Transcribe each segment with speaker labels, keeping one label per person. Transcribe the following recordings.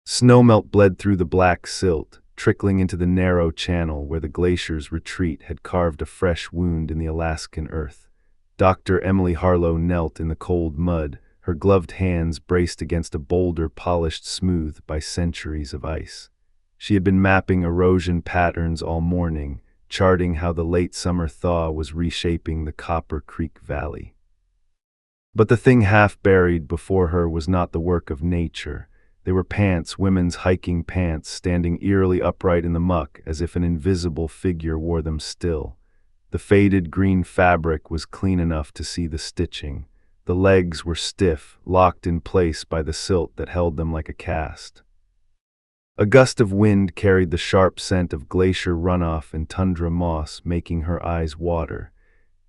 Speaker 1: Snowmelt bled through the black silt, trickling into the narrow channel where the glacier's retreat had carved a fresh wound in the Alaskan earth. Dr. Emily Harlow knelt in the cold mud, her gloved hands braced against a boulder polished smooth by centuries of ice. She had been mapping erosion patterns all morning, charting how the late summer thaw was reshaping the Copper Creek Valley. But the thing half buried before her was not the work of nature. They were pants, women's hiking pants, standing eerily upright in the muck as if an invisible figure wore them still. The faded green fabric was clean enough to see the stitching. The legs were stiff, locked in place by the silt that held them like a cast. A gust of wind carried the sharp scent of glacier runoff and tundra moss, making her eyes water.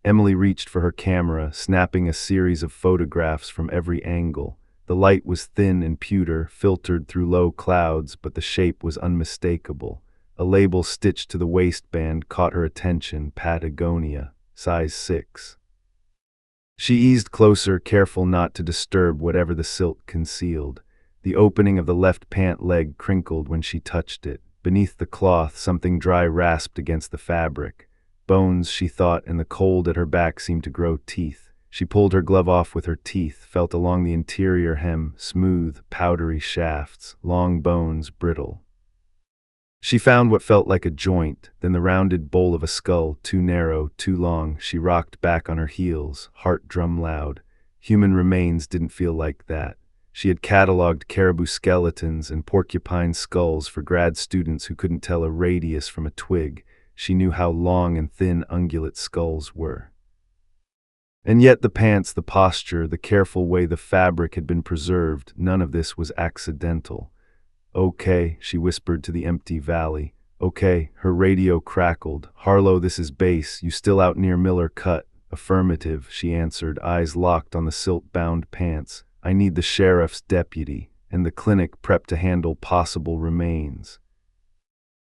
Speaker 1: Emily reached for her camera, snapping a series of photographs from every angle. The light was thin and pewter, filtered through low clouds, but the shape was unmistakable. A label stitched to the waistband caught her attention: Patagonia, size 6. She eased closer, careful not to disturb whatever the silt concealed. The opening of the left pant leg crinkled when she touched it. Beneath the cloth, something dry rasped against the fabric. Bones, she thought, and the cold at her back seemed to grow teeth. She pulled her glove off with her teeth, felt along the interior hem, smooth, powdery shafts, long bones, brittle. She found what felt like a joint, then the rounded bowl of a skull, too narrow, too long. She rocked back on her heels, heart drum loud. Human remains didn't feel like that. She had cataloged caribou skeletons and porcupine skulls for grad students who couldn't tell a radius from a twig. She knew how long and thin ungulate skulls were. And yet the pants, the posture, the careful way the fabric had been preserved, none of this was accidental. "Okay," she whispered to the empty valley. "Okay," her radio crackled. "Harlow, this is base. You still out near Miller Cut?" "Affirmative," she answered, eyes locked on the silt-bound pants. "I need the sheriff's deputy, and the clinic prepped to handle possible remains."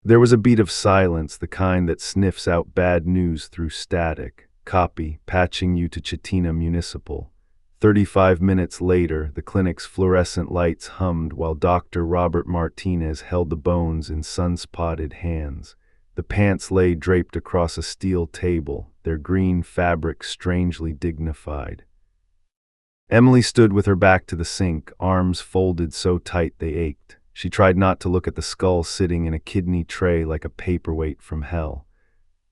Speaker 1: There was a beat of silence, the kind that sniffs out bad news through static. "Copy, patching you to Chitina Municipal." 35 minutes later, the clinic's fluorescent lights hummed while Dr. Robert Martinez held the bones in sun-spotted hands. The pants lay draped across a steel table, their green fabric strangely dignified. Emily stood with her back to the sink, arms folded so tight they ached. She tried not to look at the skull sitting in a kidney tray like a paperweight from hell.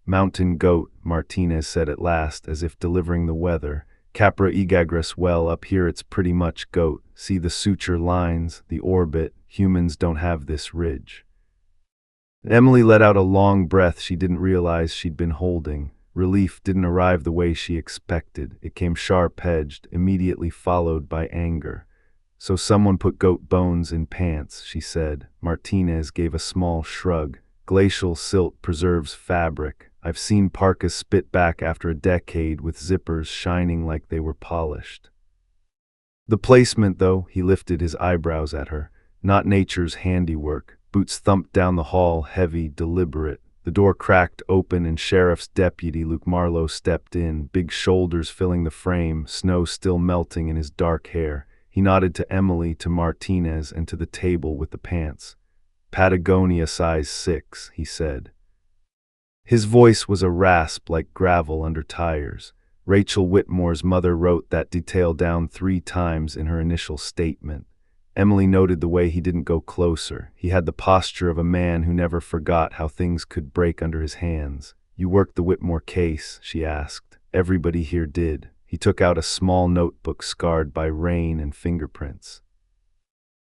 Speaker 1: "Mountain goat," Martinez said at last, as if delivering the weather. "Capra egagris. Well, up here it's pretty much goat. See the suture lines, the orbit. Humans don't have this ridge." Emily let out a long breath she didn't realize she'd been holding. Relief didn't arrive the way she expected. It came sharp-edged, immediately followed by anger. "So someone put goat bones in pants," she said. Martinez gave a small shrug. "Glacial silt preserves fabric. I've seen parkas spit back after a decade with zippers shining like they were polished." "The placement, though," he lifted his eyebrows at her. "Not nature's handiwork." Boots thumped down the hall, heavy, deliberate. The door cracked open and Sheriff's Deputy Luke Marlowe stepped in, big shoulders filling the frame, snow still melting in his dark hair. He nodded to Emily, to Martinez, and to the table with the pants. "Patagonia size 6, he said. His voice was a rasp like gravel under tires. Rachel Whitmore's mother wrote that detail down 3 times in her initial statement. Emily noted the way he didn't go closer. He had the posture of a man who never forgot how things could break under his hands. "You worked the Whitmore case?" she asked. "Everybody here did." He took out a small notebook scarred by rain and fingerprints.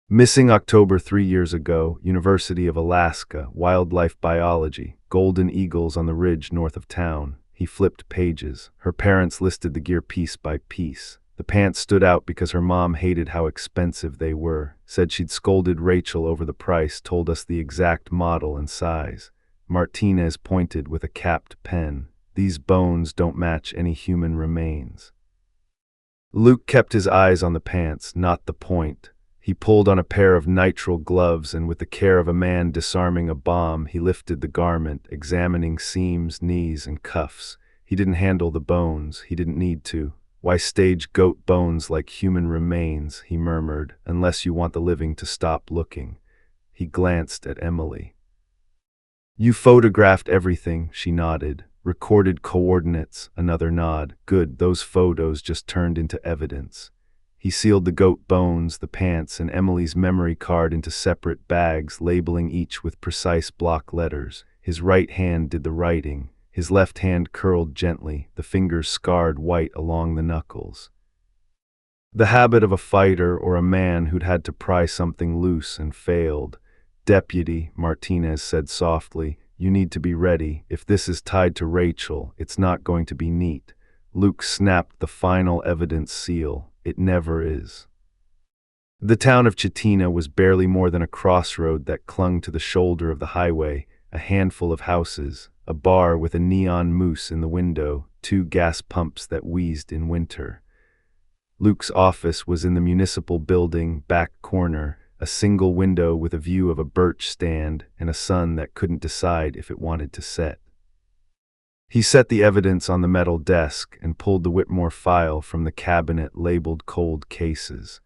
Speaker 1: "Missing October 3 years ago, University of Alaska, wildlife biology, golden eagles on the ridge north of town." He flipped pages. Her parents listed the gear piece by piece. The pants stood out because her mom hated how expensive they were, said she'd scolded Rachel over the price, told us the exact model and size. Martinez pointed with a capped pen. "These bones don't match any human remains." Luke kept his eyes on the pants, not the point. He pulled on a pair of nitrile gloves and with the care of a man disarming a bomb, he lifted the garment, examining seams, knees, and cuffs. He didn't handle the bones. He didn't need to. "Why stage goat bones like human remains," he murmured, "unless you want the living to stop looking." He glanced at Emily. You photographed everything, she nodded. Recorded coordinates, another nod. Good, those photos just turned into evidence. He sealed the goat bones, the pants, and Emily's memory card into separate bags, labeling each with precise block letters. His right hand did the writing. His left hand curled gently, the fingers scarred white along the knuckles. The habit of a fighter or a man who'd had to pry something loose and failed. Deputy, Martinez said softly, you need to be ready. If this is tied to Rachel, it's not going to be neat. Luke snapped the final evidence seal. It never is. The town of Chitina was barely more than a crossroad that clung to the shoulder of the highway, a handful of houses, a bar with a neon moose in the window, 2 gas pumps that wheezed in winter. Luke's office was in the municipal building, back corner, a single window with a view of a birch stand and a sun that couldn't decide if it wanted to set. He set the evidence on the metal desk and pulled the Whitmore file from the cabinet labeled cold cases.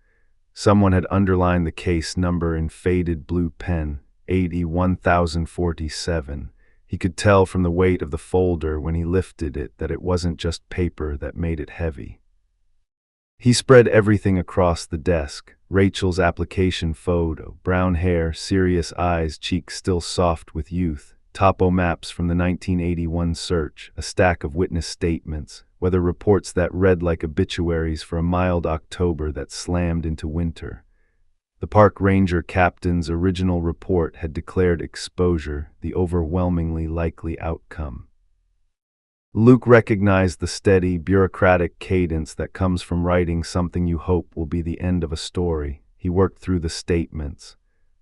Speaker 1: Someone had underlined the case number in faded blue pen, 80-1047. He could tell from the weight of the folder when he lifted it that it wasn't just paper that made it heavy. He spread everything across the desk. Rachel's application photo, brown hair, serious eyes, cheeks still soft with youth. Topo maps from the 1981 search, a stack of witness statements, weather reports that read like obituaries for a mild October that slammed into winter. The park ranger captain's original report had declared exposure the overwhelmingly likely outcome. Luke recognized the steady, bureaucratic cadence that comes from writing something you hope will be the end of a story. He worked through the statements.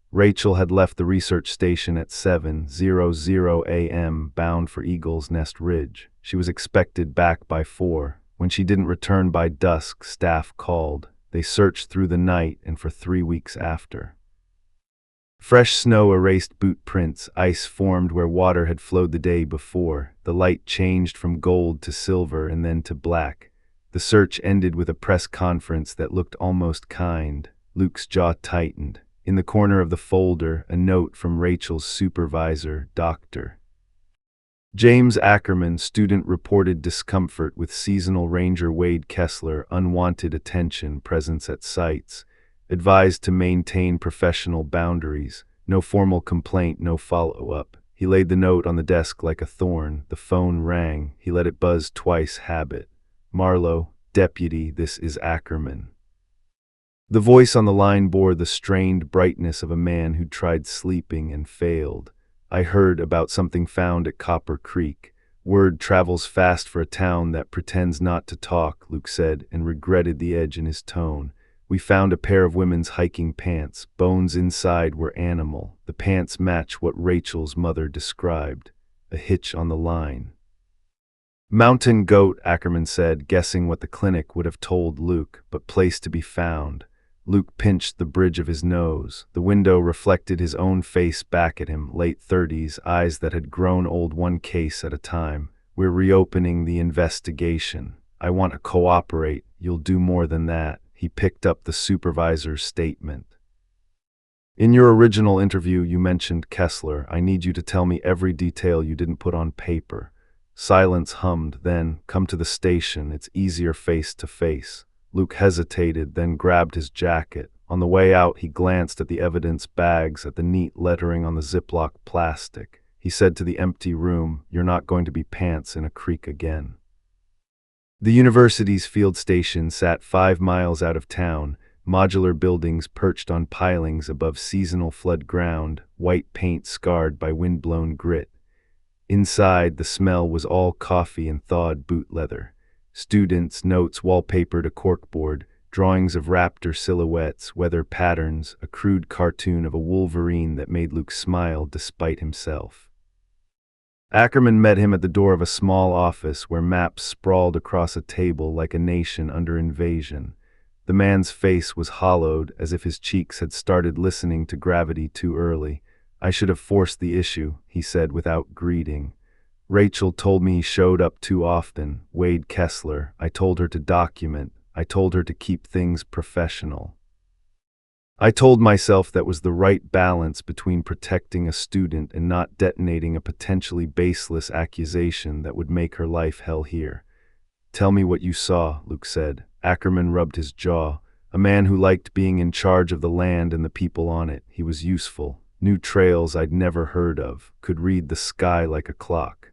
Speaker 1: Rachel had left the research station at 7:00 a.m. bound for Eagle's Nest Ridge. She was expected back by 4. When she didn't return by dusk, staff called. They searched through the night and for 3 weeks after. Fresh snow erased boot prints, ice formed where water had flowed the day before. The light changed from gold to silver and then to black. The search ended with a press conference that looked almost kind. Luke's jaw tightened. In the corner of the folder, a note from Rachel's supervisor, Dr. James Ackerman, student reported discomfort with seasonal ranger Wade Kessler, unwanted attention, presence at sites. Advised to maintain professional boundaries. No formal complaint, no follow-up. He laid the note on the desk like a thorn. The phone rang. He let it buzz twice, habit. Marlowe, deputy, this is Ackerman. The voice on the line bore the strained brightness of a man who'd tried sleeping and failed. I heard about something found at Copper Creek. Word travels fast for a town that pretends not to talk, Luke said, and regretted the edge in his tone. We found a pair of women's hiking pants. Bones inside were animal. The pants match what Rachel's mother described. A hitch on the line. Mountain goat, Ackerman said, guessing what the clinic would have told Luke, but place to be found. Luke pinched the bridge of his nose. The window reflected his own face back at him, late 30s, eyes that had grown old one case at a time. We're reopening the investigation. I want to cooperate. You'll do more than that. He picked up the supervisor's statement. In your original interview, you mentioned Kessler. I need you to tell me every detail you didn't put on paper. Silence hummed, then, come to the station. It's easier face to face. Luke hesitated, then grabbed his jacket. On the way out, he glanced at the evidence bags, at the neat lettering on the Ziploc plastic. He said to the empty room, you're not going to be pants in a creek again. The university's field station sat 5 miles out of town, modular buildings perched on pilings above seasonal flood ground, white paint scarred by wind-blown grit. Inside, the smell was all coffee and thawed boot leather. Students' notes wallpapered a corkboard, drawings of raptor silhouettes, weather patterns, a crude cartoon of a wolverine that made Luke smile despite himself. Ackerman met him at the door of a small office where maps sprawled across a table like a nation under invasion. The man's face was hollowed, as if his cheeks had started listening to gravity too early. I should have forced the issue, he said without greeting. Rachel told me he showed up too often. Wade Kessler. I told her to document. I told her to keep things professional. I told myself that was the right balance between protecting a student and not detonating a potentially baseless accusation that would make her life hell here. Tell me what you saw, Luke said. Ackerman rubbed his jaw. A man who liked being in charge of the land and the people on it. He was useful. Knew trails I'd never heard of. Could read the sky like a clock.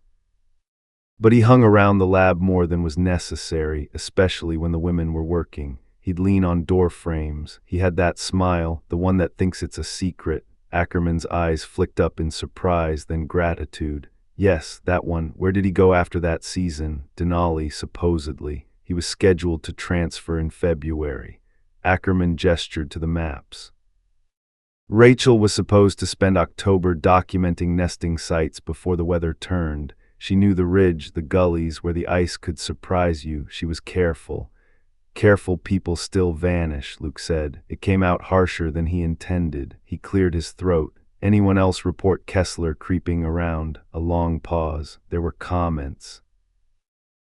Speaker 1: But he hung around the lab more than was necessary, especially when the women were working. He'd lean on door frames. He had that smile, the one that thinks it's a secret. Ackerman's eyes flicked up in surprise, then gratitude. Yes, that one. Where did he go after that season? Denali, supposedly. He was scheduled to transfer in February. Ackerman gestured to the maps. Rachel was supposed to spend October documenting nesting sites before the weather turned. She knew the ridge, the gullies where the ice could surprise you. She was careful. Careful people still vanish, Luke said. It came out harsher than he intended. He cleared his throat. Anyone else report Kessler creeping around? A long pause. There were comments.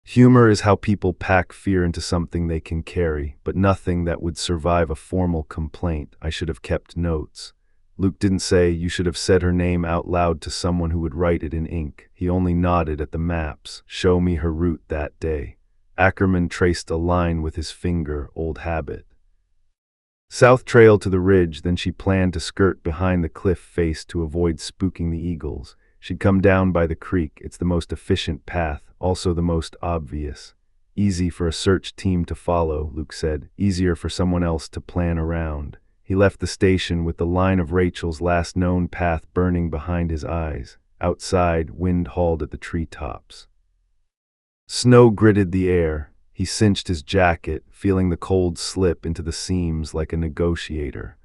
Speaker 1: Humor is how people pack fear into something they can carry, but nothing that would survive a formal complaint. I should have kept notes. Luke didn't say you should have said her name out loud to someone who would write it in ink. He only nodded at the maps. Show me her route that day. Ackerman traced a line with his finger, old habit. South trail to the ridge, then she planned to skirt behind the cliff face to avoid spooking the eagles. She'd come down by the creek. It's the most efficient path, also the most obvious. Easy for a search team to follow, Luke said. Easier for someone else to plan around. He left the station with the line of Rachel's last known path burning behind his eyes. Outside, wind hauled at the treetops. Snow gritted the air. He cinched his jacket, feeling the cold slip into the seams like a negotiator.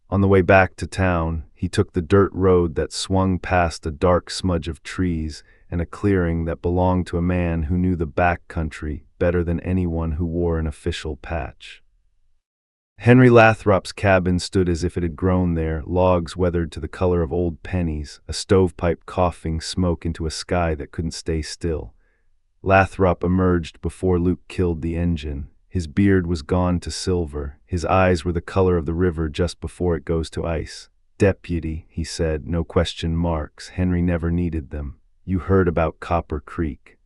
Speaker 1: On the way back to town, he took the dirt road that swung past a dark smudge of trees and a clearing that belonged to a man who knew the back country better than anyone who wore an official patch. Henry Lathrop's cabin stood as if it had grown there, logs weathered to the color of old pennies, a stovepipe coughing smoke into a sky that couldn't stay still. Lathrop emerged before Luke killed the engine. His beard was gone to silver. His eyes were the color of the river just before it goes to ice. "Deputy," he said, no question marks. Henry never needed them. "You heard about Copper Creek."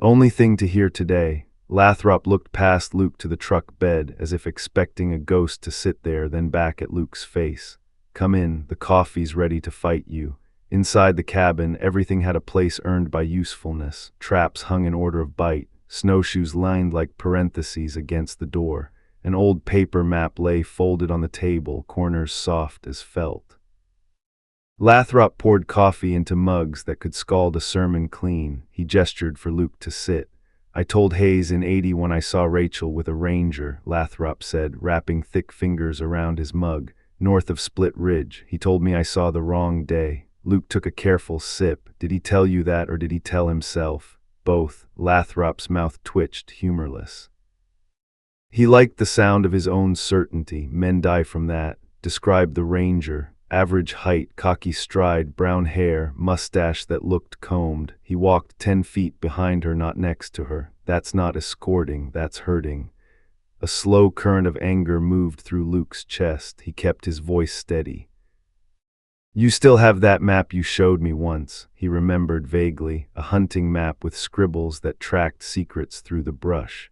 Speaker 1: "Only thing to hear today." Lathrop looked past Luke to the truck bed, as if expecting a ghost to sit there, then back at Luke's face. "Come in, the coffee's ready to fight you." Inside the cabin, everything had a place earned by usefulness. Traps hung in order of bite, snowshoes lined like parentheses against the door. An old paper map lay folded on the table, corners soft as felt. Lathrop poured coffee into mugs that could scald a sermon clean. He gestured for Luke to sit. "I told Hayes in '80 when I saw Rachel with a ranger," Lathrop said, wrapping thick fingers around his mug. "North of Split Ridge. He told me I saw the wrong day." Luke took a careful sip. "Did he tell you that, or did he tell himself?" "Both." Lathrop's mouth twitched, humorless. He liked the sound of his own certainty. "Men die from that." Described the ranger. Average height, cocky stride, brown hair, mustache that looked combed. He walked 10 feet behind her, not next to her. "That's not escorting, that's hurting." A slow current of anger moved through Luke's chest. He kept his voice steady. "You still have that map you showed me once," he remembered vaguely, a hunting map with scribbles that tracked secrets through the brush.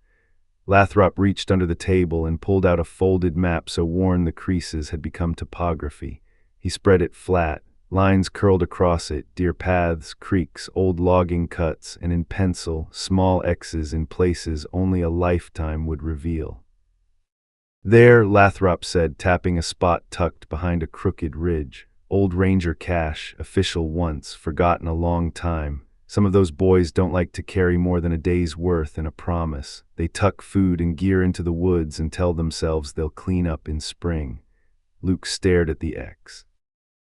Speaker 1: Lathrop reached under the table and pulled out a folded map so worn the creases had become topography. He spread it flat, lines curled across it, deer paths, creeks, old logging cuts, and in pencil, small X's in places only a lifetime would reveal. "There," Lathrop said, tapping a spot tucked behind a crooked ridge. "Old Ranger cache, official once, forgotten a long time. Some of those boys don't like to carry more than a day's worth in a promise. They tuck food and gear into the woods and tell themselves they'll clean up in spring." Luke stared at the X.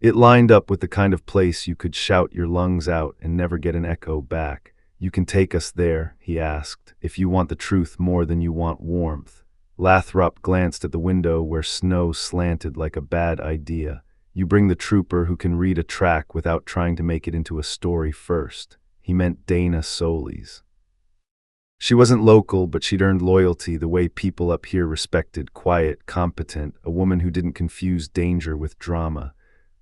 Speaker 1: It lined up with the kind of place you could shout your lungs out and never get an echo back. "You can take us there," he asked, "if you want the truth more than you want warmth." Lathrop glanced at the window where snow slanted like a bad idea. "You bring the trooper who can read a track without trying to make it into a story first." He meant Dana Solis. She wasn't local, but she'd earned loyalty the way people up here respected quiet, competent, a woman who didn't confuse danger with drama.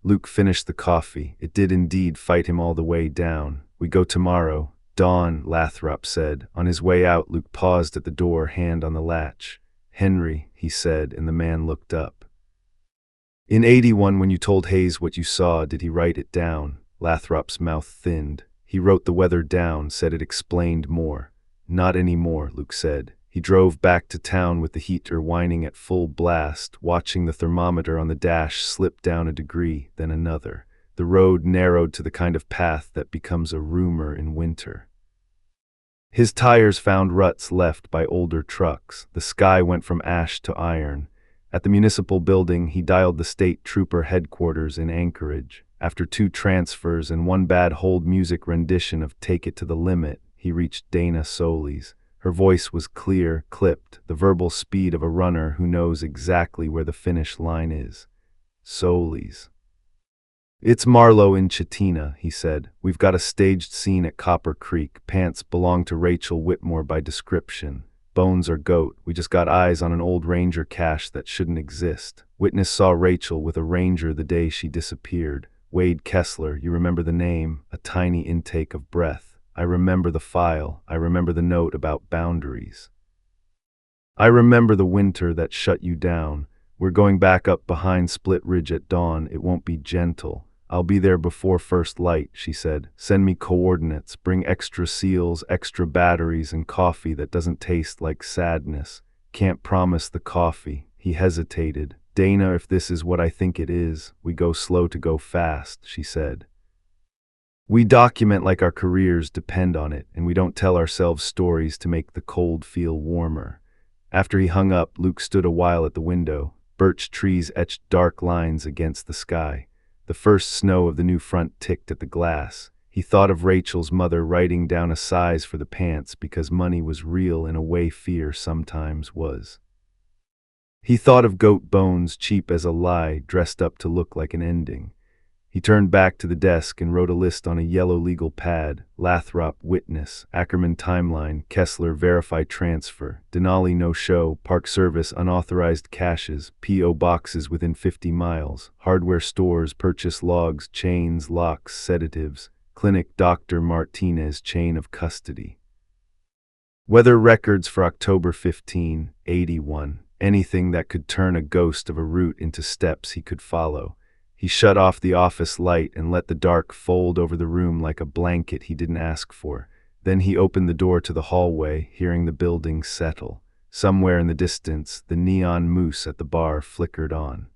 Speaker 1: Luke finished the coffee. It did indeed fight him all the way down. "We go tomorrow." "Dawn," Lathrop said. On his way out, Luke paused at the door, hand on the latch. "Henry," he said, and the man looked up. "In '81, when you told Hayes what you saw, did he write it down?" Lathrop's mouth thinned. "He wrote the weather down, said it explained more." "Not anymore," Luke said. He drove back to town with the heater whining at full blast, watching the thermometer on the dash slip down a degree, then another. The road narrowed to the kind of path that becomes a rumor in winter. His tires found ruts left by older trucks. The sky went from ash to iron. At the municipal building, he dialed the state trooper headquarters in Anchorage. After 2 transfers and 1 bad hold music rendition of "Take It to the Limit," he reached Dana Solis. Her voice was clear, clipped, the verbal speed of a runner who knows exactly where the finish line is. "Solis." "It's Marlowe in Chitina," he said. "We've got a staged scene at Copper Creek. Pants belong to Rachel Whitmore by description. Bones are goat. We just got eyes on an old Ranger cache that shouldn't exist. Witness saw Rachel with a Ranger the day she disappeared. Wade Kessler, you remember the name? A tiny intake of breath. I remember the file. I remember the note about boundaries. I remember the winter that shut you down. We're going back up behind Split Ridge at dawn. It won't be gentle. I'll be there before first light," she said. "Send me coordinates. Bring extra seals, extra batteries, and coffee that doesn't taste like sadness." "Can't promise the coffee." He hesitated. "Dana, if this is what I think it is, we go slow to go fast," she said. "We document like our careers depend on it, and we don't tell ourselves stories to make the cold feel warmer." After he hung up, Luke stood a while at the window. Birch trees etched dark lines against the sky. The first snow of the new front ticked at the glass. He thought of Rachel's mother writing down a size for the pants because money was real in a way fear sometimes was. He thought of goat bones, cheap as a lie, dressed up to look like an ending. He turned back to the desk and wrote a list on a yellow legal pad. Lathrop, witness. Ackerman, timeline. Kessler, verify transfer. Denali, no show. Park Service, unauthorized caches. P.O. boxes within 50 miles. Hardware stores, purchase logs, chains, locks, sedatives. Clinic, Dr. Martinez, chain of custody. Weather records for October 15, 81. Anything that could turn a ghost of a route into steps he could follow. He shut off the office light and let the dark fold over the room like a blanket he didn't ask for. Then he opened the door to the hallway, hearing the building settle. Somewhere in the distance, the neon moose at the bar flickered on.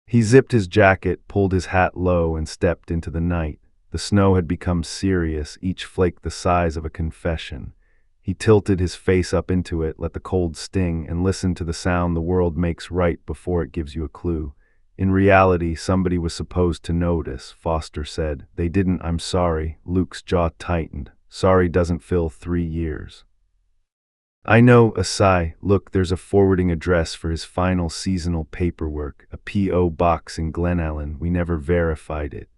Speaker 1: He zipped his jacket, pulled his hat low, and stepped into the night. The snow had become serious, each flake the size of a confession. He tilted his face up into it, let the cold sting, and listened to the sound the world makes right before it gives you a clue. In reality, somebody was supposed to notice, Foster said. They didn't. "I'm sorry." Luke's jaw tightened. "Sorry doesn't fill 3 years. "I know," a sigh. "Look, there's a forwarding address for his final seasonal paperwork, a P.O. box in Glen Ellen. We never verified it."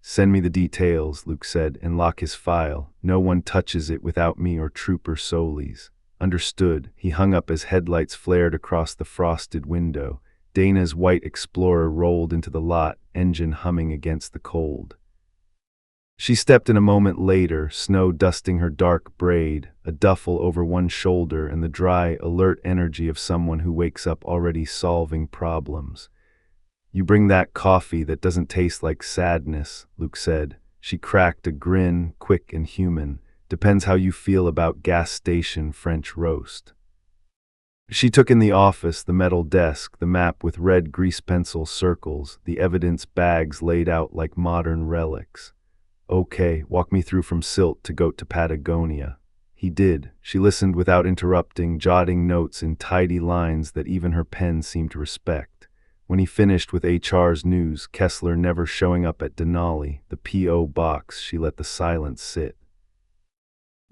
Speaker 1: "Send me the details," Luke said, "and lock his file. No one touches it without me or Trooper Solis." "Understood." He hung up as headlights flared across the frosted window. Dana's white Explorer rolled into the lot, engine humming against the cold. She stepped in a moment later, snow dusting her dark braid, a duffel over one shoulder, and the dry, alert energy of someone who wakes up already solving problems. "You bring that coffee that doesn't taste like sadness," Luke said. She cracked a grin, quick and human. "Depends how you feel about gas station French roast." She took in the office, the metal desk, the map with red grease pencil circles, the evidence bags laid out like modern relics. "Okay, walk me through from Silt to Goat to Patagonia." He did. She listened without interrupting, jotting notes in tidy lines that even her pen seemed to respect. When he finished with HR's news, Kessler never showing up at Denali, the P.O. box, she let the silence sit.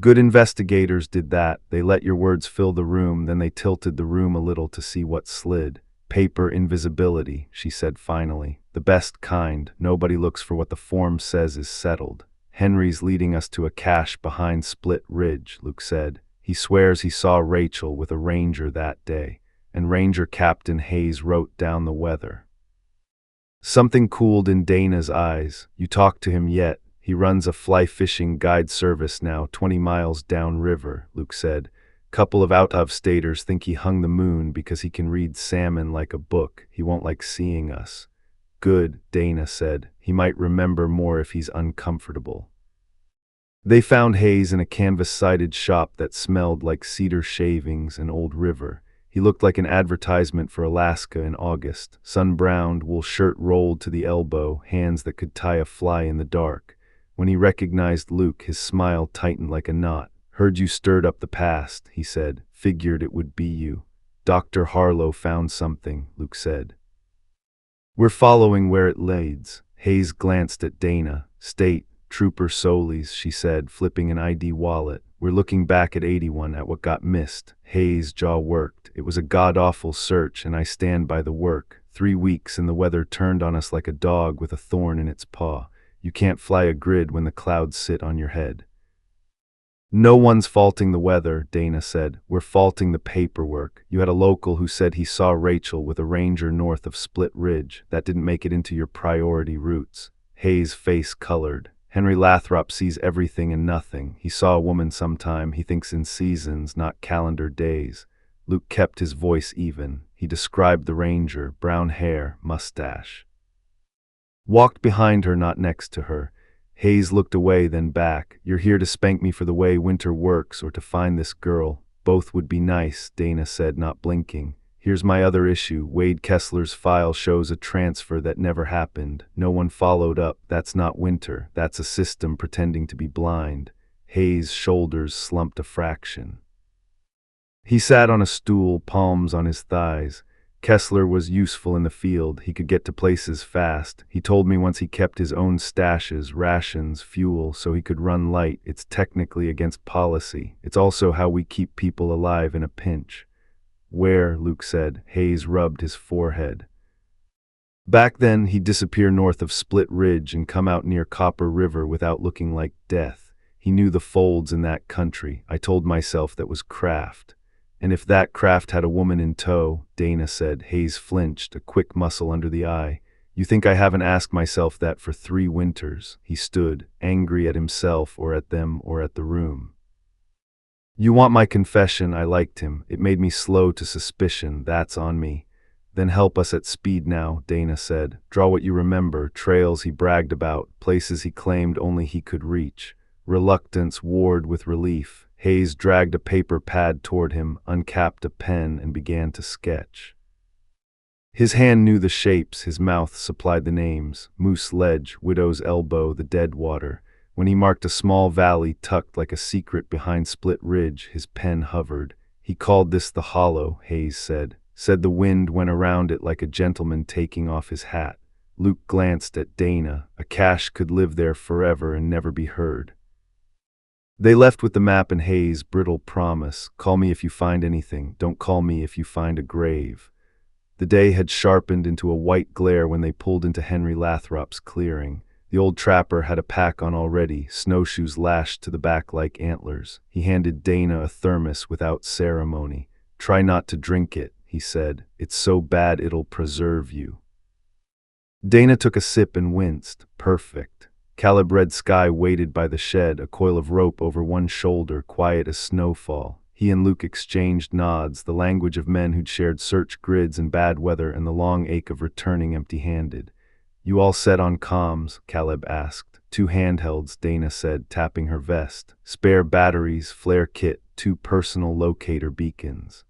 Speaker 1: Good investigators did that. They let your words fill the room, then they tilted the room a little to see what slid. "Paper invisibility," she said finally. "The best kind. Nobody looks for what the form says is settled." "Henry's leading us to a cache behind Split Ridge," Luke said. He swears he saw Rachel with a ranger that day, and Ranger Captain Hayes wrote down the weather. Something cooled in Dana's eyes. You talked to him yet? He runs a fly fishing guide service now, 20 miles downriver, Luke said. Couple of out-of-staters think he hung the moon because he can read salmon like a book. He won't like seeing us. Good, Dana said. He might remember more if he's uncomfortable. They found Hayes in a canvas-sided shop that smelled like cedar shavings and old river. He looked like an advertisement for Alaska in August. Sun-browned, wool shirt rolled to the elbow, hands that could tie a fly in the dark. When he recognized Luke, his smile tightened like a knot. Heard you stirred up the past, he said. Figured it would be you. Dr. Harlow found something, Luke said. We're following where it leads. Hayes glanced at Dana. State Trooper Solis, she said, flipping an ID wallet. We're looking back at 81 at what got missed. Hayes' jaw worked. It was a god-awful search, and I stand by the work. 3 weeks and the weather turned on us like a dog with a thorn in its paw. You can't fly a grid when the clouds sit on your head. No one's faulting the weather, Dana said. We're faulting the paperwork. You had a local who said he saw Rachel with a ranger north of Split Ridge. That didn't make it into your priority routes. Hayes' face colored. Henry Lathrop sees everything and nothing. He saw a woman sometime. He thinks in seasons, not calendar days. Luke kept his voice even. He described the ranger, brown hair, mustache. Walked behind her, not next to her. Hayes looked away, then back. You're here to spank me for the way winter works or to find this girl. Both would be nice, Dana said, not blinking. Here's my other issue. Wade Kessler's file shows a transfer that never happened. No one followed up. That's not winter. That's a system pretending to be blind. Hayes' shoulders slumped a fraction. He sat on a stool, palms on his thighs. Kessler was useful in the field. He could get to places fast. He told me once he kept his own stashes, rations, fuel, so he could run light. It's technically against policy. It's also how we keep people alive in a pinch. Where, Luke said. Hayes rubbed his forehead. Back then, he'd disappear north of Split Ridge and come out near Copper River without looking like death. He knew the folds in that country. I told myself that was craft. And if that craft had a woman in tow, Dana said. Hayes flinched, a quick muscle under the eye. You think I haven't asked myself that for 3 winters? He stood, angry at himself or at them or at the room. You want my confession? I liked him. It made me slow to suspicion. That's on me. Then help us at speed now, Dana said. Draw what you remember, trails he bragged about, places he claimed only he could reach. Reluctance warred with relief. Hayes dragged a paper pad toward him, uncapped a pen, and began to sketch. His hand knew the shapes, his mouth supplied the names. Moose Ledge, Widow's Elbow, the Deadwater. When he marked a small valley tucked like a secret behind Split Ridge, his pen hovered. He called this the Hollow, Hayes said. Said the wind went around it like a gentleman taking off his hat. Luke glanced at Dana. A cache could live there forever and never be heard. They left with the map and Hayes' brittle promise. Call me if you find anything. Don't call me if you find a grave. The day had sharpened into a white glare when they pulled into Henry Lathrop's clearing. The old trapper had a pack on already, snowshoes lashed to the back like antlers. He handed Dana a thermos without ceremony. Try not to drink it, he said. It's so bad it'll preserve you. Dana took a sip and winced. Perfect. Calib-red sky waited by the shed, a coil of rope over one shoulder, quiet as snowfall. He and Luke exchanged nods, the language of men who'd shared search grids in bad weather and the long ache of returning empty-handed. You all set on comms? Caleb asked. 2 handhelds, Dana said, tapping her vest. Spare batteries, flare kit, 2 personal locator beacons.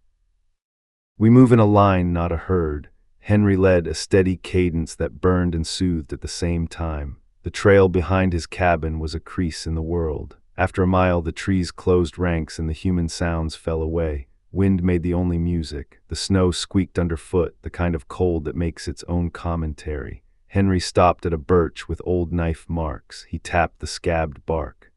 Speaker 1: We move in a line, not a herd. Henry led a steady cadence that burned and soothed at the same time. The trail behind his cabin was a crease in the world. After a mile, the trees closed ranks and the human sounds fell away. Wind made the only music. The snow squeaked underfoot, the kind of cold that makes its own commentary. Henry stopped at a birch with old knife marks. He tapped the scabbed bark.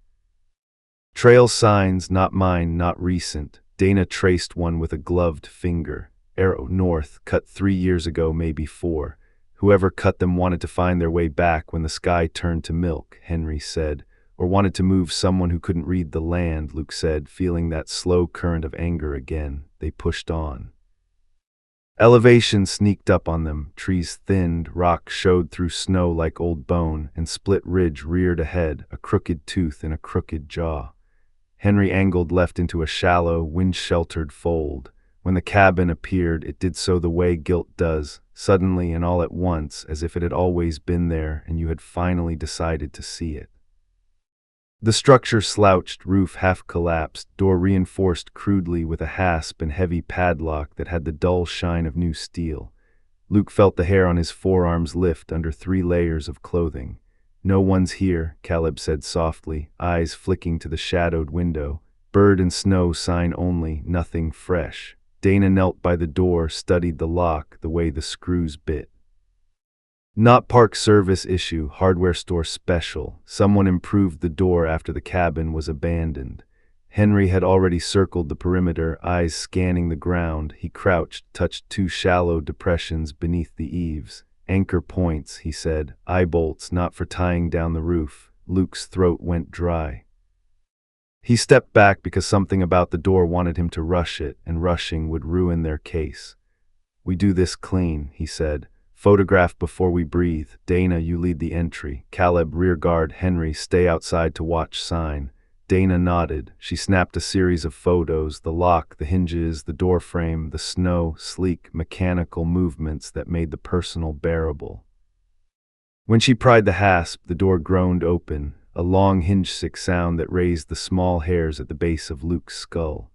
Speaker 1: Trail signs, not mine, not recent. Dana traced one with a gloved finger. Arrow north, cut 3 years ago, maybe 4. Whoever cut them wanted to find their way back when the sky turned to milk, Henry said. or wanted to move someone who couldn't read the land, Luke said, feeling that slow current of anger again. They pushed on. Elevation sneaked up on them, trees thinned, rock showed through snow like old bone, and split ridge reared ahead, a crooked tooth in a crooked jaw. Henry angled left into a shallow, wind-sheltered fold. When the cabin appeared, it did so the way guilt does, suddenly and all at once, as if it had always been there and you had finally decided to see it. The structure slouched, roof half-collapsed, door reinforced crudely with a hasp and heavy padlock that had the dull shine of new steel. Luke felt the hair on his forearms lift under 3 layers of clothing. "No one's here," Caleb said softly, eyes flicking to the shadowed window. "Bird and snow sign only, nothing fresh." Dana knelt by the door, studied the lock, the way the screws bit. "Not Park Service issue, hardware store special. Someone improved the door after the cabin was abandoned." Henry had already circled the perimeter, eyes scanning the ground. He crouched, touched 2 shallow depressions beneath the eaves. "Anchor points," he said. "Eye bolts, not for tying down the roof." Luke's throat went dry. He stepped back because something about the door wanted him to rush it, and rushing would ruin their case. "We do this clean," he said. "Photograph before we breathe. Dana, you lead the entry. Caleb, rear guard. Henry, stay outside to watch sign." Dana nodded. She snapped a series of photos, the lock, the hinges, the door frame, the snow, sleek, mechanical movements that made the personal bearable. When she pried the hasp, the door groaned open, a long hinge-sick sound that raised the small hairs at the base of Luke's skull.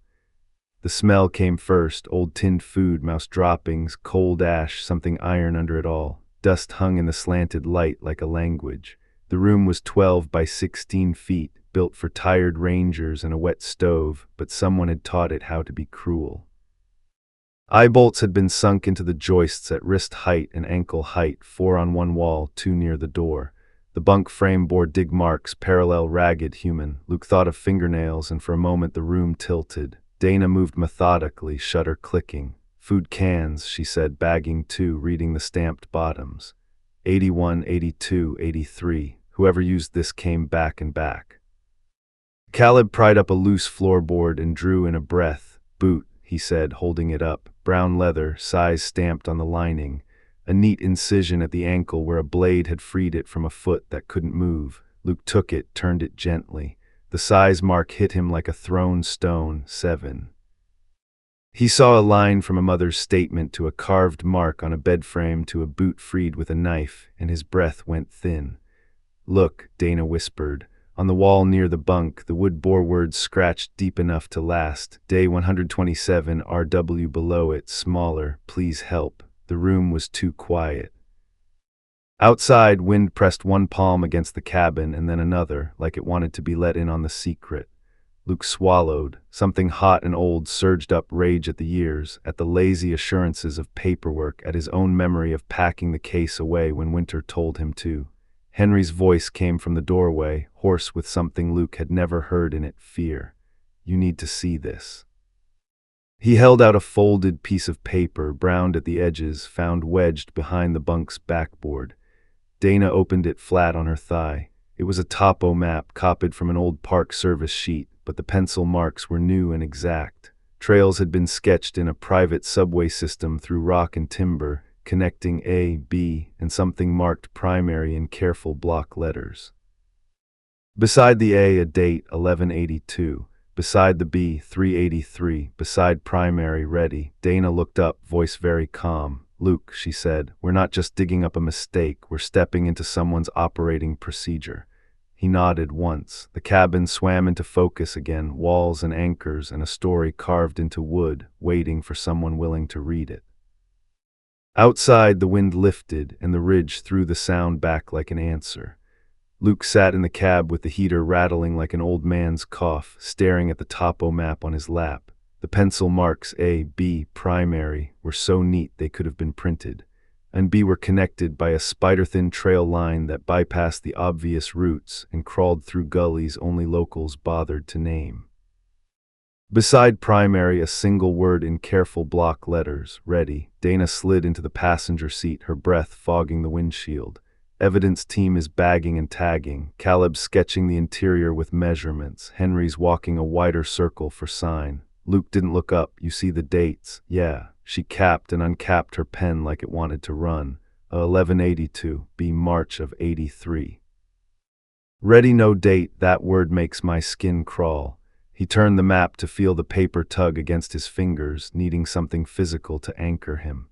Speaker 1: The smell came first, old tinned food, mouse droppings, cold ash, something iron under it all. Dust hung in the slanted light like a language. The room was 12 by 16 feet, built for tired rangers and a wet stove, but someone had taught it how to be cruel. Eye bolts had been sunk into the joists at wrist height and ankle height, 4 on one wall, 2 near the door. The bunk frame bore dig marks, parallel, ragged, human. Luke thought of fingernails, and for a moment the room tilted. Dana moved methodically, shutter clicking. "Food cans," she said, bagging 2, reading the stamped bottoms. 81, 82, 83. Whoever used this came back and back. Caleb pried up a loose floorboard and drew in a breath. "Boot," he said, holding it up. Brown leather, size stamped on the lining. A neat incision at the ankle where a blade had freed it from a foot that couldn't move. Luke took it, turned it gently. The size mark hit him like a thrown stone, 7. He saw a line from a mother's statement to a carved mark on a bed frame to a boot freed with a knife, and his breath went thin. "Look," Dana whispered. On the wall near the bunk, the wood bore words scratched deep enough to last. "Day 127, RW below it, smaller, please help." The room was too quiet. Outside, wind pressed one palm against the cabin and then another, like it wanted to be let in on the secret. Luke swallowed. Something hot and old surged up, rage at the years, at the lazy assurances of paperwork, at his own memory of packing the case away when Winter told him to. Henry's voice came from the doorway, hoarse with something Luke had never heard in it, fear. "You need to see this." He held out a folded piece of paper, browned at the edges, found wedged behind the bunk's backboard. Dana opened it flat on her thigh. It was a topo map copied from an old Park Service sheet, but the pencil marks were new and exact. Trails had been sketched in a private subway system through rock and timber, connecting A, B, and something marked primary in careful block letters. Beside the A, a date, 1182. Beside the B, 383. Beside primary, ready. Dana looked up, voice very calm. "Luke," she said, "we're not just digging up a mistake, we're stepping into someone's operating procedure." He nodded once. The cabin swam into focus again, walls and anchors and a story carved into wood, waiting for someone willing to read it. Outside, the wind lifted, and the ridge threw the sound back like an answer. Luke sat in the cab with the heater rattling like an old man's cough, staring at the topo map on his lap. The pencil marks A, B, primary, were so neat they could have been printed, and B were connected by a spider-thin trail line that bypassed the obvious routes and crawled through gullies only locals bothered to name. Beside primary, a single word in careful block letters, ready. Dana slid into the passenger seat, her breath fogging the windshield. Evidence team is bagging and tagging. Caleb's sketching the interior with measurements. Henry's walking a wider circle for sign. Luke didn't look up. You see the dates. Yeah. She capped and uncapped her pen like it wanted to run. 1182, be March of 83. Ready, no date, that word makes my skin crawl. He turned the map to feel the paper tug against his fingers, needing something physical to anchor him.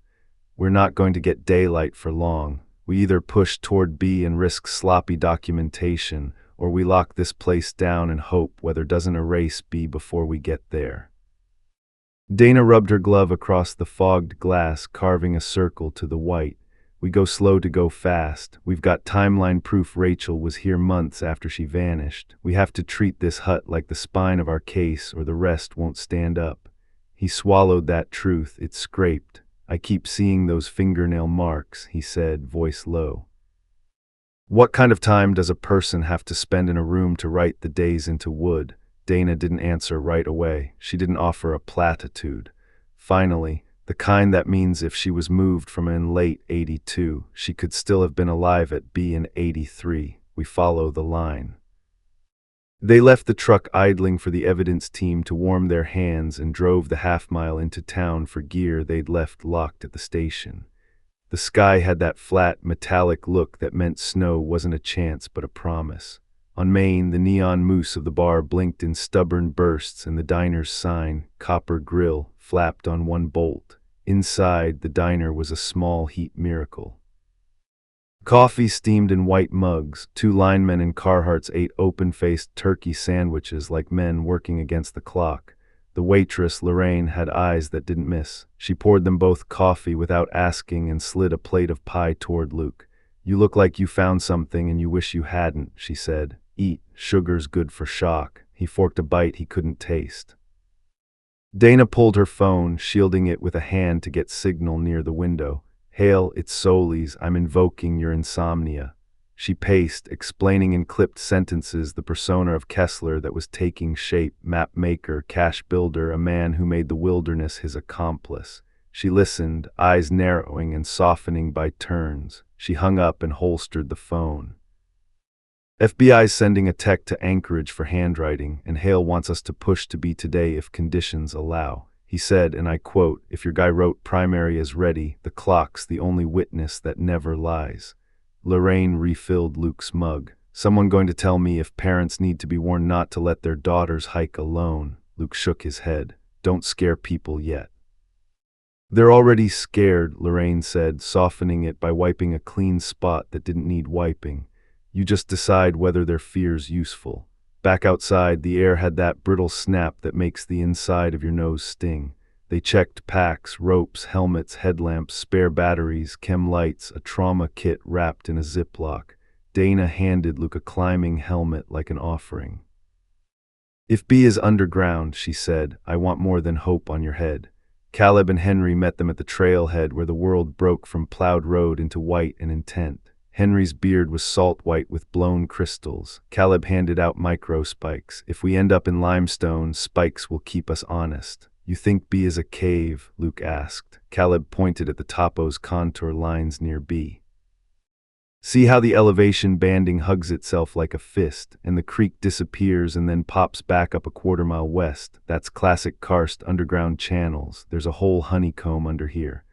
Speaker 1: We're not going to get daylight for long. We either push toward B and risk sloppy documentation, or we lock this place down and hope weather doesn't erase B before we get there. Dana rubbed her glove across the fogged glass, carving a circle to the white. We go slow to go fast. We've got timeline proof Rachel was here months after she vanished. We have to treat this hut like the spine of our case or the rest won't stand up. He swallowed that truth. It scraped. I keep seeing those fingernail marks, he said, voice low. What kind of time does a person have to spend in a room to write the days into wood? Dana didn't answer right away. She didn't offer a platitude. Finally, the kind that means if she was moved from in late 82, she could still have been alive at B in 83. We follow the line. They left the truck idling for the evidence team to warm their hands and drove the half-mile into town for gear they'd left locked at the station. The sky had that flat, metallic look that meant snow wasn't a chance but a promise. On Main, the neon moose of the bar blinked in stubborn bursts and the diner's sign, Copper Grill, flapped on one bolt. Inside, the diner was a small heat miracle. Coffee steamed in white mugs. Two linemen in Carhartts ate open-faced turkey sandwiches like men working against the clock. The waitress, Lorraine, had eyes that didn't miss. She poured them both coffee without asking and slid a plate of pie toward Luke. You look like you found something and you wish you hadn't, she said. Eat, sugar's good for shock. He forked a bite he couldn't taste. Dana pulled her phone, shielding it with a hand to get signal near the window. Hail, it's Solis, I'm invoking your insomnia. She paced, explaining in clipped sentences the persona of Kessler that was taking shape, map maker, cache builder, a man who made the wilderness his accomplice. She listened, eyes narrowing and softening by turns. She hung up and holstered the phone. FBI's sending a tech to Anchorage for handwriting, and Hale wants us to push to be today if conditions allow. He said, and I quote, if your guy wrote primary is ready, the clock's the only witness that never lies. Lorraine refilled Luke's mug. Someone going to tell me if parents need to be warned not to let their daughters hike alone? Luke shook his head. Don't scare people yet. They're already scared, Lorraine said, softening it by wiping a clean spot that didn't need wiping. You just decide whether their fear's useful. Back outside, the air had that brittle snap that makes the inside of your nose sting. They checked packs, ropes, helmets, headlamps, spare batteries, chem lights, a trauma kit wrapped in a Ziploc. Dana handed Luke a climbing helmet like an offering. If B is underground, she said, I want more than hope on your head. Caleb and Henry met them at the trailhead where the world broke from plowed road into white and intent. Henry's beard was salt white with blown crystals. Caleb handed out micro spikes. If we end up in limestone, spikes will keep us honest. You think B is a cave? Luke asked. Caleb pointed at the topo's contour lines near B. See how the elevation banding hugs itself like a fist, and the creek disappears and then pops back up a quarter-mile west. That's classic karst underground channels. There's a whole honeycomb under here.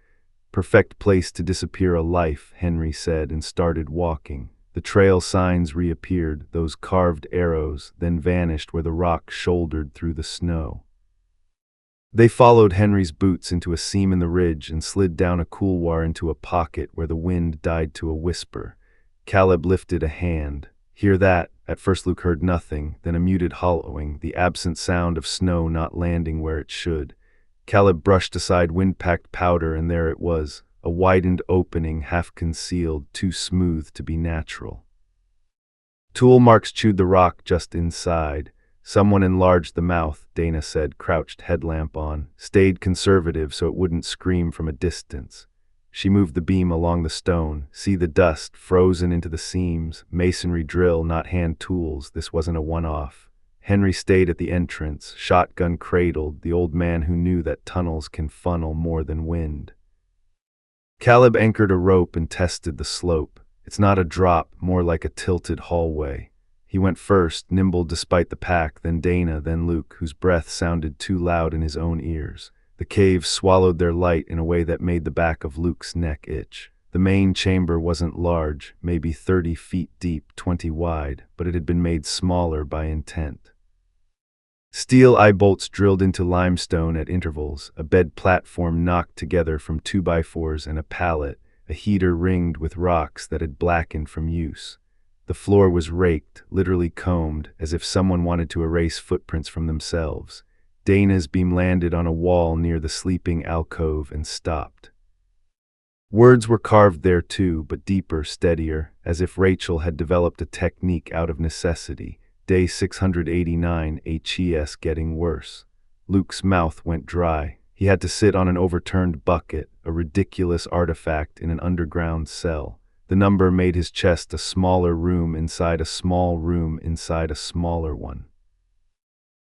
Speaker 1: Perfect place to disappear a life, Henry said and started walking. The trail signs reappeared, those carved arrows, then vanished where the rock shouldered through the snow. They followed Henry's boots into a seam in the ridge and slid down a couloir into a pocket where the wind died to a whisper. Caleb lifted a hand. Hear that? At first Luke heard nothing, then a muted hollowing, the absent sound of snow not landing where it should. Caleb brushed aside wind-packed powder, and there it was, a widened opening, half-concealed, too smooth to be natural. Tool marks chewed the rock just inside. Someone enlarged the mouth, Dana said, crouched headlamp on, stayed conservative so it wouldn't scream from a distance. She moved the beam along the stone. See the dust, frozen into the seams, masonry drill, not hand tools. This wasn't a one-off. Henry stayed at the entrance, shotgun cradled, the old man who knew that tunnels can funnel more than wind. Caleb anchored a rope and tested the slope. It's not a drop, more like a tilted hallway. He went first, nimble despite the pack, then Dana, then Luke, whose breath sounded too loud in his own ears. The cave swallowed their light in a way that made the back of Luke's neck itch. The main chamber wasn't large, maybe 30 feet deep, 20 wide, but it had been made smaller by intent. Steel eye bolts drilled into limestone at intervals, a bed platform knocked together from 2x4s and a pallet, a heater ringed with rocks that had blackened from use. The floor was raked, literally combed, as if someone wanted to erase footprints from themselves. Dana's beam landed on a wall near the sleeping alcove and stopped. Words were carved there too, but deeper, steadier, as if Rachel had developed a technique out of necessity. Day 689, HES getting worse. Luke's mouth went dry. He had to sit on an overturned bucket, a ridiculous artifact in an underground cell. The number made his chest a smaller room inside a small room inside a smaller one.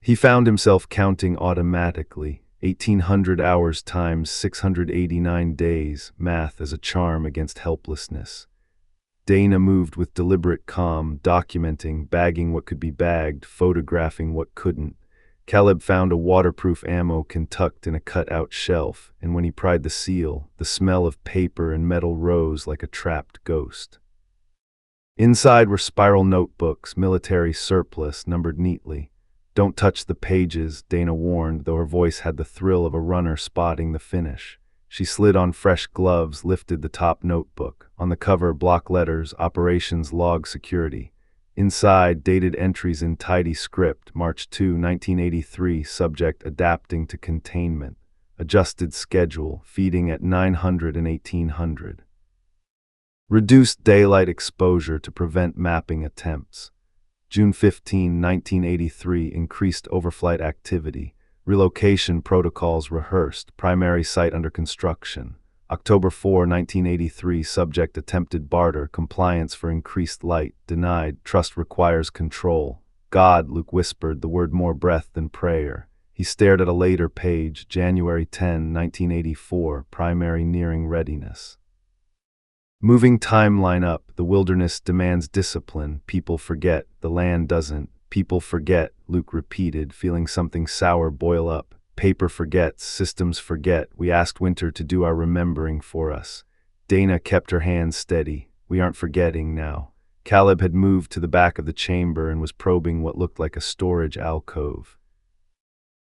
Speaker 1: He found himself counting automatically, 1,800 hours times 689 days, math as a charm against helplessness. Dana moved with deliberate calm, documenting, bagging what could be bagged, photographing what couldn't. Caleb found a waterproof ammo can tucked in a cut-out shelf, and when he pried the seal, the smell of paper and metal rose like a trapped ghost. Inside were spiral notebooks, military surplus, numbered neatly. "Don't touch the pages," Dana warned, though her voice had the thrill of a runner spotting the finish. She slid on fresh gloves, lifted the top notebook. On the cover, block letters, Operations Log Security. Inside, dated entries in tidy script, March 2, 1983, subject adapting to containment. Adjusted schedule, feeding at 900 and 1800. Reduced daylight exposure to prevent mapping attempts. June 15, 1983, increased overflight activity. Relocation protocols rehearsed, primary site under construction. October 4, 1983, subject attempted barter, compliance for increased light, denied, trust requires control. God, Luke whispered, the word more breath than prayer. He stared at a later page, January 10, 1984, primary nearing readiness. Moving timeline up, the wilderness demands discipline, people forget, the land doesn't. People forget, Luke repeated, feeling something sour boil up. Paper forgets, systems forget. We asked Winter to do our remembering for us. Dana kept her hands steady. We aren't forgetting now. Caleb had moved to the back of the chamber and was probing what looked like a storage alcove.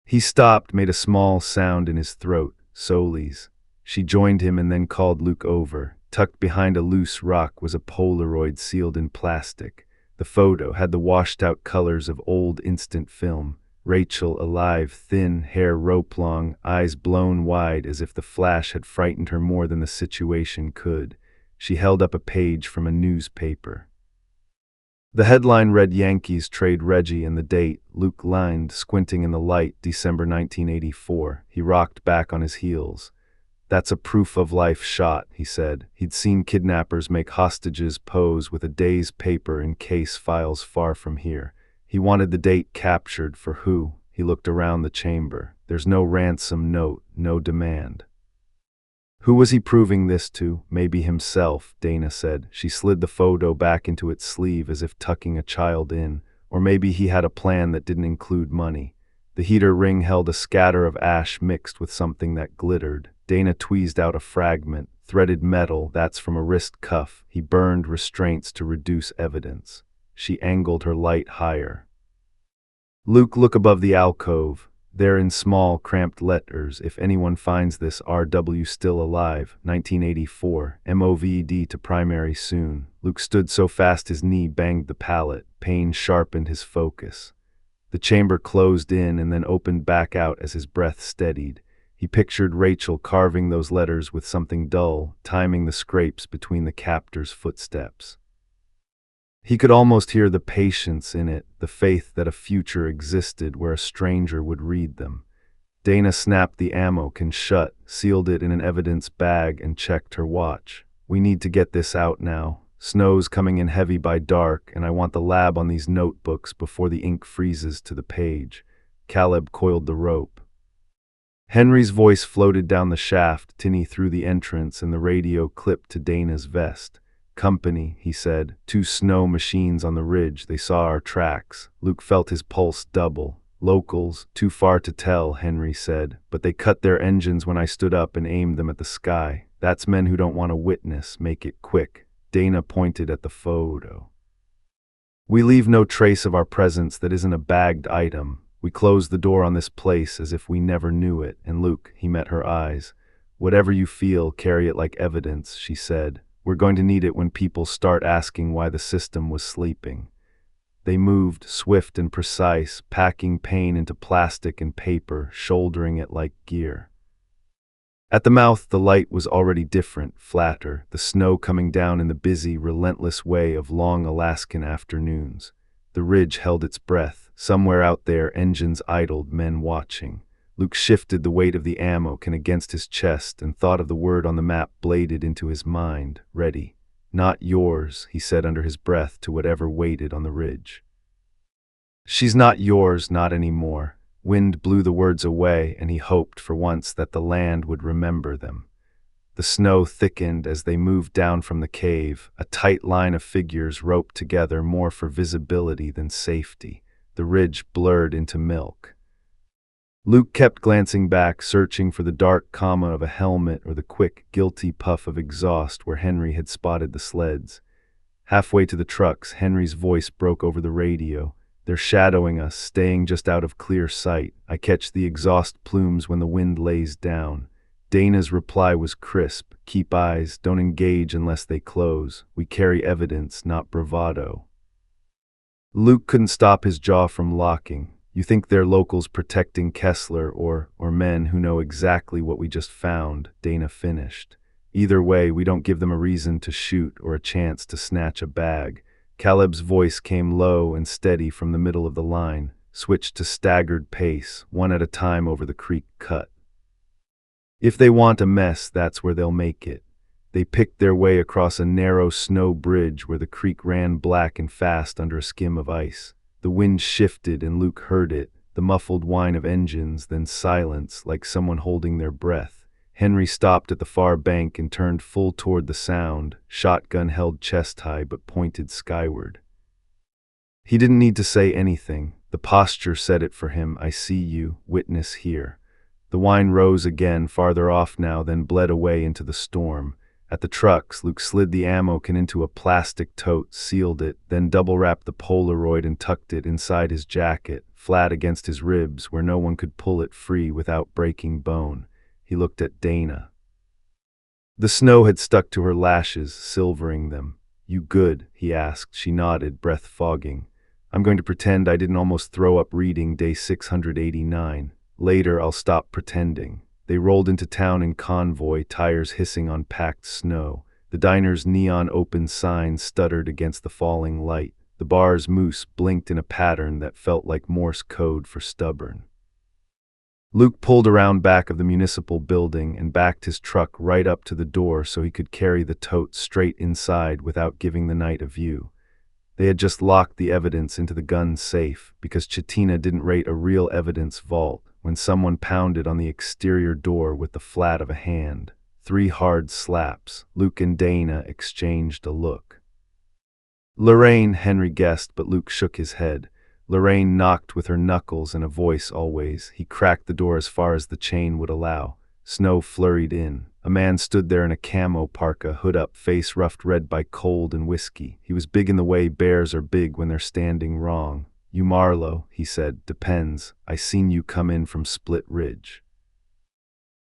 Speaker 1: He stopped, made a small sound in his throat. Solis. She joined him and then called Luke over. Tucked behind a loose rock was a Polaroid sealed in plastic. The photo had the washed-out colors of old instant film. Rachel alive, thin, hair rope-long, eyes blown wide as if the flash had frightened her more than the situation could. She held up a page from a newspaper. The headline read Yankees trade Reggie and the date. Luke lined, squinting in the light, December 1984. He rocked back on his heels. "That's a proof-of-life shot," he said. He'd seen kidnappers make hostages pose with a day's paper in case files far from here. He wanted the date captured for who? He looked around the chamber. There's no ransom note, no demand. Who was he proving this to? Maybe himself, Dana said. She slid the photo back into its sleeve as if tucking a child in. Or maybe he had a plan that didn't include money. The heater ring held a scatter of ash mixed with something that glittered. Dana tweezed out a fragment. Threaded metal, that's from a wrist cuff. He burned restraints to reduce evidence. She angled her light higher. "Luke, look above the alcove. There in small, cramped letters, if anyone finds this, R.W. still alive, 1984, MOVD to primary soon." Luke stood so fast his knee banged the pallet. Pain sharpened his focus. The chamber closed in and then opened back out as his breath steadied. He pictured Rachel carving those letters with something dull, timing the scrapes between the captor's footsteps. He could almost hear the patience in it, the faith that a future existed where a stranger would read them. Dana snapped the ammo can shut, sealed it in an evidence bag, and checked her watch. "We need to get this out now. Snow's coming in heavy by dark, and I want the lab on these notebooks before the ink freezes to the page." Caleb coiled the rope. Henry's voice floated down the shaft, tinny through the entrance, and the radio clipped to Dana's vest. Company, he said. 2 snow machines on the ridge. They saw our tracks. Luke felt his pulse double. Locals, too far to tell, Henry said, but they cut their engines when I stood up and aimed them at the sky. That's men who don't want to witness. Make it quick. Dana pointed at the photo. We leave no trace of our presence that isn't a bagged item. We close the door on this place as if we never knew it, and Luke, he met her eyes. Whatever you feel, carry it like evidence, she said. We're going to need it when people start asking why the system was sleeping. They moved, swift and precise, packing pain into plastic and paper, shouldering it like gear. At the mouth, the light was already different, flatter, the snow coming down in the busy, relentless way of long Alaskan afternoons. The ridge held its breath. Somewhere out there, engines idled, men watching. Luke shifted the weight of the ammo can against his chest and thought of the word on the map bladed into his mind. Ready. Not yours, he said under his breath to whatever waited on the ridge. She's not yours, not anymore. Wind blew the words away, and he hoped for once that the land would remember them. The snow thickened as they moved down from the cave, a tight line of figures roped together more for visibility than safety. The ridge blurred into milk. Luke kept glancing back, searching for the dark comma of a helmet or the quick, guilty puff of exhaust where Henry had spotted the sleds. Halfway to the trucks, Henry's voice broke over the radio. They're shadowing us, staying just out of clear sight. I catch the exhaust plumes when the wind lays down. Dana's reply was crisp. Keep eyes, don't engage unless they close. We carry evidence, not bravado. Luke couldn't stop his jaw from locking. You think they're locals protecting Kessler or men who know exactly what we just found, Dana finished. Either way, we don't give them a reason to shoot or a chance to snatch a bag. Caleb's voice came low and steady from the middle of the line, switched to staggered pace, one at a time over the creek cut. If they want a mess, that's where they'll make it. They picked their way across a narrow snow bridge where the creek ran black and fast under a skim of ice. The wind shifted and Luke heard it, the muffled whine of engines, then silence, like someone holding their breath. Henry stopped at the far bank and turned full toward the sound, shotgun held chest-high but pointed skyward. He didn't need to say anything. The posture said it for him. I see you, witness here. The whine rose again, farther off now, then bled away into the storm. At the trucks, Luke slid the ammo can into a plastic tote, sealed it, then double-wrapped the Polaroid and tucked it inside his jacket, flat against his ribs where no one could pull it free without breaking bone. He looked at Dana. The snow had stuck to her lashes, silvering them. You good? He asked. She nodded, breath fogging. I'm going to pretend I didn't almost throw up reading day 689. Later, I'll stop pretending. They rolled into town in convoy, tires hissing on packed snow. The diner's neon open sign stuttered against the falling light. The bar's moose blinked in a pattern that felt like Morse code for stubborn. Luke pulled around back of the municipal building and backed his truck right up to the door so he could carry the tote straight inside without giving the night a view. They had just locked the evidence into the gun safe because Chitina didn't rate a real evidence vault when someone pounded on the exterior door with the flat of a hand. 3 hard slaps. Luke and Dana exchanged a look. Lorraine, Henry guessed, but Luke shook his head. Lorraine knocked with her knuckles and a voice always. He cracked the door as far as the chain would allow. Snow flurried in. A man stood there in a camo parka, hood up, face roughed red by cold and whiskey. He was big in the way bears are big when they're standing wrong. You Marlowe, he said. Depends. I seen you come in from Split Ridge.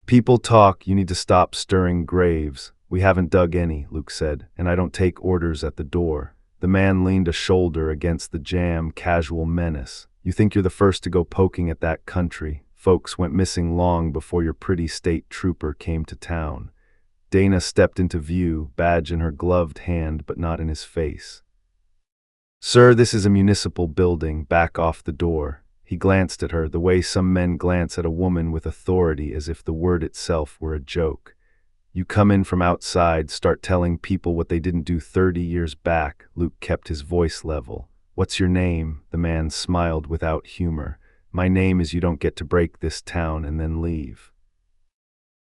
Speaker 1: People talk, you need to stop stirring graves. We haven't dug any, Luke said, and I don't take orders at the door. The man leaned a shoulder against the jam, casual menace. You think you're the first to go poking at that country. Folks went missing long before your pretty state trooper came to town. Dana stepped into view, badge in her gloved hand but not in his face. Sir, this is a municipal building. Back off the door. He glanced at her, the way some men glance at a woman with authority as if the word itself were a joke. You come in from outside, start telling people what they didn't do 30 years back. Luke kept his voice level. What's your name? The man smiled without humor. My name is you don't get to break this town and then leave.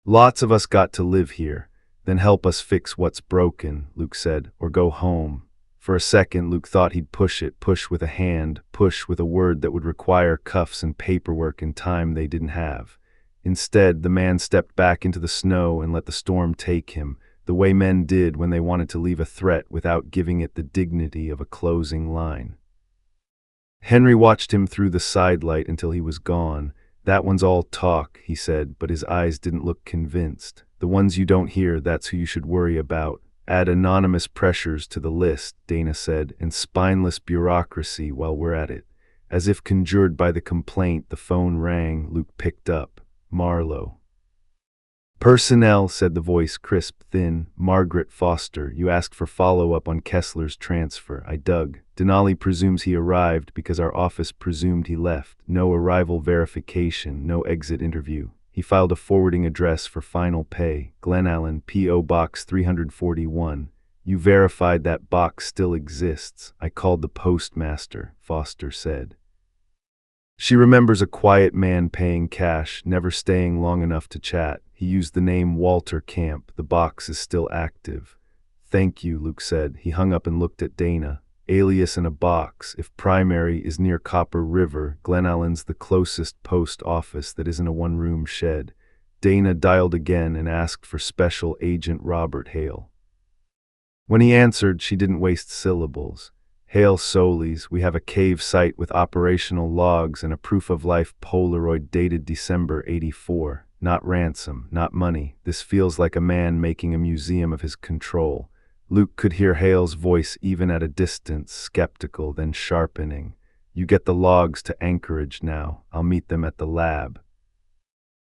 Speaker 1: Lots of us got to live here. Then help us fix what's broken, Luke said, or go home. For a second, Luke thought he'd push with a hand, push with a word that would require cuffs and paperwork and time they didn't have. Instead, the man stepped back into the snow and let the storm take him, the way men did when they wanted to leave a threat without giving it the dignity of a closing line. Henry watched him through the sidelight until he was gone. That one's all talk, he said, but his eyes didn't look convinced. The ones you don't hear, that's who you should worry about. Add anonymous pressures to the list, Dana said, and spineless bureaucracy while we're at it. As if conjured by the complaint, the phone rang. Luke picked up. Marlowe. Personnel, said the voice, crisp, thin. Margaret Foster, you asked for follow-up on Kessler's transfer. I dug. Denali presumes he arrived because our office presumed he left. No arrival verification, no exit interview. He filed a forwarding address for final pay. Glen Allen, P.O. Box 341. You verified that box still exists. I called the postmaster, Foster said. She remembers a quiet man paying cash, never staying long enough to chat. He used the name Walter Camp. The box is still active. Thank you, Luke said. He hung up and looked at Dana. Alias in a box. If primary is near Copper River, Glen Allen's the closest post office that isn't a one-room shed. Dana dialed again and asked for Special Agent Robert Hale. When he answered, she didn't waste syllables. Hale Solis, we have a cave site with operational logs and a proof-of-life Polaroid dated December '84. Not ransom, not money. This feels like a man making a museum of his control. Luke could hear Hale's voice even at a distance, skeptical, then sharpening. You get the logs to Anchorage now. I'll meet them at the lab.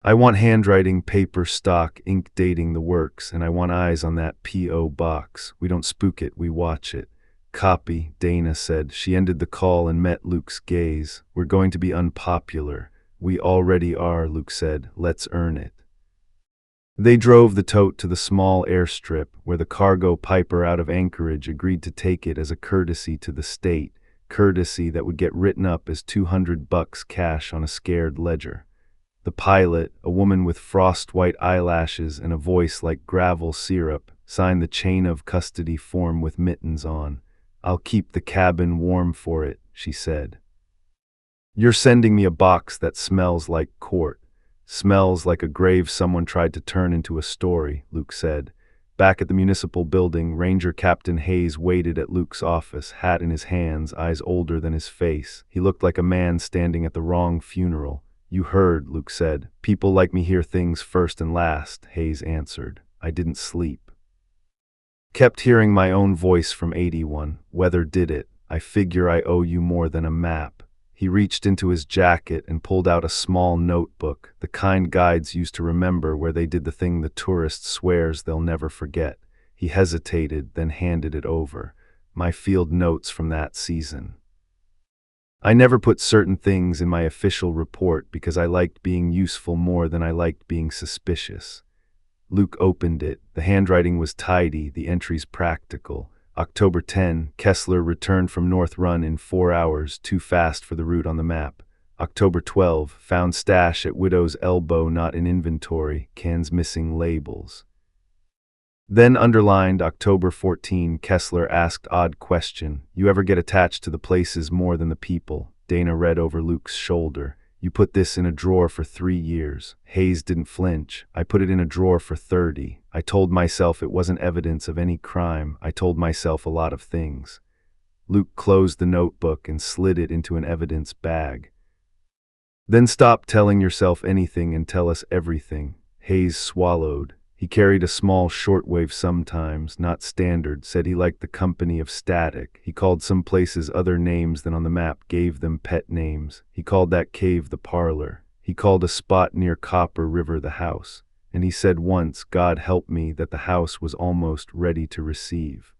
Speaker 1: I want handwriting, paper stock, ink dating the works, and I want eyes on that P.O. box. We don't spook it, we watch it. Copy, Dana said. She ended the call and met Luke's gaze. We're going to be unpopular. We already are, Luke said. Let's earn it. They drove the tote to the small airstrip, where the cargo piper out of Anchorage agreed to take it as a courtesy to the state, courtesy that would get written up as $200 cash on a scared ledger. The pilot, a woman with frost-white eyelashes and a voice like gravel syrup, signed the chain of custody form with mittens on. I'll keep the cabin warm for it, she said. You're sending me a box that smells like court. Smells like a grave someone tried to turn into a story, Luke said. Back at the municipal building, Ranger Captain Hayes waited at Luke's office, hat in his hands, eyes older than his face. He looked like a man standing at the wrong funeral. You heard, Luke said. People like me hear things first and last, Hayes answered. I didn't sleep. Kept hearing my own voice from 81. Weather did it. I figure I owe you more than a map. He reached into his jacket and pulled out a small notebook, the kind guides used to remember where they did the thing the tourist swears they'll never forget. He hesitated, then handed it over. My field notes from that season. I never put certain things in my official report because I liked being useful more than I liked being suspicious. Luke opened it. The handwriting was tidy, the entries practical. October 10, Kessler returned from North Run in 4 hours, too fast for the route on the map. October 12, found stash at Widow's Elbow not in inventory, cans missing labels. Then underlined, October 14, Kessler asked odd question. You ever get attached to the places more than the people? Dana read over Luke's shoulder. You put this in a drawer for 3 years. Hayes didn't flinch. I put it in a drawer for 30. I told myself it wasn't evidence of any crime. I told myself a lot of things. Luke closed the notebook and slid it into an evidence bag. Then stop telling yourself anything and tell us everything. Hayes swallowed. He carried a small shortwave sometimes, not standard, said he liked the company of static. He called some places other names than on the map, gave them pet names. He called that cave the parlor. He called a spot near Copper River the house. And he said once, God help me, that the house was almost ready to receive.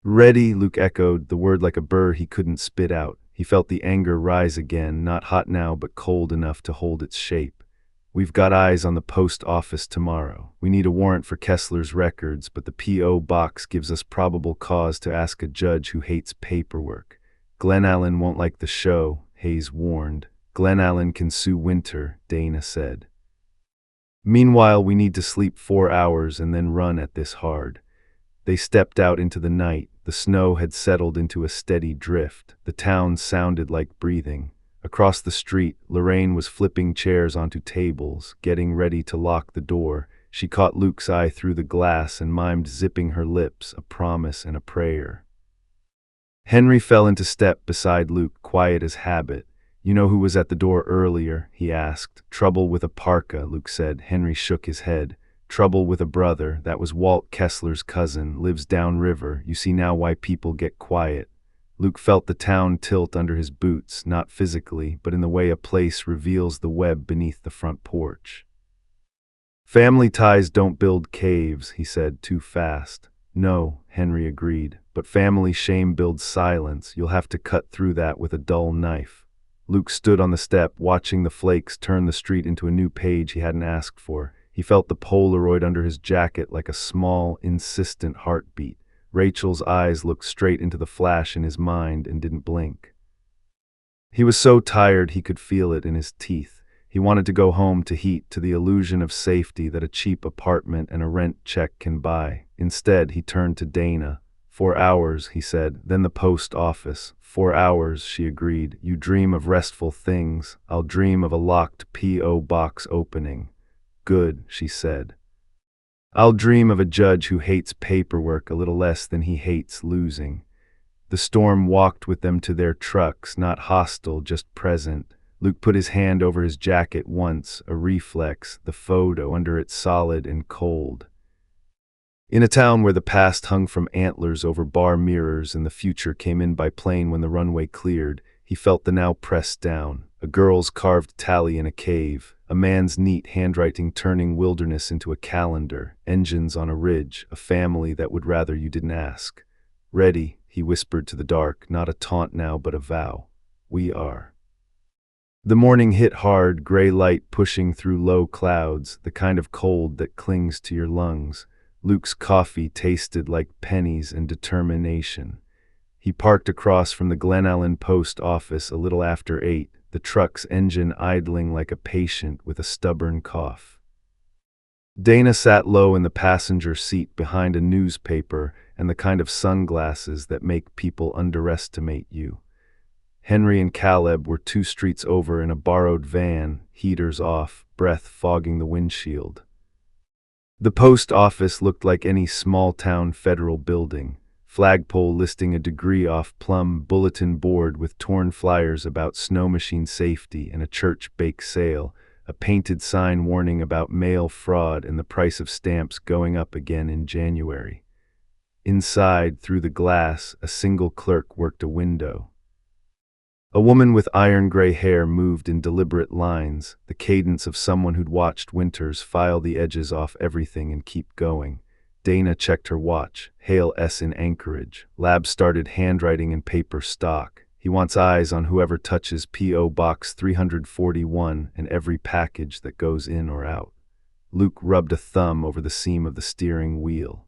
Speaker 1: Ready, Luke echoed, the word like a burr he couldn't spit out. He felt the anger rise again, not hot now but cold enough to hold its shape. We've got eyes on the post office tomorrow. We need a warrant for Kessler's records, but the P.O. box gives us probable cause to ask a judge who hates paperwork. Glen Allen won't like the show, Hayes warned. Glen Allen can sue Winter, Dana said. Meanwhile, we need to sleep 4 hours and then run at this hard. They stepped out into the night. The snow had settled into a steady drift. The town sounded like breathing. Across the street, Lorraine was flipping chairs onto tables, getting ready to lock the door. She caught Luke's eye through the glass and mimed zipping her lips, a promise and a prayer. Henry fell into step beside Luke, quiet as habit. "You know who was at the door earlier?" he asked. "Trouble with a parka," Luke said. Henry shook his head. "Trouble with a brother. That was Walt Kessler's cousin. Lives downriver. You see now why people get quiet." Luke felt the town tilt under his boots, not physically, but in the way a place reveals the web beneath the front porch. "Family ties don't build caves," he said, too fast. "No," Henry agreed, "but family shame builds silence. You'll have to cut through that with a dull knife." Luke stood on the step, watching the flakes turn the street into a new page he hadn't asked for. He felt the Polaroid under his jacket like a small, insistent heartbeat. Rachel's eyes looked straight into the flash in his mind and didn't blink. He was so tired he could feel it in his teeth. He wanted to go home to heat, to the illusion of safety that a cheap apartment and a rent check can buy. Instead, he turned to Dana. 4 hours, he said, then the post office. 4 hours, she agreed. You dream of restful things. I'll dream of a locked P.O. box opening. Good, she said. I'll dream of a judge who hates paperwork a little less than he hates losing. The storm walked with them to their trucks, not hostile, just present. Luke put his hand over his jacket once, a reflex, the photo under it solid and cold. In a town where the past hung from antlers over bar mirrors and the future came in by plane when the runway cleared, he felt the now pressed down. A girl's carved tally in a cave, a man's neat handwriting turning wilderness into a calendar, engines on a ridge, a family that would rather you didn't ask. "Ready," he whispered to the dark, not a taunt now but a vow. "We are." The morning hit hard, gray light pushing through low clouds, the kind of cold that clings to your lungs. Luke's coffee tasted like pennies and determination. He parked across from the Glen Ellen post office a little after 8, the truck's engine idling like a patient with a stubborn cough. Dana sat low in the passenger seat behind a newspaper and the kind of sunglasses that make people underestimate you. Henry and Caleb were 2 streets over in a borrowed van, heaters off, breath fogging the windshield. The post office looked like any small-town federal building. Flagpole listing a degree off plum, bulletin board with torn flyers about snow machine safety and a church bake sale, a painted sign warning about mail fraud and the price of stamps going up again in January. Inside, through the glass, a single clerk worked a window. A woman with iron-gray hair moved in deliberate lines, the cadence of someone who'd watched winters file the edges off everything and keep going. Dana checked her watch. Hail S in Anchorage. Lab started handwriting in paper stock. He wants eyes on whoever touches P.O. Box 341 and every package that goes in or out. Luke rubbed a thumb over the seam of the steering wheel.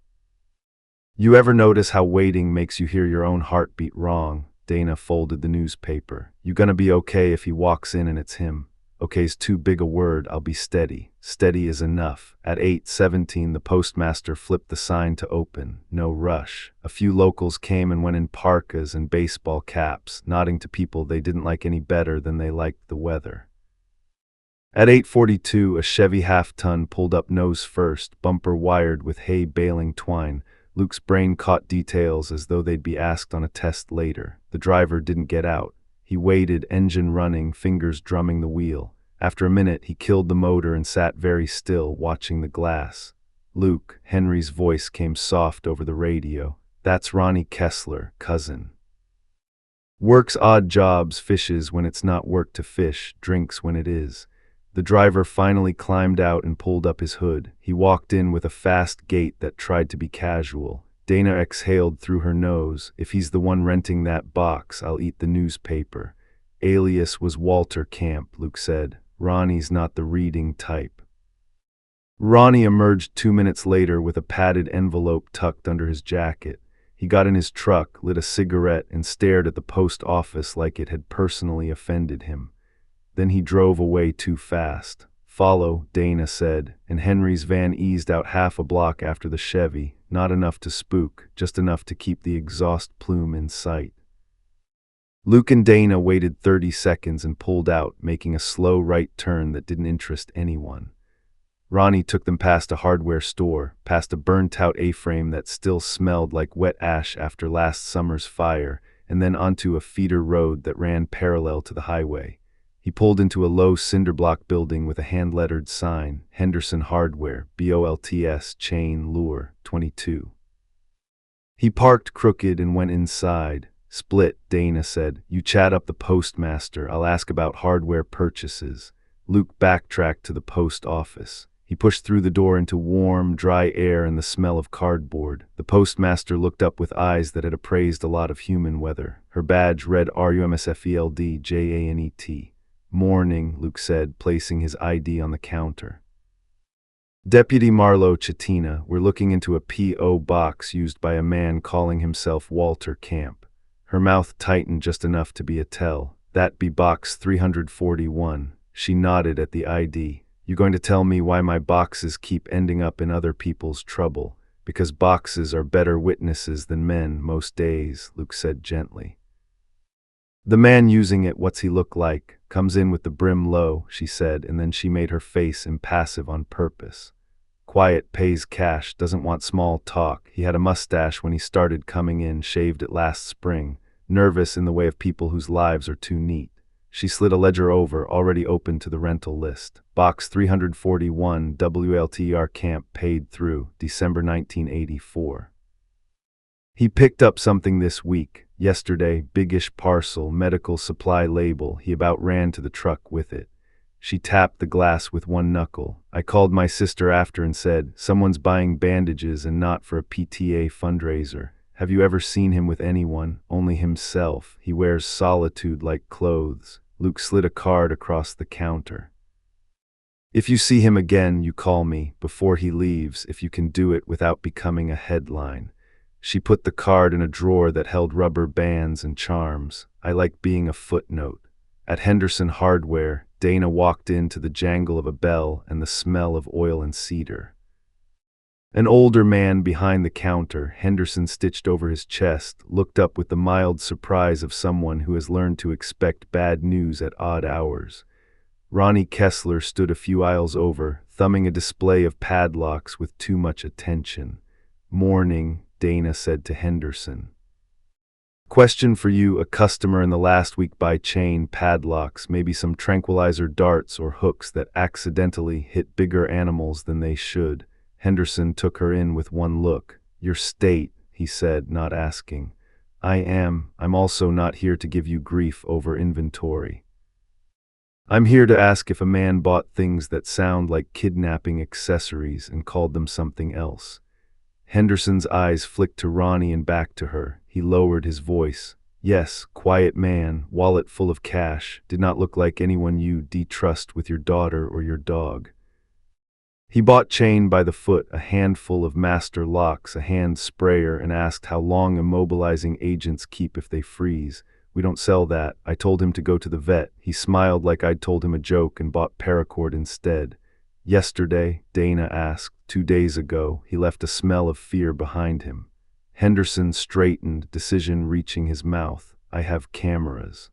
Speaker 1: You ever notice how waiting makes you hear your own heartbeat wrong? Dana folded the newspaper. You gonna be okay if he walks in and it's him? Okay's too big a word, I'll be steady. Steady is enough. At 8:17, the postmaster flipped the sign to open. No rush. A few locals came and went in parkas and baseball caps, nodding to people they didn't like any better than they liked the weather. At 8:42, a Chevy half-ton pulled up nose first, bumper wired with hay baling twine. Luke's brain caught details as though they'd be asked on a test later. The driver didn't get out. He waited, engine running, fingers drumming the wheel. After a minute, he killed the motor and sat very still, watching the glass. "Luke," Henry's voice came soft over the radio. "That's Ronnie Kessler, cousin. Works odd jobs, fishes when it's not work to fish, drinks when it is." The driver finally climbed out and pulled up his hood. He walked in with a fast gait that tried to be casual. Dana exhaled through her nose. "If he's the one renting that box, I'll eat the newspaper." Alias was Walter Camp, Luke said. Ronnie's not the reading type. Ronnie emerged 2 minutes later with a padded envelope tucked under his jacket. He got in his truck, lit a cigarette, and stared at the post office like it had personally offended him. Then he drove away too fast. Follow, Dana said, and Henry's van eased out half a block after the Chevy, not enough to spook, just enough to keep the exhaust plume in sight. Luke and Dana waited 30 seconds and pulled out, making a slow right turn that didn't interest anyone. Ronnie took them past a hardware store, past a burnt-out A-frame that still smelled like wet ash after last summer's fire, and then onto a feeder road that ran parallel to the highway. He pulled into a low cinder-block building with a hand-lettered sign, Henderson Hardware, BOLTS, Chain Lure, 22. He parked crooked and went inside. Split, Dana said. You chat up the postmaster. I'll ask about hardware purchases. Luke backtracked to the post office. He pushed through the door into warm, dry air and the smell of cardboard. The postmaster looked up with eyes that had appraised a lot of human weather. Her badge read RUMSFELDJANET. Morning, Luke said, placing his ID on the counter. Deputy Marlowe Chatina, we're looking into a P.O. box used by a man calling himself Walter Camp. Her mouth tightened just enough to be a tell. That be box 341. She nodded at the ID. You going to tell me why my boxes keep ending up in other people's trouble? Because boxes are better witnesses than men most days, Luke said gently. The man using it, what's he look like? Comes in with the brim low, she said, and then she made her face impassive on purpose. Quiet, pays cash, doesn't want small talk. He had a mustache when he started coming in, shaved it last spring. Nervous in the way of people whose lives are too neat. She slid a ledger over, already open to the rental list. Box 341, WLTR Camp, paid through, December 1984. He picked up something this week. Yesterday, biggish parcel, medical supply label. He about ran to the truck with it. She tapped the glass with one knuckle. I called my sister after and said, someone's buying bandages and not for a PTA fundraiser. Have you ever seen him with anyone? Only himself. He wears solitude-like clothes. Luke slid a card across the counter. If you see him again, you call me, before he leaves, if you can do it without becoming a headline. She put the card in a drawer that held rubber bands and charms. I like being a footnote. At Henderson Hardware, Dana walked into the jangle of a bell and the smell of oil and cedar. An older man behind the counter, Henderson stitched over his chest, looked up with the mild surprise of someone who has learned to expect bad news at odd hours. Ronnie Kessler stood a few aisles over, thumbing a display of padlocks with too much attention. Morning, Dana said to Henderson. Question for you, a customer in the last week buy chain padlocks, maybe some tranquilizer darts or hooks that accidentally hit bigger animals than they should. Henderson took her in with one look. Your state, he said, not asking. I'm also not here to give you grief over inventory. I'm here to ask if a man bought things that sound like kidnapping accessories and called them something else. Henderson's eyes flicked to Ronnie and back to her. He lowered his voice. Yes, quiet man, wallet full of cash, did not look like anyone you trust with your daughter or your dog. He bought chain by the foot, a handful of master locks, a hand sprayer, and asked how long immobilizing agents keep if they freeze. We don't sell that. I told him to go to the vet. He smiled like I'd told him a joke and bought paracord instead. Yesterday, Dana asked, 2 days ago, he left a smell of fear behind him. Henderson straightened, decision reaching his mouth. I have cameras.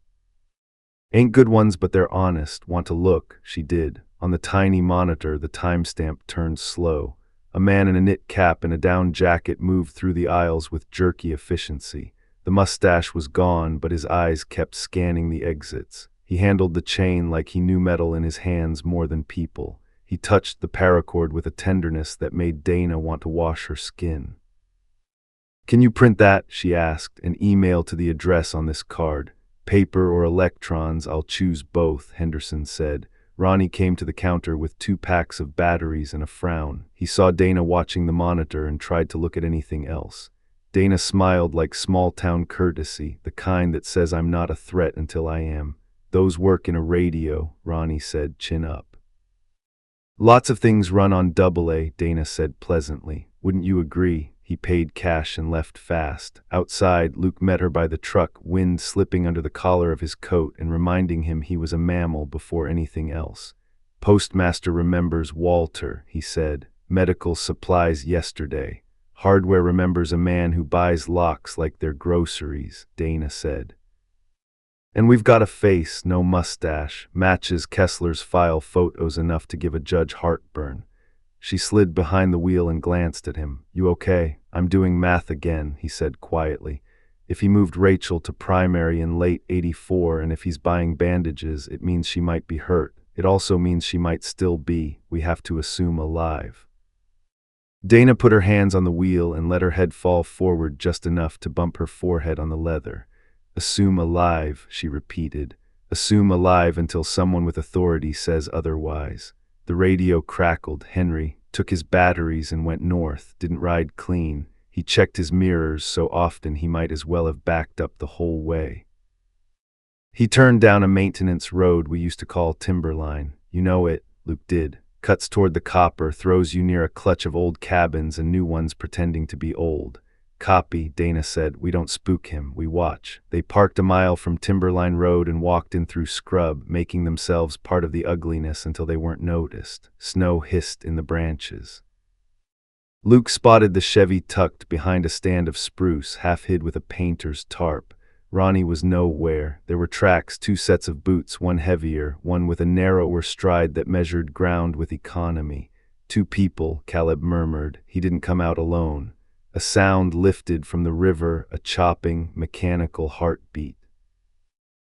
Speaker 1: Ain't good ones, but they're honest. Want to look? She did. On the tiny monitor, the timestamp turned slow. A man in a knit cap and a down jacket moved through the aisles with jerky efficiency. The mustache was gone, but his eyes kept scanning the exits. He handled the chain like he knew metal in his hands more than people. He touched the paracord with a tenderness that made Dana want to wash her skin. Can you print that? She asked, and email to the address on this card. Paper or electrons, I'll choose both, Henderson said. Ronnie came to the counter with 2 packs of batteries and a frown. He saw Dana watching the monitor and tried to look at anything else. Dana smiled like small-town courtesy, the kind that says I'm not a threat until I am. Those work in a radio, Ronnie said, chin up. Lots of things run on AA, Dana said pleasantly. Wouldn't you agree? He paid cash and left fast. Outside, Luke met her by the truck, wind slipping under the collar of his coat and reminding him he was a mammal before anything else. Postmaster remembers Walter, he said. Medical supplies yesterday. Hardware remembers a man who buys locks like they're groceries, Dana said. And we've got a face, no mustache, matches Kessler's file photos enough to give a judge heartburn. She slid behind the wheel and glanced at him. You okay? I'm doing math again, he said quietly. If he moved Rachel to primary in late '84 and if he's buying bandages, it means she might be hurt. It also means she might still be, we have to assume, alive. Dana put her hands on the wheel and let her head fall forward just enough to bump her forehead on the leather. Assume alive, she repeated. Assume alive until someone with authority says otherwise. The radio crackled. Henry took his batteries and went north, didn't ride clean. He checked his mirrors so often he might as well have backed up the whole way. He turned down a maintenance road we used to call Timberline. You know it, Luke did. Cuts toward the copper, throws you near a clutch of old cabins and new ones pretending to be old. Copy, Dana said. We don't spook him, we watch. They parked a mile from Timberline Road and walked in through scrub, making themselves part of the ugliness until they weren't noticed. Snow hissed in the branches. Luke spotted the Chevy tucked behind a stand of spruce, half hid with a painter's tarp. Ronnie was nowhere. There were tracks, 2 sets of boots, one heavier, one with a narrower stride that measured ground with economy. 2 people, Caleb murmured. He didn't come out alone. A sound lifted from the river, a chopping, mechanical heartbeat.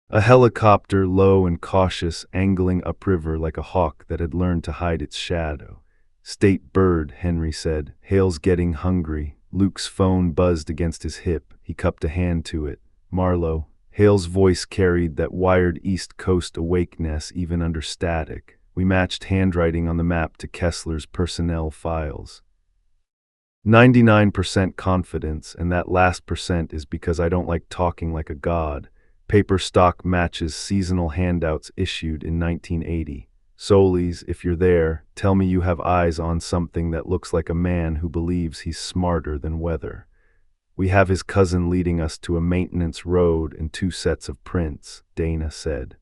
Speaker 1: A helicopter, low and cautious, angling upriver like a hawk that had learned to hide its shadow. State bird, Henry said. Hale's getting hungry. Luke's phone buzzed against his hip. He cupped a hand to it. Marlowe. Hale's voice carried that wired East Coast awakeness even under static. We matched handwriting on the map to Kessler's personnel files. 99% confidence, and that last percent is because I don't like talking like a god. Paper stock matches seasonal handouts issued in 1980. Solis, if you're there, tell me you have eyes on something that looks like a man who believes he's smarter than weather. We have his cousin leading us to a maintenance road and 2 sets of prints, Dana said.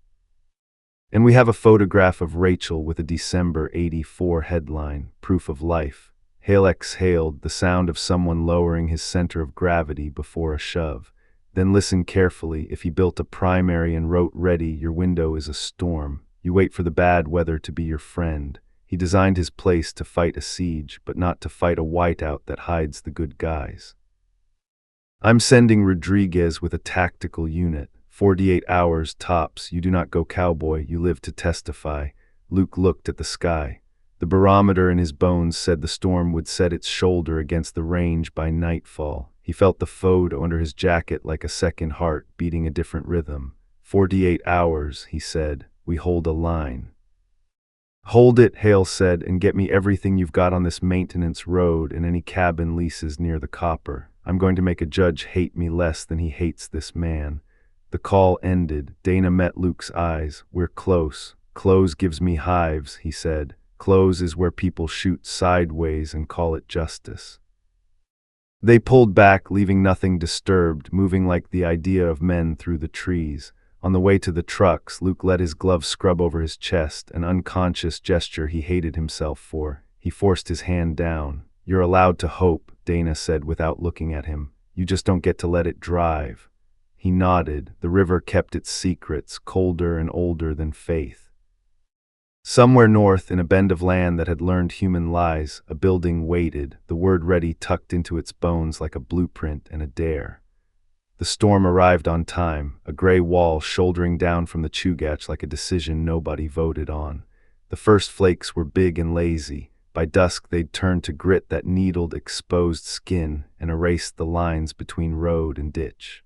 Speaker 1: And we have a photograph of Rachel with a December '84 headline, Proof of Life. Hale exhaled, the sound of someone lowering his center of gravity before a shove. Then listen carefully. If he built a primary and wrote ready, your window is a storm. You wait for the bad weather to be your friend. He designed his place to fight a siege, but not to fight a whiteout that hides the good guys. I'm sending Rodriguez with a tactical unit. 48 hours tops. You do not go cowboy, you live to testify. Luke looked at the sky. The barometer in his bones said the storm would set its shoulder against the range by nightfall. He felt the photo under his jacket like a second heart, beating a different rhythm. 48 hours, he said. We hold a line. Hold it, Hale said, and get me everything you've got on this maintenance road and any cabin leases near the copper. I'm going to make a judge hate me less than he hates this man. The call ended. Dana met Luke's eyes. We're close. Close gives me hives, he said. Close is where people shoot sideways and call it justice. They pulled back, leaving nothing disturbed, moving like the idea of men through the trees. On the way to the trucks, Luke let his glove scrub over his chest, an unconscious gesture he hated himself for. He forced his hand down. You're allowed to hope, Dana said without looking at him. You just don't get to let it drive. He nodded. The river kept its secrets, colder and older than faith. Somewhere north, in a bend of land that had learned human lies, a building waited, the word ready tucked into its bones like a blueprint and a dare. The storm arrived on time, a gray wall shouldering down from the Chugach like a decision nobody voted on. The first flakes were big and lazy. By dusk they'd turned to grit that needled exposed skin and erased the lines between road and ditch.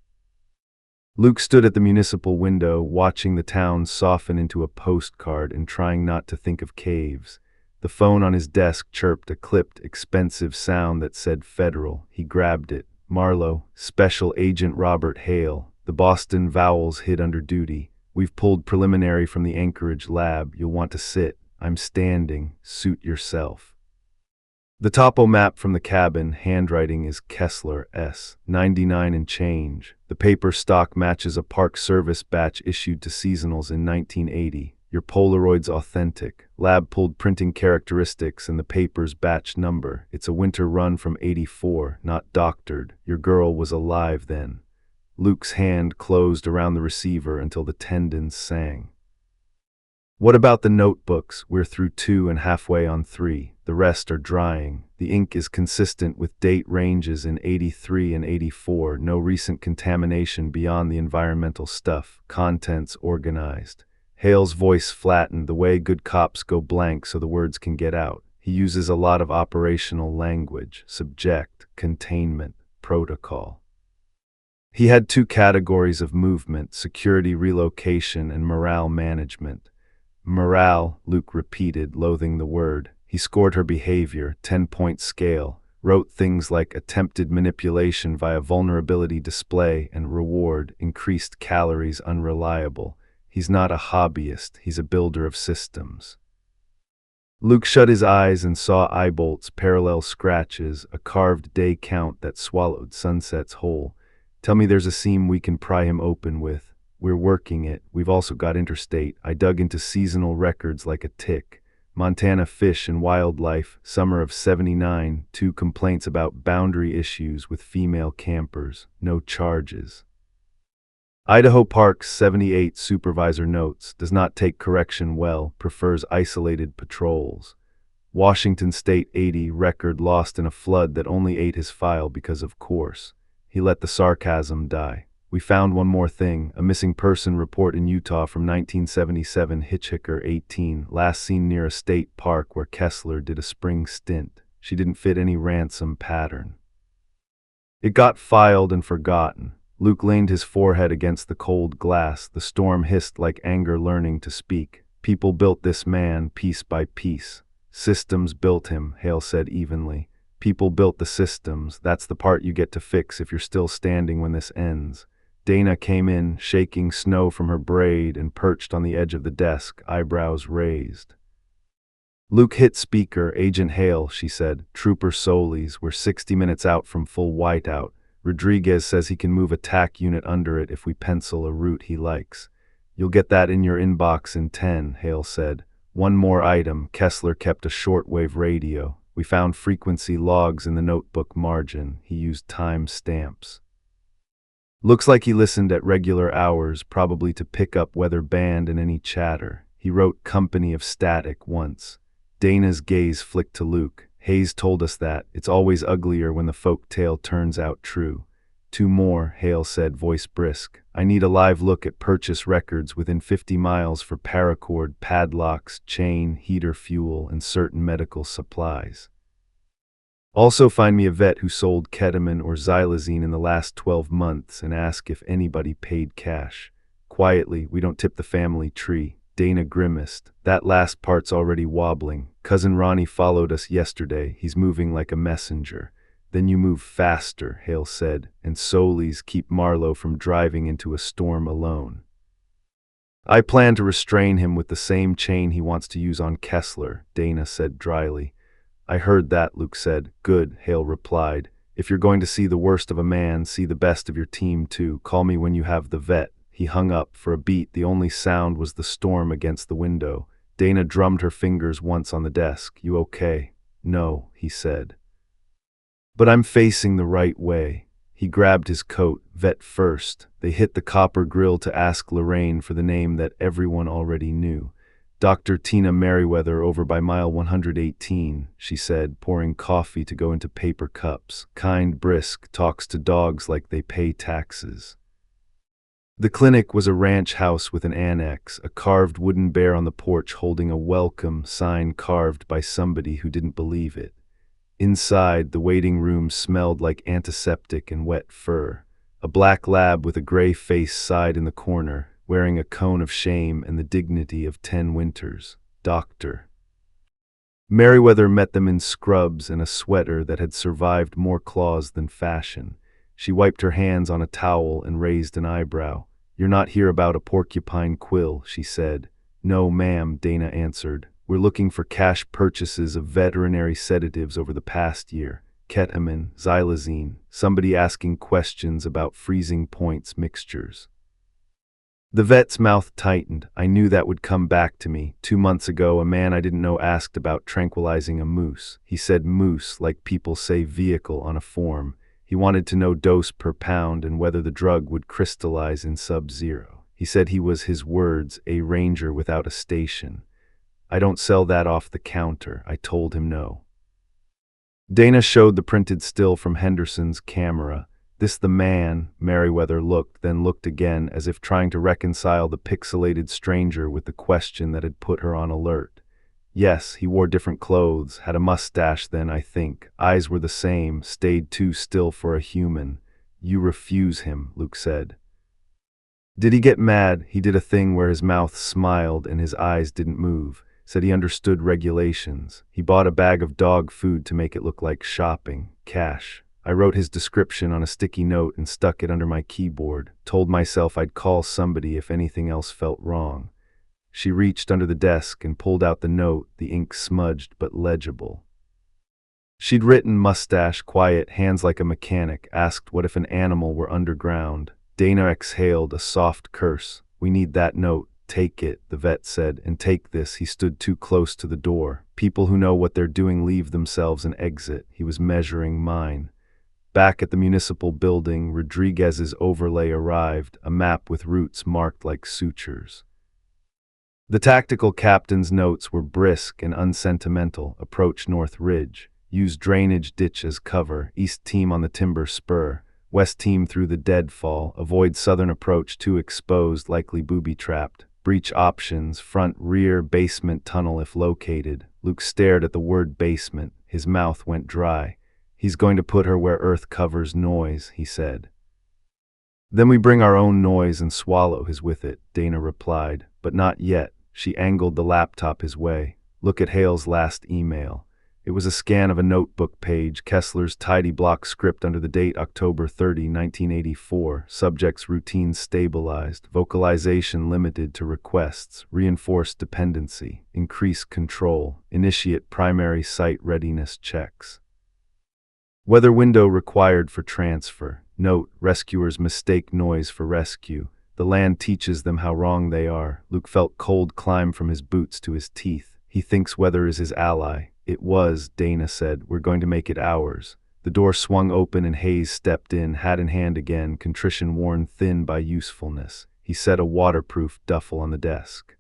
Speaker 1: Luke stood at the municipal window, watching the town soften into a postcard and trying not to think of caves. The phone on his desk chirped a clipped, expensive sound that said federal. He grabbed it. Marlowe, Special Agent Robert Hale. The Boston vowels hid under duty. We've pulled preliminary from the Anchorage lab. You'll want to sit. I'm standing. Suit yourself. The topo map from the cabin, handwriting is Kessler S. 99 and change. The paper stock matches a Park Service batch issued to seasonals in 1980. Your Polaroid's authentic. Lab-pulled printing characteristics and the paper's batch number. It's a winter run from '84, not doctored. Your girl was alive then." Luke's hand closed around the receiver until the tendons sang. "What about the notebooks? We're through 2 and halfway on 3. The rest are drying. The ink is consistent with date ranges in '83 and '84. No recent contamination beyond the environmental stuff. Contents organized." Hale's voice flattened, the way good cops go blank so the words can get out. He uses a lot of operational language: subject, containment, protocol. He had 2 categories of movement: security relocation and morale management. "Morale," Luke repeated, loathing the word. He scored her behavior, 10-point scale, wrote things like attempted manipulation via vulnerability display and reward, increased calories unreliable. He's not a hobbyist, he's a builder of systems. Luke shut his eyes and saw eye bolts, parallel scratches, a carved day count that swallowed sunsets whole. "Tell me there's a seam we can pry him open with. We're working it. We've also got interstate." I dug into seasonal records like a tick. Montana Fish and Wildlife, summer of '79, 2 complaints about boundary issues with female campers, no charges. Idaho Parks '78, supervisor notes, does not take correction well, prefers isolated patrols. Washington State '80, record lost in a flood that only ate his file because of course. He let the sarcasm die. "We found one more thing, a missing person report in Utah from 1977, hitchhiker 18, last seen near a state park where Kessler did a spring stint. She didn't fit any ransom pattern." It got filed and forgotten. Luke leaned his forehead against the cold glass. The storm hissed like anger learning to speak. "People built this man, piece by piece." "Systems built him," Hale said evenly. "People built the systems. That's the part you get to fix if you're still standing when this ends." Dana came in, shaking snow from her braid, and perched on the edge of the desk, eyebrows raised. Luke hit speaker. "Agent Hale," she said. "Trooper Solis, we're 60 minutes out from full whiteout. Rodriguez says he can move a TAC unit under it if we pencil a route he likes." "You'll get that in your inbox in 10, Hale said. "One more item. Kessler kept a shortwave radio. We found frequency logs in the notebook margin. He used time stamps. Looks like he listened at regular hours, probably to pick up weather band and any chatter. He wrote company of static once." Dana's gaze flicked to Luke. "Hayes told us that. It's always uglier when the folk tale turns out true." "2 more, Hale said, voice brisk. "I need a live look at purchase records within 50 miles for paracord, padlocks, chain, heater fuel, and certain medical supplies. Also find me a vet who sold ketamine or xylazine in the last 12 months and ask if anybody paid cash." Quietly, "We don't tip the family tree." Dana grimaced. "That last part's already wobbling. Cousin Ronnie followed us yesterday. He's moving like a messenger." "Then you move faster," Hale said, "and Solis keep Marlowe from driving into a storm alone." "I plan to restrain him with the same chain he wants to use on Kessler," Dana said dryly. "I heard that," Luke said. "Good," Hale replied. "If you're going to see the worst of a man, see the best of your team too. Call me when you have the vet." He hung up. For a beat, the only sound was the storm against the window. Dana drummed her fingers once on the desk. "You okay?" "No," he said. "But I'm facing the right way." He grabbed his coat. "Vet first." They hit the copper grill to ask Lorraine for the name that everyone already knew. "Dr. Tina Merriweather over by mile 118, she said, pouring coffee to go into paper cups. "Kind, brisk, talks to dogs like they pay taxes." The clinic was a ranch house with an annex, a carved wooden bear on the porch holding a welcome sign carved by somebody who didn't believe it. Inside, the waiting room smelled like antiseptic and wet fur. A black lab with a gray face sighed in the corner, wearing a cone of shame and the dignity of 10 winters. "Doctor." Merriweather met them in scrubs and a sweater that had survived more claws than fashion. She wiped her hands on a towel and raised an eyebrow. "You're not here about a porcupine quill," she said. "No, ma'am," Dana answered. "We're looking for cash purchases of veterinary sedatives over the past year. Ketamine, xylazine, somebody asking questions about freezing points mixtures." The vet's mouth tightened. I knew that would come back to me. 2 months ago, a man I didn't know asked about tranquilizing a moose. He said moose, like people say vehicle on a form. He wanted to know dose per pound and whether the drug would crystallize in sub-zero. He said he was, his words, a ranger without a station. I don't sell that off the counter. I told him no. Dana showed the printed still from Henderson's camera. This the man, Merriweather looked, then looked again, as if trying to reconcile the pixelated stranger with the question that had put her on alert. Yes, he wore different clothes, had a mustache then, I think. Eyes were the same, stayed too still for a human. You refuse him, Luke said. Did he get mad? He did a thing where his mouth smiled and his eyes didn't move. Said he understood regulations. He bought a bag of dog food to make it look like shopping. Cash. I wrote his description on a sticky note and stuck it under my keyboard. Told myself I'd call somebody if anything else felt wrong. She reached under the desk and pulled out the note, the ink smudged but legible. She'd written mustache, quiet, hands like a mechanic, asked what if an animal were underground. Dana exhaled a soft curse. We need that note. Take it, the vet said, and take this. He stood too close to the door. People who know what they're doing leave themselves an exit. He was measuring mine. Back at the municipal building, Rodriguez's overlay arrived, a map with routes marked like sutures. The tactical captain's notes were brisk and unsentimental. Approach North Ridge. Use drainage ditch as cover. East team on the timber spur. West team through the deadfall. Avoid southern approach too exposed, likely booby-trapped. Breach options, front, rear, basement tunnel if located. Luke stared at the word basement. His mouth went dry. He's going to put her where earth covers noise, he said. Then we bring our own noise and swallow his with it, Dana replied. But not yet. She angled the laptop his way. Look at Hale's last email. It was a scan of a notebook page, Kessler's tidy block script under the date October 30, 1984, subject's routine stabilized, vocalization limited to requests, reinforced dependency, increase control, initiate primary site readiness checks. Weather window required for transfer. Note, rescuers mistake noise for rescue. The land teaches them how wrong they are. Luke felt cold climb from his boots to his teeth. He thinks weather is his ally. It was, Dana said. We're going to make it ours. The door swung open and Hayes stepped in, hat in hand again, contrition worn thin by usefulness. He set a waterproof duffel on the desk.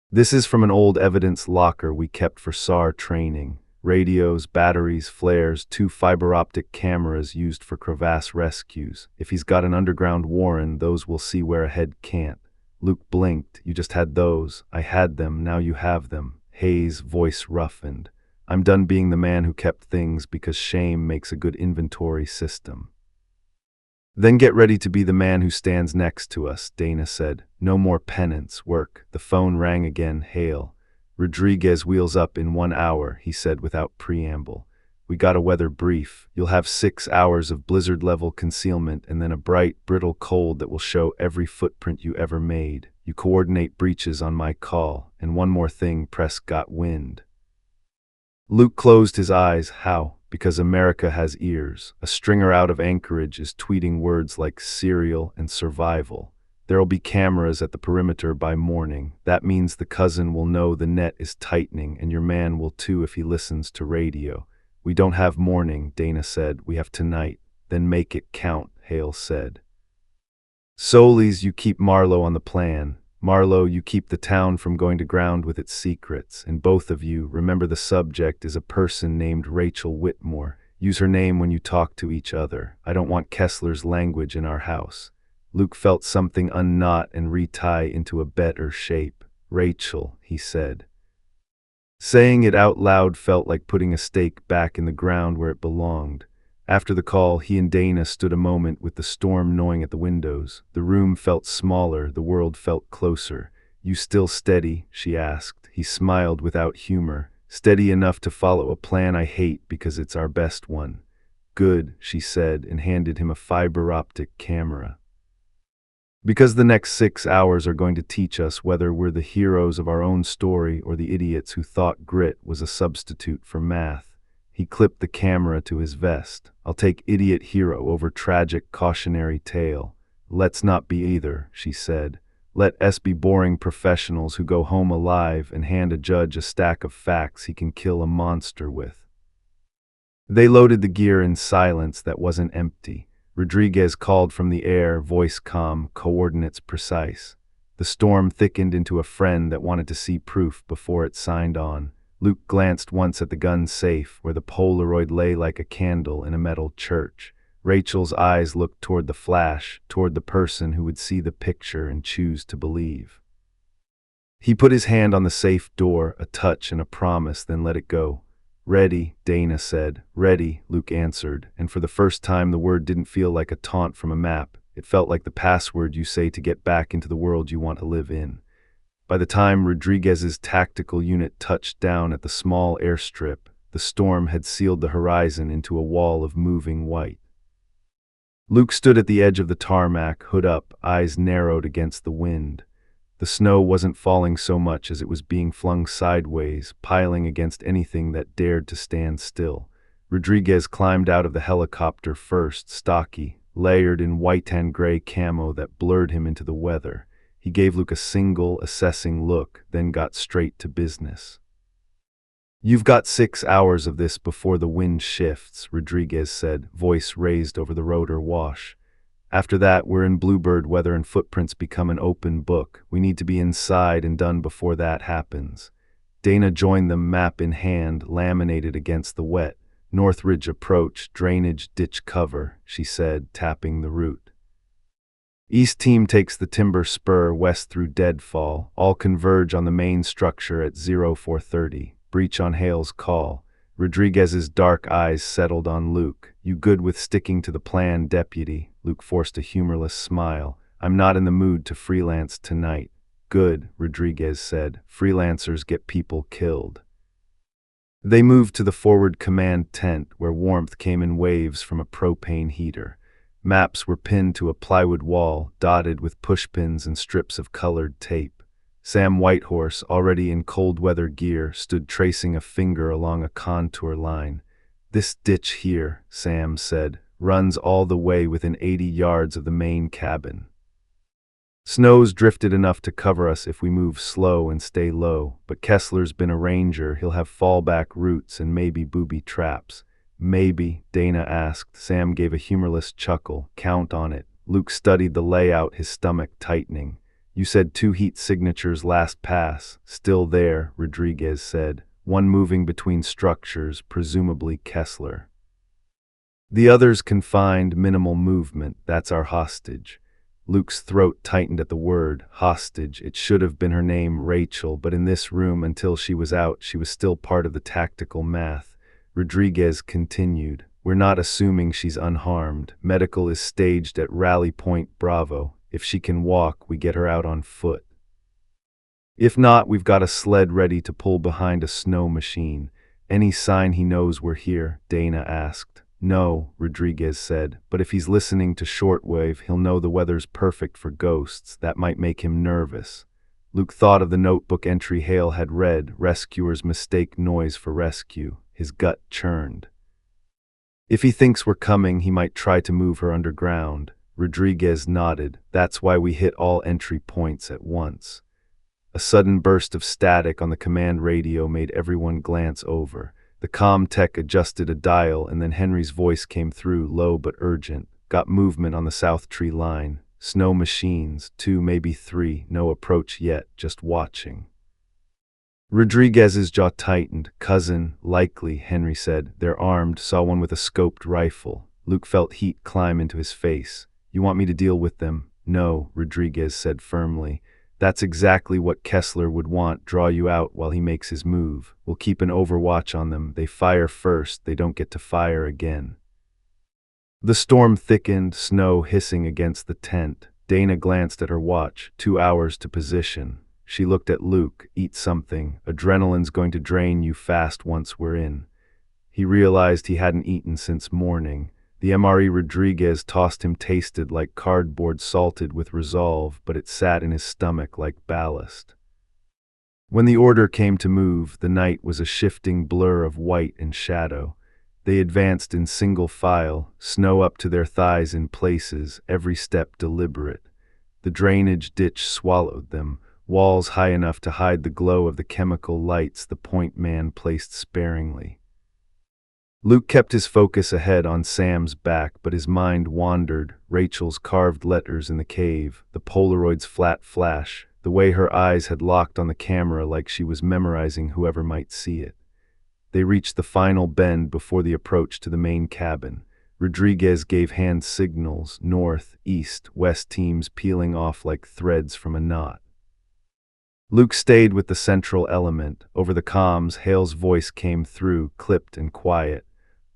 Speaker 1: This is from an old evidence locker we kept for SAR training. Radios, batteries, flares, 2 fiber optic cameras used for crevasse rescues. If he's got an underground warren, those will see where a head can't. Luke blinked. You just had those. I had them, now you have them. Hayes' voice roughened. I'm done being the man who kept things because shame makes a good inventory system. Then get ready to be the man who stands next to us, Dana said. No more penance, work. The phone rang again. Hale. Rodriguez wheels up in 1 hour, he said without preamble. We got a weather brief. You'll have 6 hours of blizzard-level concealment and then a bright, brittle cold that will show every footprint you ever made. You coordinate breaches on my call. And one more thing, press got wind. Luke closed his eyes. How? Because America has ears. A stringer out of Anchorage is tweeting words like cereal and survival. There'll be cameras at the perimeter by morning. That means the cousin will know the net is tightening, and your man will too if he listens to radio. We don't have morning, Dana said. We have tonight. Then make it count, Hale said. Solis, you keep Marlowe on the plan. Marlowe, you keep the town from going to ground with its secrets. And both of you, remember the subject is a person named Rachel Whitmore. Use her name when you talk to each other. I don't want Kessler's language in our house. Luke felt something unknot and retie into a better shape. Rachel, he said. Saying it out loud felt like putting a stake back in the ground where it belonged. After the call, he and Dana stood a moment with the storm gnawing at the windows. The room felt smaller, the world felt closer. You still steady? She asked. He smiled without humor. Steady enough to follow a plan I hate because it's our best one. Good, she said, and handed him a fiber optic camera. Because the next 6 hours are going to teach us whether we're the heroes of our own story or the idiots who thought grit was a substitute for math. He clipped the camera to his vest. I'll take idiot hero over tragic cautionary tale. Let's not be either, she said. Let us be boring professionals who go home alive and hand a judge a stack of facts he can kill a monster with. They loaded the gear in silence that wasn't empty. Rodriguez called from the air, voice calm, coordinates precise. The storm thickened into a friend that wanted to see proof before it signed on. Luke glanced once at the gun safe, where the Polaroid lay like a candle in a metal church. Rachel's eyes looked toward the flash, toward the person who would see the picture and choose to believe. He put his hand on the safe door, a touch and a promise, then let it go. Ready, Dana said. Ready, Luke answered, and for the first time the word didn't feel like a taunt from a map. It felt like the password you say to get back into the world you want to live in. By the time Rodriguez's tactical unit touched down at the small airstrip, the storm had sealed the horizon into a wall of moving white. Luke stood at the edge of the tarmac, hood up, eyes narrowed against the wind. The snow wasn't falling so much as it was being flung sideways, piling against anything that dared to stand still. Rodriguez climbed out of the helicopter first, stocky, layered in white and gray camo that blurred him into the weather. He gave Luke a single, assessing look, then got straight to business. You've got 6 hours of this before the wind shifts, Rodriguez said, voice raised over the rotor wash. After that, we're in bluebird weather and footprints become an open book. We need to be inside and done before that happens. Dana joined them, map in hand, laminated against the wet. Northridge approach, drainage ditch cover, she said, tapping the route. East team takes the timber spur west through Deadfall. All converge on the main structure at 0430. Breach on Hale's call. Rodriguez's dark eyes settled on Luke. You good with sticking to the plan, deputy? Luke forced a humorless smile. I'm not in the mood to freelance tonight. Good, Rodriguez said. Freelancers get people killed. They moved to the forward command tent, where warmth came in waves from a propane heater. Maps were pinned to a plywood wall, dotted with pushpins and strips of colored tape. Sam Whitehorse, already in cold weather gear, stood tracing a finger along a contour line. This ditch here, Sam said, runs all the way within 80 yards of the main cabin. Snow's drifted enough to cover us if we move slow and stay low, but Kessler's been a ranger. He'll have fallback routes and maybe booby traps. Maybe, Dana asked. Sam gave a humorless chuckle. Count on it. Luke studied the layout, his stomach tightening. You said 2 heat signatures last pass. Still there, Rodriguez said. One moving between structures, presumably Kessler. The others confined, minimal movement. That's our hostage. Luke's throat tightened at the word, hostage. It should have been her name, Rachel, but in this room, until she was out, she was still part of the tactical math. Rodriguez continued. We're not assuming she's unharmed. Medical is staged at Rally Point Bravo. If she can walk, we get her out on foot. If not, we've got a sled ready to pull behind a snow machine. Any sign he knows we're here? Dana asked. No, Rodriguez said, but if he's listening to shortwave, he'll know the weather's perfect for ghosts. That might make him nervous. Luke thought of the notebook entry Hale had read, rescuers mistake noise for rescue. His gut churned. If he thinks we're coming, he might try to move her underground. Rodriguez nodded. That's why we hit all entry points at once. A sudden burst of static on the command radio made everyone glance over. The comm tech adjusted a dial, and then Henry's voice came through, low but urgent. Got movement on the South Tree line. Snow machines, 2, maybe 3. No approach yet, just watching. Rodriguez's jaw tightened. Cousin, likely, Henry said. They're armed, saw one with a scoped rifle. Luke felt heat climb into his face. You want me to deal with them? No, Rodriguez said firmly. That's exactly what Kessler would want, draw you out while he makes his move. We'll keep an overwatch on them. They fire first, they don't get to fire again. The storm thickened, snow hissing against the tent. Dana glanced at her watch. 2 hours to position. She looked at Luke. Eat something. Adrenaline's going to drain you fast once we're in. He realized he hadn't eaten since morning. The MRE Rodriguez tossed him tasted like cardboard salted with resolve, but it sat in his stomach like ballast. When the order came to move, the night was a shifting blur of white and shadow. They advanced in single file, snow up to their thighs in places, every step deliberate. The drainage ditch swallowed them, walls high enough to hide the glow of the chemical lights the point man placed sparingly. Luke kept his focus ahead on Sam's back, but his mind wandered. Rachel's carved letters in the cave, the Polaroid's flat flash, the way her eyes had locked on the camera like she was memorizing whoever might see it. They reached the final bend before the approach to the main cabin. Rodriguez gave hand signals, north, east, west, teams peeling off like threads from a knot. Luke stayed with the central element. Over the comms, Hale's voice came through, clipped and quiet.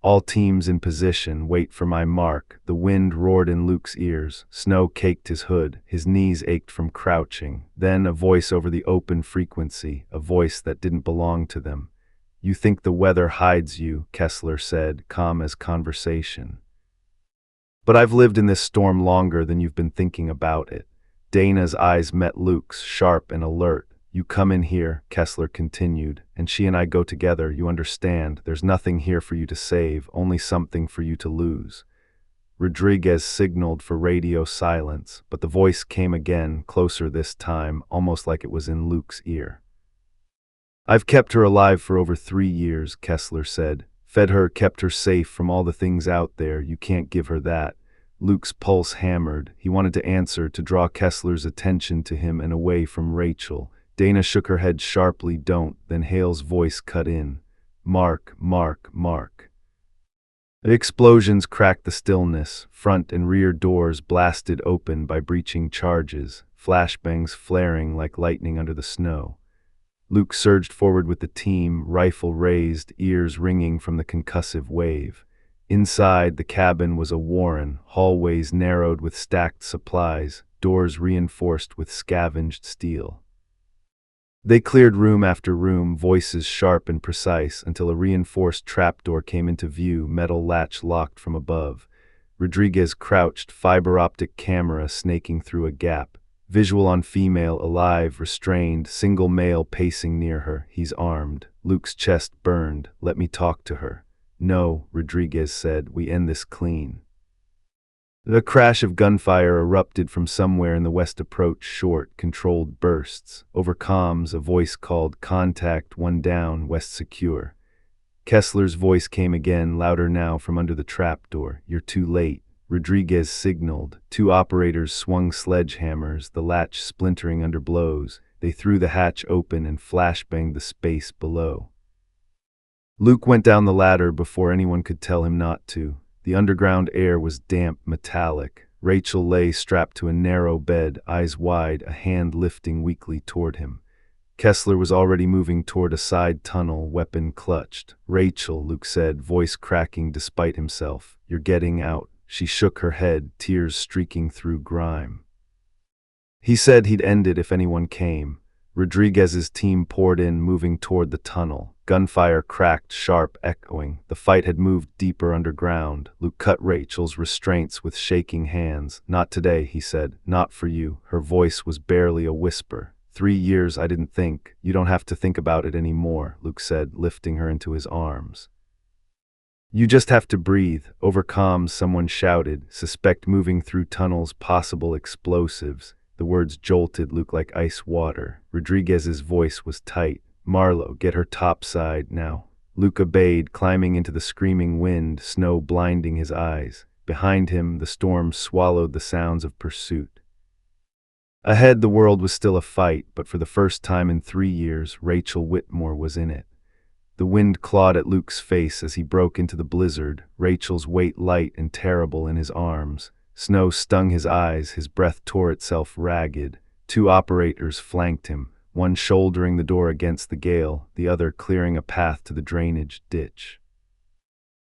Speaker 1: All teams in position, wait for my mark. The wind roared in Luke's ears. Snow caked his hood. His knees ached from crouching. Then a voice over the open frequency, a voice that didn't belong to them. You think the weather hides you, Kessler said, calm as conversation. But I've lived in this storm longer than you've been thinking about it. Dana's eyes met Luke's, sharp and alert. You come in here, Kessler continued, and she and I go together, you understand. There's nothing here for you to save, only something for you to lose. Rodriguez signaled for radio silence, but the voice came again, closer this time, almost like it was in Luke's ear. I've kept her alive for over 3 years, Kessler said. Fed her, kept her safe from all the things out there. You can't give her that. Luke's pulse hammered. He wanted to answer, to draw Kessler's attention to him and away from Rachel. Dana shook her head sharply. Don't. Then Hale's voice cut in. Mark, Mark, Mark. The explosions cracked the stillness. Front and rear doors blasted open by breaching charges, flashbangs flaring like lightning under the snow. Luke surged forward with the team, rifle raised, ears ringing from the concussive wave. Inside, the cabin was a warren, hallways narrowed with stacked supplies, doors reinforced with scavenged steel. They cleared room after room, voices sharp and precise, until a reinforced trapdoor came into view, metal latch locked from above. Rodriguez crouched, fiber optic camera snaking through a gap. Visual on female, alive, restrained, single male pacing near her. He's armed. Luke's chest burned. Let me talk to her. No, Rodriguez said, we end this clean. The crash of gunfire erupted from somewhere in the west. Approach, short, controlled bursts. Over comms, a voice called, contact, one down, west secure. Kessler's voice came again, louder now from under the trapdoor. You're too late. Rodriguez signaled. 2 operators swung sledgehammers, the latch splintering under blows. They threw the hatch open and flashbanged the space below. Luke went down the ladder before anyone could tell him not to. The underground air was damp, metallic. Rachel lay strapped to a narrow bed, eyes wide, a hand lifting weakly toward him. Kessler was already moving toward a side tunnel, weapon clutched. Rachel, Luke said, voice cracking despite himself. You're getting out. She shook her head, tears streaking through grime. He said he'd end it if anyone came. Rodriguez's team poured in, moving toward the tunnel. Gunfire cracked, sharp, echoing. The fight had moved deeper underground. Luke cut Rachel's restraints with shaking hands. Not today, he said. Not for you. Her voice was barely a whisper. 3 years I didn't think. You don't have to think about it anymore, Luke said, lifting her into his arms. You just have to breathe. Over comms, someone shouted, suspect moving through tunnels, possible explosives. The words jolted Luke like ice water. Rodriguez's voice was tight. Marlowe, get her topside now. Luke obeyed, climbing into the screaming wind, snow blinding his eyes. Behind him, the storm swallowed the sounds of pursuit. Ahead, the world was still a fight, but for the first time in 3 years, Rachel Whitmore was in it. The wind clawed at Luke's face as he broke into the blizzard, Rachel's weight light and terrible in his arms. Snow stung his eyes, his breath tore itself ragged. 2 operators flanked him, one shouldering the door against the gale, the other clearing a path to the drainage ditch.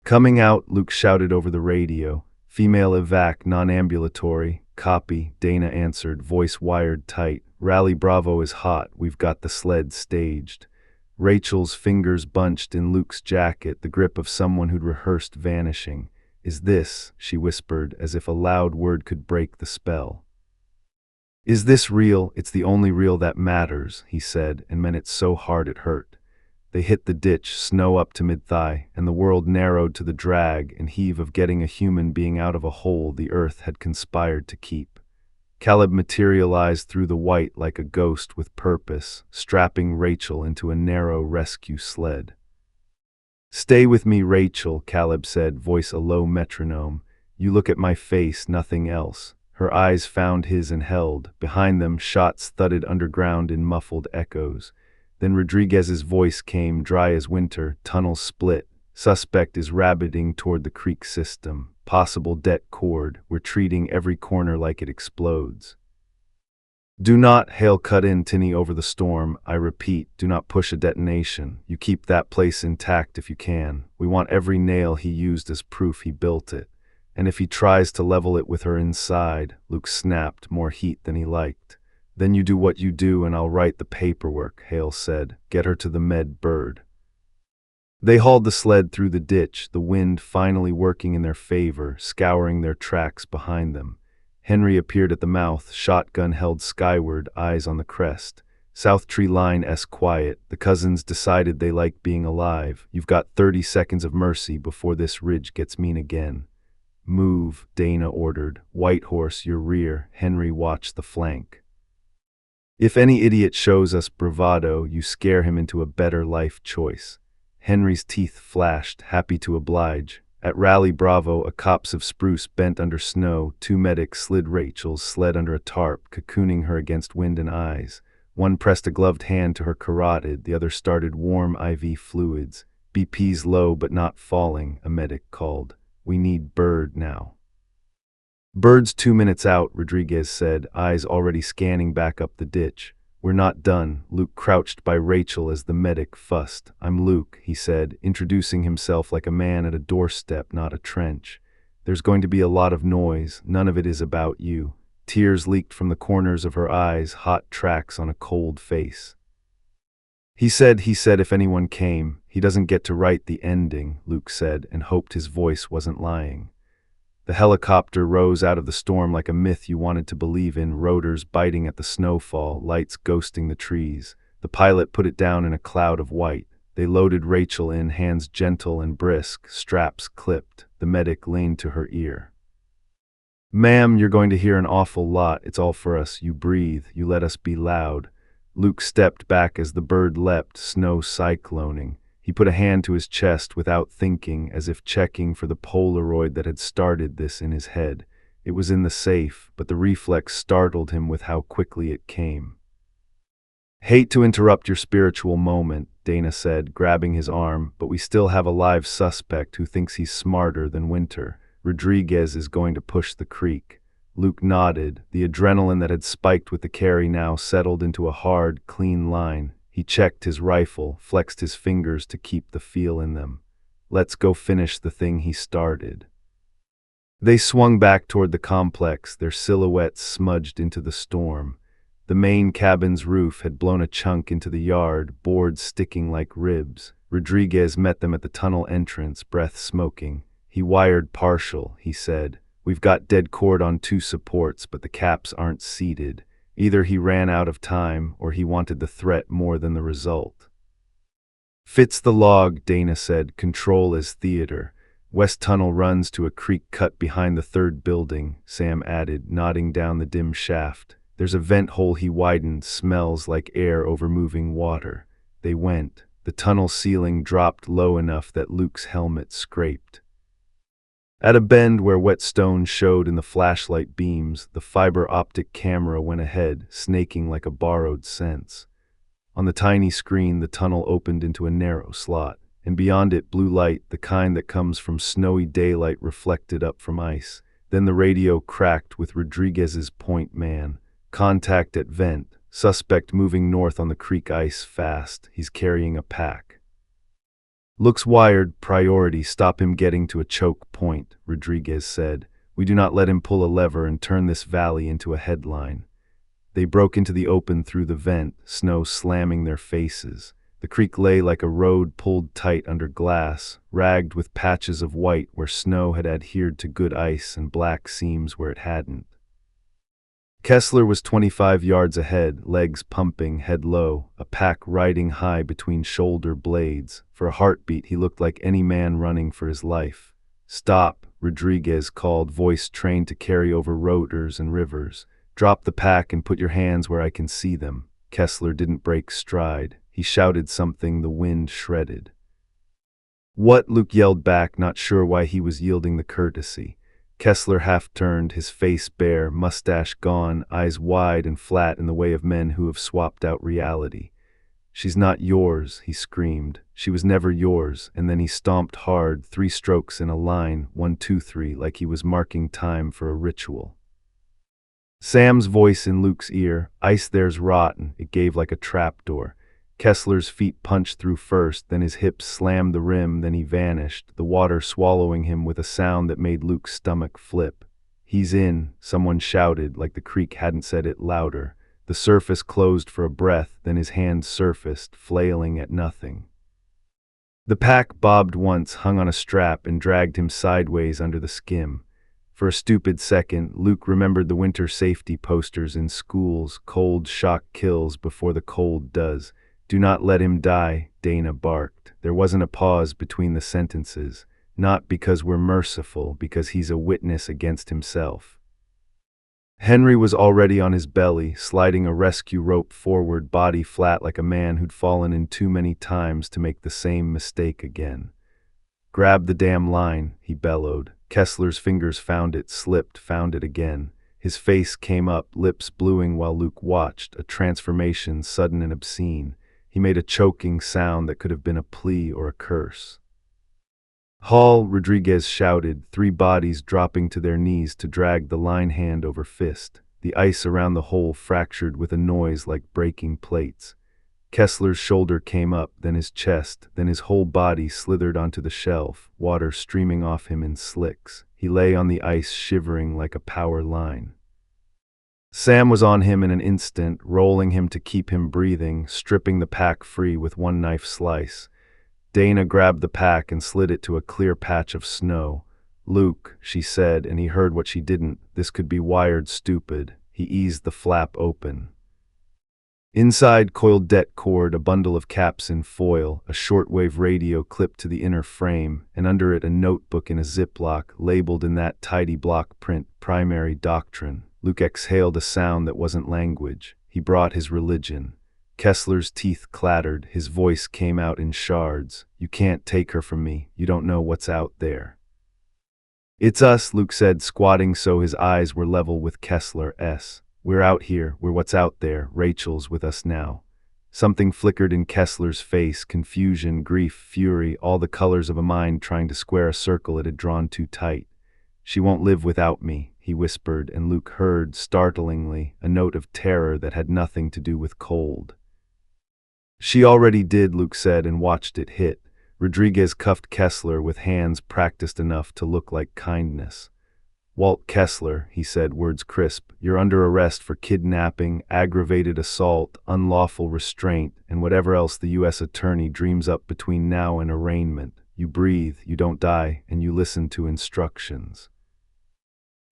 Speaker 1: Coming out, Luke shouted over the radio. Female evac, non-ambulatory. Copy, Dana answered, voice wired tight. Rally Bravo is hot, we've got the sled staged. Rachel's fingers bunched in Luke's jacket, the grip of someone who'd rehearsed vanishing. Is this, she whispered, as if a loud word could break the spell. Is this real? It's the only real that matters, he said, and meant it so hard it hurt. They hit the ditch, snow up to mid-thigh, and the world narrowed to the drag and heave of getting a human being out of a hole the earth had conspired to keep. Caleb materialized through the white like a ghost with purpose, strapping Rachel into a narrow rescue sled. "Stay with me, Rachel," Caleb said, voice a low metronome. "You look at my face, nothing else." Her eyes found his and held. Behind them, shots thudded underground in muffled echoes. Then Rodriguez's voice came, dry as winter. "Tunnels split. Suspect is rabbiting toward the creek system. Possible det cord. We're treating every corner like it explodes." "Do not," Hale cut in, tinny over the storm. "I repeat, do not push a detonation. You keep that place intact if you can. We want every nail he used as proof he built it. And if he tries to level it with her inside," Luke snapped, more heat than he liked. "Then you do what you do and I'll write the paperwork," Hale said. "Get her to the med bird." They hauled the sled through the ditch, the wind finally working in their favor, scouring their tracks behind them. Henry appeared at the mouth, shotgun held skyward, eyes on the crest. "South tree line quiet. The cousins decided they like being alive. You've got 30 seconds of mercy before this ridge gets mean again." "Move," Dana ordered. "White horse, your rear." Henry watched the flank. "If any idiot shows us bravado, you scare him into a better life choice." Henry's teeth flashed, happy to oblige. At Rally Bravo, a copse of spruce bent under snow, two medics slid Rachel's sled under a tarp, cocooning her against wind and eyes. One pressed a gloved hand to her carotid, the other started warm IV fluids. "BP's low but not falling," a medic called. "We need Bird now." "Bird's 2 minutes out," Rodriguez said, eyes already scanning back up the ditch. "We're not done." Luke crouched by Rachel as the medic fussed. "I'm Luke," he said, introducing himself like a man at a doorstep, not a trench. "There's going to be a lot of noise. None of it is about you." Tears leaked from the corners of her eyes, hot tracks on a cold face. He said if anyone came, he doesn't get to write the ending," Luke said, and hoped his voice wasn't lying. The helicopter rose out of the storm like a myth you wanted to believe in, rotors biting at the snowfall, lights ghosting the trees. The pilot put it down in a cloud of white. They loaded Rachel in, hands gentle and brisk, straps clipped. The medic leaned to her ear. "Ma'am, you're going to hear an awful lot. It's all for us. You breathe. You let us be loud." Luke stepped back as the bird leapt, snow cycloning. He put a hand to his chest without thinking, as if checking for the Polaroid that had started this in his head. It was in the safe, but the reflex startled him with how quickly it came. "Hate to interrupt your spiritual moment," Dana said, grabbing his arm, "but we still have a live suspect who thinks he's smarter than Winter. Rodriguez is going to push the creek." Luke nodded. The adrenaline that had spiked with the carry now settled into a hard, clean line. He checked his rifle, flexed his fingers to keep the feel in them. "Let's go finish the thing he started." They swung back toward the complex, their silhouettes smudged into the storm. The main cabin's roof had blown a chunk into the yard, boards sticking like ribs. Rodriguez met them at the tunnel entrance, breath smoking. "He wired partial," he said. "We've got dead cord on 2 supports, but the caps aren't seated. Either he ran out of time, or he wanted the threat more than the result." "Fits the log," Dana said. "Control as theater. West tunnel runs to a creek cut behind the 3rd building," Sam added, nodding down the dim shaft. "There's a vent hole he widened, smells like air over moving water." They went. The tunnel ceiling dropped low enough that Luke's helmet scraped. At a bend where wet stone showed in the flashlight beams, the fiber optic camera went ahead, snaking like a borrowed sense. On the tiny screen, the tunnel opened into a narrow slot, and beyond it, blue light, the kind that comes from snowy daylight reflected up from ice. Then the radio cracked with Rodriguez's point man. "Contact at vent. Suspect moving north on the creek ice fast. He's carrying a pack." "Looks wired. Priority, stop him getting to a choke point," Rodriguez said. "We do not let him pull a lever and turn this valley into a headline." They broke into the open through the vent, snow slamming their faces. The creek lay like a road pulled tight under glass, ragged with patches of white where snow had adhered to good ice and black seams where it hadn't. Kessler was 25 yards ahead, legs pumping, head low, a pack riding high between shoulder blades. For a heartbeat, he looked like any man running for his life. "Stop," Rodriguez called, voice trained to carry over rotors and rivers. "Drop the pack and put your hands where I can see them." Kessler didn't break stride. He shouted something the wind shredded. "What?" Luke yelled back, not sure why he was yielding the courtesy. Kessler half-turned, his face bare, mustache gone, eyes wide and flat in the way of men who have swapped out reality. "She's not yours," he screamed. "She was never yours." And then he stomped hard, 3 strokes in a line, 1, 2, 3, like he was marking time for a ritual. Sam's voice in Luke's ear, "Ice there's rotten." It gave like a trapdoor. Kessler's feet punched through first, then his hips slammed the rim, then he vanished, the water swallowing him with a sound that made Luke's stomach flip. "He's in," someone shouted, like the creek hadn't said it louder. The surface closed for a breath, then his hand surfaced, flailing at nothing. The pack bobbed once, hung on a strap, and dragged him sideways under the skim. For a stupid second, Luke remembered the winter safety posters in schools: "Cold shock kills before the cold does." "Do not let him die," Dana barked. There wasn't a pause between the sentences. "Not because we're merciful, because he's a witness against himself." Henry was already on his belly, sliding a rescue rope forward, body flat like a man who'd fallen in too many times to make the same mistake again. "Grab the damn line," he bellowed. Kessler's fingers found it, slipped, found it again. His face came up, lips bluing while Luke watched, a transformation sudden and obscene. He made a choking sound that could have been a plea or a curse. "Haul," Rodriguez shouted, 3 bodies dropping to their knees to drag the line hand over fist. The ice around the hole fractured with a noise like breaking plates. Kessler's shoulder came up, then his chest, then his whole body slithered onto the shelf, water streaming off him in slicks. He lay on the ice shivering like a power line. Sam was on him in an instant, rolling him to keep him breathing, stripping the pack free with 1 knife slice. Dana grabbed the pack and slid it to a clear patch of snow. "Luke," she said, and he heard what she didn't. This could be wired stupid. He eased the flap open. Inside, coiled det cord, a bundle of caps in foil, a shortwave radio clipped to the inner frame, and under it a notebook in a ziplock, labeled in that tidy block print, "Primary Doctrine." Luke exhaled a sound that wasn't language. He brought his religion. Kessler's teeth clattered, his voice came out in shards. "You can't take her from me. You don't know what's out there." "It's us," Luke said, squatting so his eyes were level with Kessler's. "We're out here. We're what's out there. Rachel's with us now." Something flickered in Kessler's face, confusion, grief, fury, all the colors of a mind trying to square a circle it had drawn too tight. "She won't live without me," he whispered, and Luke heard, startlingly, a note of terror that had nothing to do with cold. "She already did," Luke said, and watched it hit. Rodriguez cuffed Kessler with hands practiced enough to look like kindness. "Walt Kessler," he said, words crisp, "you're under arrest for kidnapping, aggravated assault, unlawful restraint, and whatever else the U.S. attorney dreams up between now and arraignment. You breathe, you don't die, and you listen to instructions."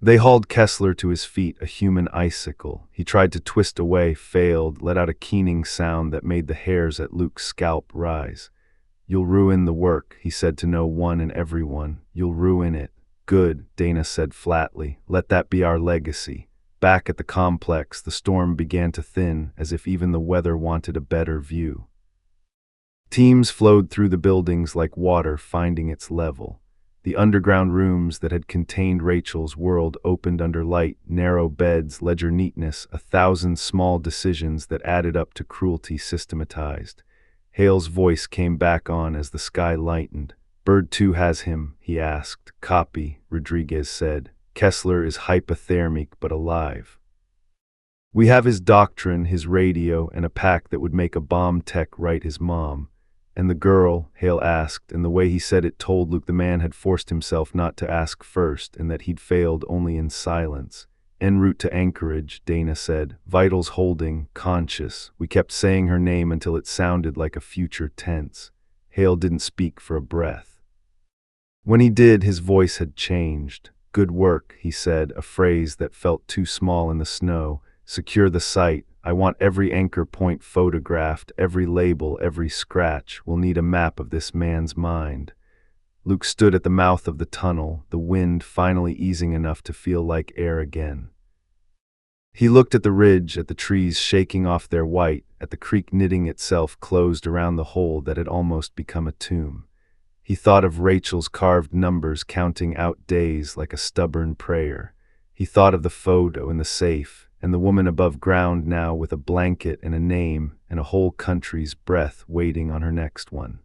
Speaker 1: They hauled Kessler to his feet, a human icicle. He tried to twist away, failed, let out a keening sound that made the hairs at Luke's scalp rise. "You'll ruin the work," he said to no one and everyone. "You'll ruin it." "Good," Dana said flatly. "Let that be our legacy." Back at the complex, the storm began to thin, as if even the weather wanted a better view. Teams flowed through the buildings like water finding its level. The underground rooms that had contained Rachel's world opened under light, narrow beds, ledger neatness, 1,000 small decisions that added up to cruelty systematized. Hale's voice came back on as the sky lightened. "Bird 2 has him," he asked. "Copy," Rodriguez said. "Kessler is hypothermic but alive. We have his doctrine, his radio, and a pack that would make a bomb tech write his mom." "And the girl?" Hale asked, and the way he said it told Luke the man had forced himself not to ask first, and that he'd failed only in silence. "En route to Anchorage," Dana said. "Vitals holding, conscious." We kept saying her name until it sounded like a future tense. Hale didn't speak for a breath. When he did, his voice had changed. Good work, he said, a phrase that felt too small in the snow. Secure the site. I want every anchor point photographed, every label, every scratch. We'll need a map of this man's mind. Luke stood at the mouth of the tunnel, the wind finally easing enough to feel like air again. He looked at the ridge, at the trees shaking off their white, at the creek knitting itself closed around the hole that had almost become a tomb. He thought of Rachel's carved numbers counting out days like a stubborn prayer. He thought of the photo in the safe, and the woman above ground now with a blanket and a name and a whole country's breath waiting on her next one.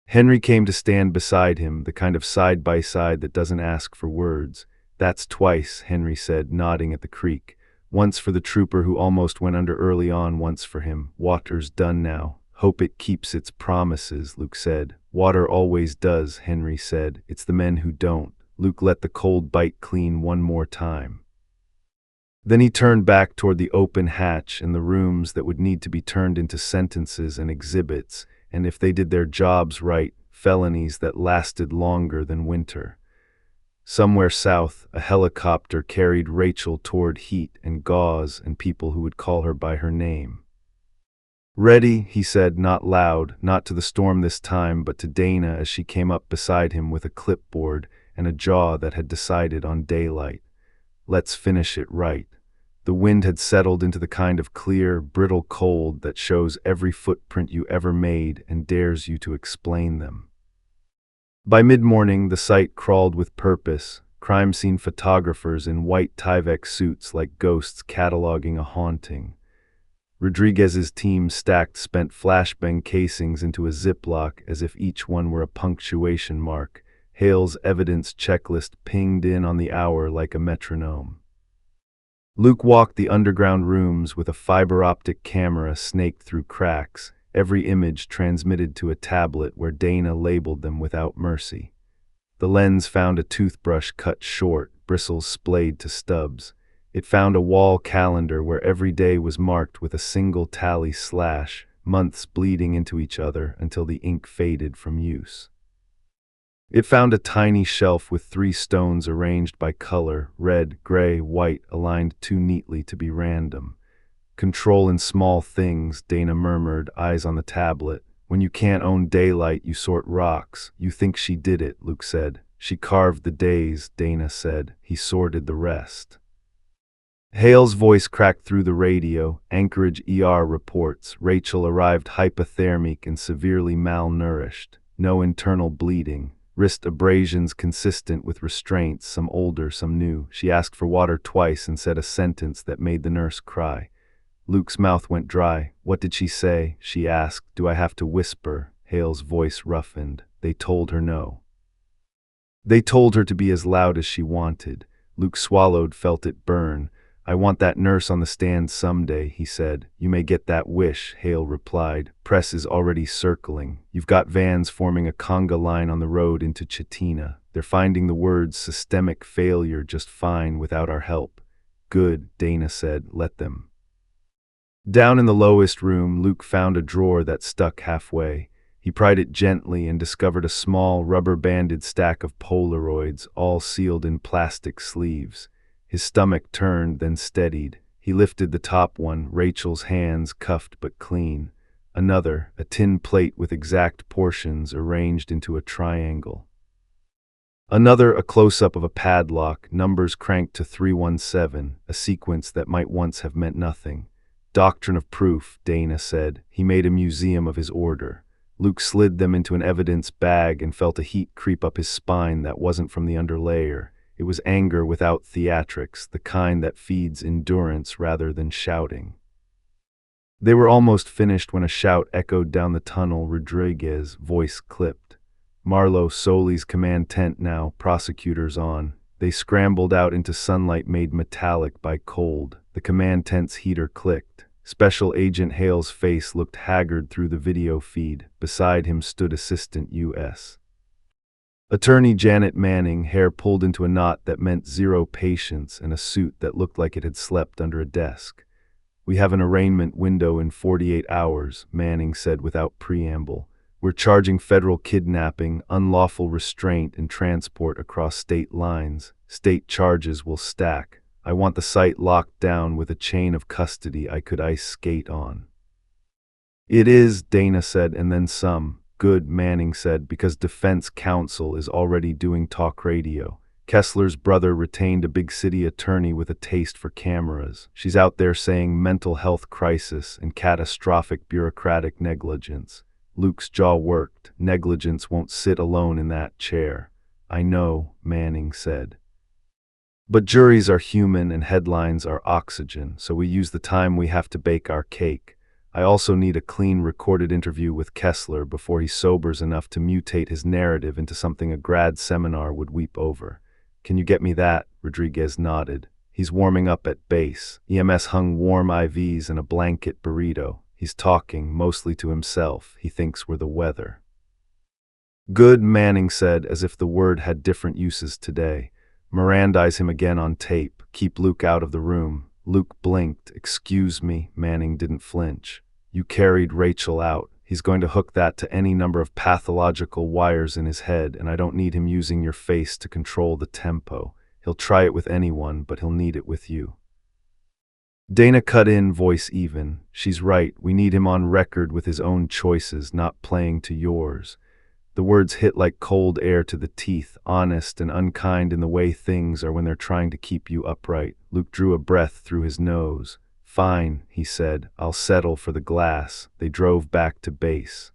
Speaker 1: Henry came to stand beside him, the kind of side-by-side that doesn't ask for words. "That's twice," Henry said, nodding at the creek. "Once for the trooper who almost went under early on, once for him. Water's done now. Hope it keeps its promises," Luke said. "Water always does," Henry said. "It's the men who don't." Luke let the cold bite clean one more time. Then he turned back toward the open hatch and the rooms that would need to be turned into sentences and exhibits, and if they did their jobs right, felonies that lasted longer than winter. Somewhere south, a helicopter carried Rachel toward heat and gauze and people who would call her by her name. "Ready," he said, not loud, not to the storm this time, but to Dana as she came up beside him with a clipboard and a jaw that had decided on daylight. "Let's finish it right." The wind had settled into the kind of clear, brittle cold that shows every footprint you ever made and dares you to explain them. By mid-morning, the site crawled with purpose, crime scene photographers in white Tyvek suits like ghosts cataloging a haunting. Rodriguez's team stacked spent flashbang casings into a Ziploc as if each one were a punctuation mark. Hale's evidence checklist pinged in on the hour like a metronome. Luke walked the underground rooms with a fiber-optic camera snaked through cracks, every image transmitted to a tablet where Dana labeled them without mercy. The lens found a toothbrush cut short, bristles splayed to stubs. It found a wall calendar where every day was marked with a single tally slash, months bleeding into each other until the ink faded from use. It found a tiny shelf with 3 stones arranged by color, red, gray, white, aligned too neatly to be random. "Control in small things," Dana murmured, eyes on the tablet. "When you can't own daylight, you sort rocks." "You think she did it," Luke said. "She carved the days," Dana said. "He sorted the rest." Hale's voice cracked through the radio. "Anchorage ER reports. Rachel arrived hypothermic and severely malnourished. No internal bleeding. Wrist abrasions consistent with restraints, some older, some new. She asked for water twice and said a sentence that made the nurse cry." Luke's mouth went dry. "What did she say?" she asked. "Do I have to whisper?" Hale's voice roughened. "They told her no. They told her to be as loud as she wanted." Luke swallowed, felt it burn. "I want that nurse on the stand someday," he said. "You may get that wish," Hale replied. "Press is already circling. You've got vans forming a conga line on the road into Chitina. They're finding the words systemic failure just fine without our help." "Good," Dana said. "Let them." Down in the lowest room, Luke found a drawer that stuck halfway. He pried it gently and discovered a small, rubber-banded stack of Polaroids, all sealed in plastic sleeves. His stomach turned, then steadied. He lifted the top one, Rachel's hands cuffed but clean. Another, a tin plate with exact portions arranged into a triangle. Another, a close-up of a padlock, numbers cranked to 317, a sequence that might once have meant nothing. "Doctrine of proof," Dana said. He made a museum of his order. Luke slid them into an evidence bag and felt a heat creep up his spine that wasn't from the underlayer. It was anger without theatrics, the kind that feeds endurance rather than shouting. They were almost finished when a shout echoed down the tunnel. Rodriguez's voice clipped. "Marlowe, Soli's command tent now, prosecutors on." They scrambled out into sunlight made metallic by cold. The command tent's heater clicked. Special Agent Hale's face looked haggard through the video feed. Beside him stood Assistant U.S. Attorney Janet Manning, hair pulled into a knot that meant 0 patience, and a suit that looked like it had slept under a desk. "We have an arraignment window in 48 hours, Manning said without preamble. We're charging federal kidnapping, unlawful restraint, and transport across state lines. State charges will stack. I want the site locked down with a chain of custody I could ice skate on." "It is," Dana said, and then some. "Good," Manning said, because defense counsel is already doing talk radio. Kessler's brother retained a big city attorney with a taste for cameras. She's out there saying mental health crisis and catastrophic bureaucratic negligence. Luke's jaw worked. Negligence won't sit alone in that chair. "I know," Manning said. "But juries are human and headlines are oxygen, so we use the time we have to bake our cake. I also need a clean recorded interview with Kessler before he sobers enough to mutate his narrative into something a grad seminar would weep over." "Can you get me that?" Rodriguez nodded. "He's warming up at base. EMS hung warm IVs and a blanket burrito. He's talking, mostly to himself. He thinks we're the weather." "Good," Manning said, as if the word had different uses today. "Mirandize him again on tape. Keep Luke out of the room." Luke blinked. "Excuse me." Manning didn't flinch. "You carried Rachel out. He's going to hook that to any number of pathological wires in his head, and I don't need him using your face to control the tempo. He'll try it with anyone, but he'll need it with you." Dana cut in, voice even. "She's right. We need him on record with his own choices, not playing to yours." The words hit like cold air to the teeth, honest and unkind in the way things are when they're trying to keep you upright. Luke drew a breath through his nose. "Fine," he said. "I'll settle for the glass." They drove back to base.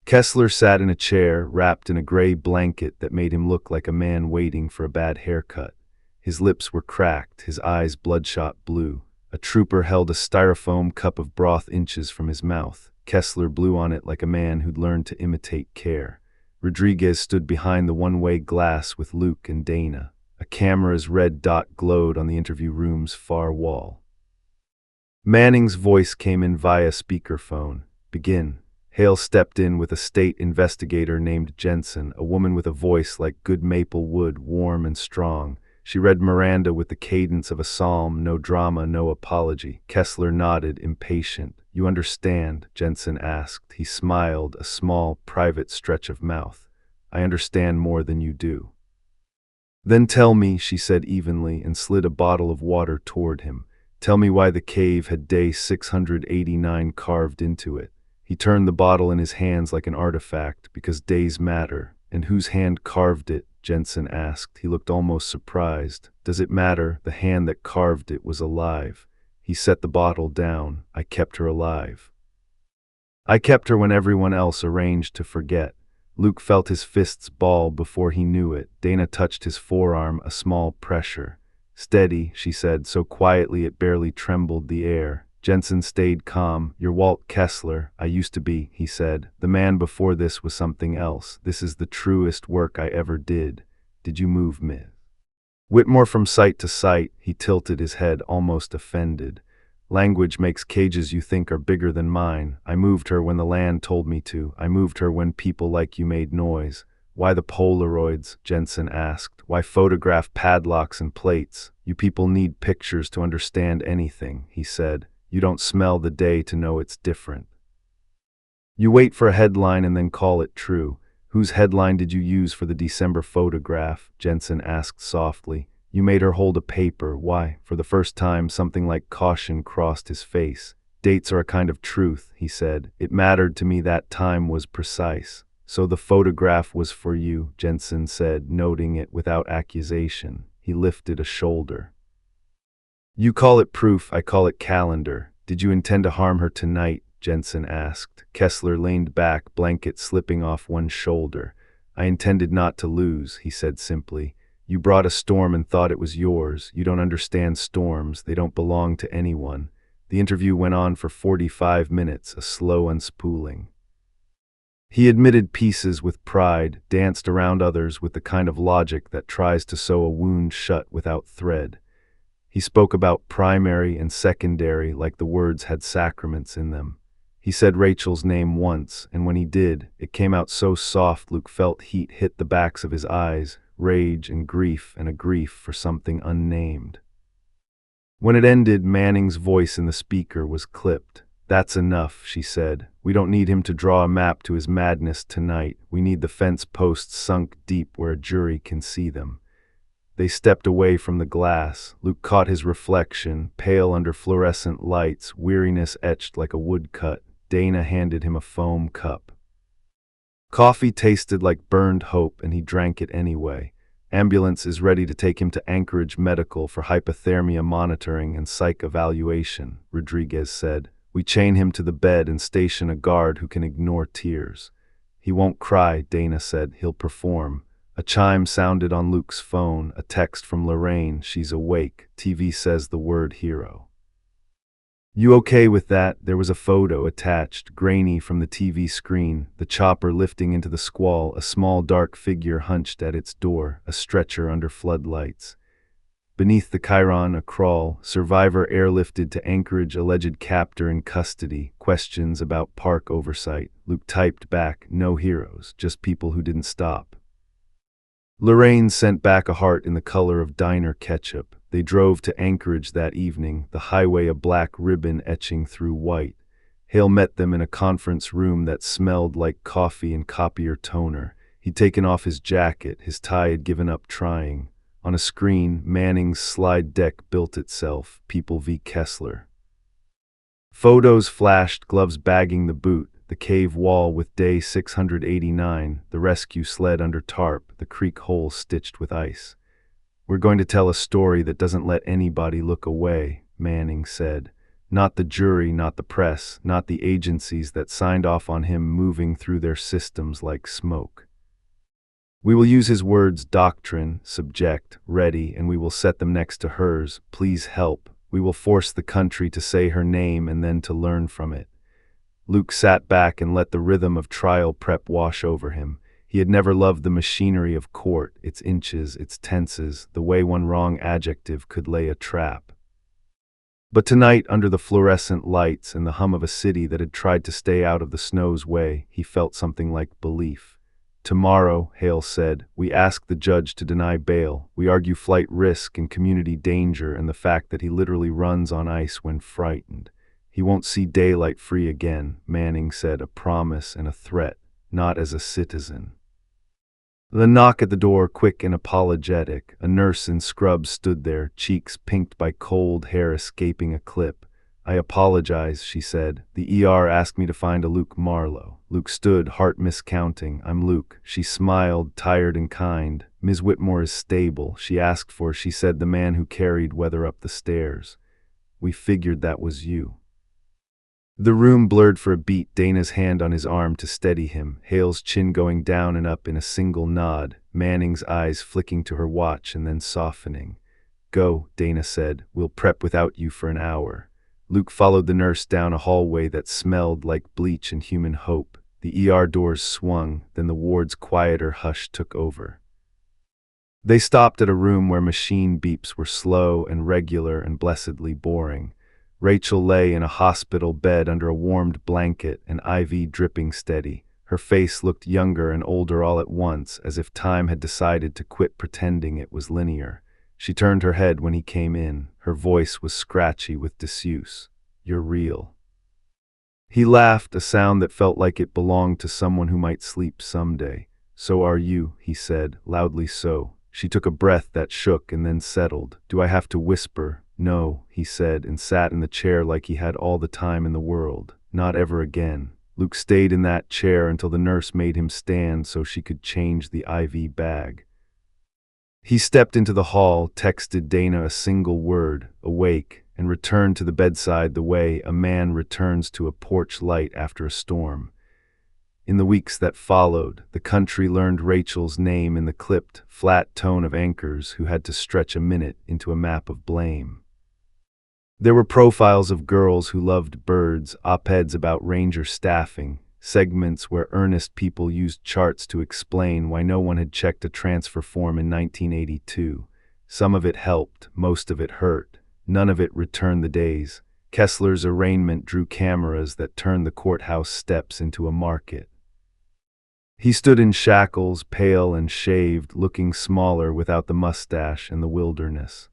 Speaker 1: Kessler sat in a chair, wrapped in a gray blanket that made him look like a man waiting for a bad haircut. His lips were cracked, his eyes bloodshot blue. A trooper held a styrofoam cup of broth inches from his mouth. Kessler blew on it like a man who'd learned to imitate care. Rodriguez stood behind the one-way glass with Luke and Dana. A camera's red dot glowed on the interview room's far wall. Manning's voice came in via speakerphone. "Begin." Hale stepped in with a state investigator named Jensen, a woman with a voice like good maple wood, warm and strong. She read Miranda with the cadence of a psalm, no drama, no apology. Kessler nodded, impatient. "You understand?" Jensen asked. He smiled, a small, private stretch of mouth. "I understand more than you do." "Then tell me," she said evenly, and slid a bottle of water toward him. "Tell me why the cave had day 689 carved into it." He turned the bottle in his hands like an artifact, because days matter. "And whose hand carved it?" Jensen asked. He looked almost surprised. "Does it matter? The hand that carved it was alive." He set the bottle down. "I kept her alive. I kept her when everyone else arranged to forget." Luke felt his fists ball before he knew it. Dana touched his forearm, a small pressure. "Steady," she said, so quietly it barely trembled the air. Jensen stayed calm. "You're Walt Kessler." "I used to be," he said. "The man before this was something else. This is the truest work I ever did." "Did you move Miss Whitmore from site to site?" He tilted his head, almost offended. "Language makes cages you think are bigger than mine. I moved her when the land told me to. I moved her when people like you made noise." "Why the Polaroids?" Jensen asked. "Why photograph padlocks and plates? You people need pictures to understand anything," he said. "You don't smell the day to know it's different. You wait for a headline and then call it true." "Whose headline did you use for the December photograph?" Jensen asked softly. "You made her hold a paper. Why?" For the first time, something like caution crossed his face. "Dates are a kind of truth," he said. "It mattered to me that time was precise." "So the photograph was for you," Jensen said, noting it without accusation. He lifted a shoulder. "You call it proof, I call it calendar. Did you intend to harm her tonight?" Jensen asked. Kessler leaned back, blanket slipping off one shoulder. "I intended not to lose," he said simply. "You brought a storm and thought it was yours. You don't understand storms. They don't belong to anyone." The interview went on for 45 minutes, a slow unspooling. He admitted pieces with pride, danced around others with the kind of logic that tries to sew a wound shut without thread. He spoke about primary and secondary like the words had sacraments in them. He said Rachel's name once, and when he did, it came out so soft Luke felt heat hit the backs of his eyes, rage and a grief for something unnamed. When it ended, Manning's voice in the speaker was clipped. That's enough, she said. We don't need him to draw a map to his madness tonight. We need the fence posts sunk deep where a jury can see them. They stepped away from the glass. Luke caught his reflection, pale under fluorescent lights, weariness etched like a woodcut. Dana handed him a foam cup. Coffee tasted like burned hope, and he drank it anyway. Ambulance is ready to take him to Anchorage Medical for hypothermia monitoring and psych evaluation, Rodriguez said. We chain him to the bed and station a guard who can ignore tears. He won't cry, Dana said. He'll perform. A chime sounded on Luke's phone, a text from Lorraine. She's awake. TV says the word hero. You okay with that? There was a photo attached, grainy from the TV screen, the chopper lifting into the squall, a small dark figure hunched at its door, a stretcher under floodlights. Beneath the chyron, a crawl, survivor airlifted to Anchorage, alleged captor in custody, questions about park oversight. Luke typed back, no heroes, just people who didn't stop. Lorraine sent back a heart in the color of diner ketchup. They drove to Anchorage that evening, the highway a black ribbon etching through white. Hale met them in a conference room that smelled like coffee and copier toner. He'd taken off his jacket, his tie had given up trying. On a screen, Manning's slide deck built itself, People v. Kessler. Photos flashed, gloves bagging the boot, the cave wall with day 689, the rescue sled under tarp, the creek hole stitched with ice. We're going to tell a story that doesn't let anybody look away, Manning said. Not the jury, not the press, not the agencies that signed off on him moving through their systems like smoke. We will use his words, doctrine, subject, ready, and we will set them next to hers. Please help. We will force the country to say her name and then to learn from it. Luke sat back and let the rhythm of trial prep wash over him. He had never loved the machinery of court, its inches, its tenses, the way one wrong adjective could lay a trap. But tonight, under the fluorescent lights and the hum of a city that had tried to stay out of the snow's way, he felt something like belief. Tomorrow, Hale said, we ask the judge to deny bail. We argue flight risk and community danger and the fact that he literally runs on ice when frightened. He won't see daylight free again, Manning said, a promise and a threat, not as a citizen. The knock at the door, quick and apologetic. A nurse in scrubs stood there, cheeks pinked by cold, hair escaping a clip. I apologize, she said. The ER asked me to find a Luke Marlowe. Luke stood, heart miscounting. I'm Luke. She smiled, tired and kind. Ms. Whitmore is stable. She asked for, she said, the man who carried Weather up the stairs. We figured that was you. The room blurred for a beat, Dana's hand on his arm to steady him, Hale's chin going down and up in a single nod, Manning's eyes flicking to her watch and then softening. Go, Dana said. We'll prep without you for an hour. Luke followed the nurse down a hallway that smelled like bleach and human hope. The ER doors swung, then the ward's quieter hush took over. They stopped at a room where machine beeps were slow and regular and blessedly boring. Rachel lay in a hospital bed under a warmed blanket, an IV dripping steady. Her face looked younger and older all at once, as if time had decided to quit pretending it was linear. She turned her head when he came in. Her voice was scratchy with disuse. You're real. He laughed, a sound that felt like it belonged to someone who might sleep someday. So are you, he said, loudly so. She took a breath that shook and then settled. Do I have to whisper? No, he said, and sat in the chair like he had all the time in the world. Not ever again. Luke stayed in that chair until the nurse made him stand so she could change the IV bag. He stepped into the hall, texted Dana a single word, awake, and returned to the bedside the way a man returns to a porch light after a storm. In the weeks that followed, the country learned Rachel's name in the clipped, flat tone of anchors who had to stretch a minute into a map of blame. There were profiles of girls who loved birds, op-eds about ranger staffing, segments where earnest people used charts to explain why no one had checked a transfer form in 1982. Some of it helped, most of it hurt. None of it returned the days. Kessler's arraignment drew cameras that turned the courthouse steps into a market. He stood in shackles, pale and shaved, looking smaller without the mustache and the wilderness.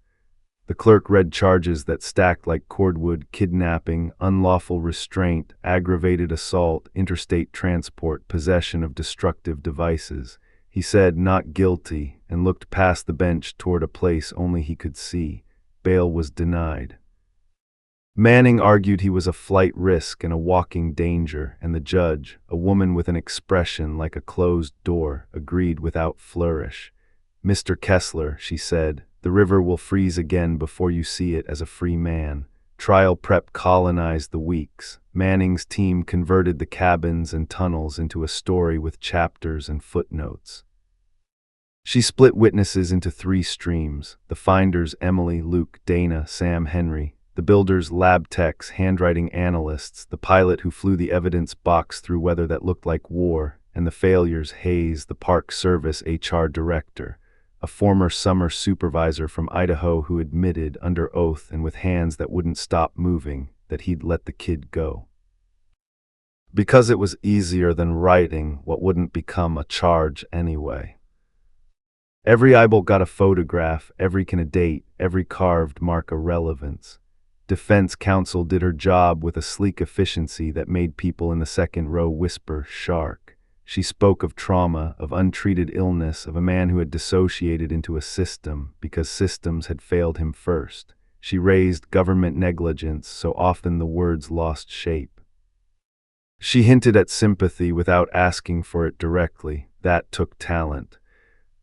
Speaker 1: The clerk read charges that stacked like cordwood: kidnapping, unlawful restraint, aggravated assault, interstate transport, possession of destructive devices. He said, "Not guilty," and looked past the bench toward a place only he could see. Bail was denied. Manning argued he was a flight risk and a walking danger, and the judge, a woman with an expression like a closed door, agreed without flourish. "Mr. Kessler," she said, "the river will freeze again before you see it as a free man." Trial prep colonized the weeks. Manning's team converted the cabins and tunnels into a story with chapters and footnotes. She split witnesses into 3 streams: the finders Emily, Luke, Dana, Sam, Henry; the builders, lab techs, handwriting analysts; the pilot who flew the evidence box through weather that looked like war; and the failures, Hayes, the Park Service HR director, a former summer supervisor from Idaho who admitted, under oath and with hands that wouldn't stop moving, that he'd let the kid go because it was easier than writing what wouldn't become a charge anyway. Every eyeball got a photograph, every candidate, every carved mark a relevance. Defense counsel did her job with a sleek efficiency that made people in the second row whisper, "Shark." She spoke of trauma, of untreated illness, of a man who had dissociated into a system because systems had failed him first. She raised government negligence, so often the words lost shape. She hinted at sympathy without asking for it directly. That took talent.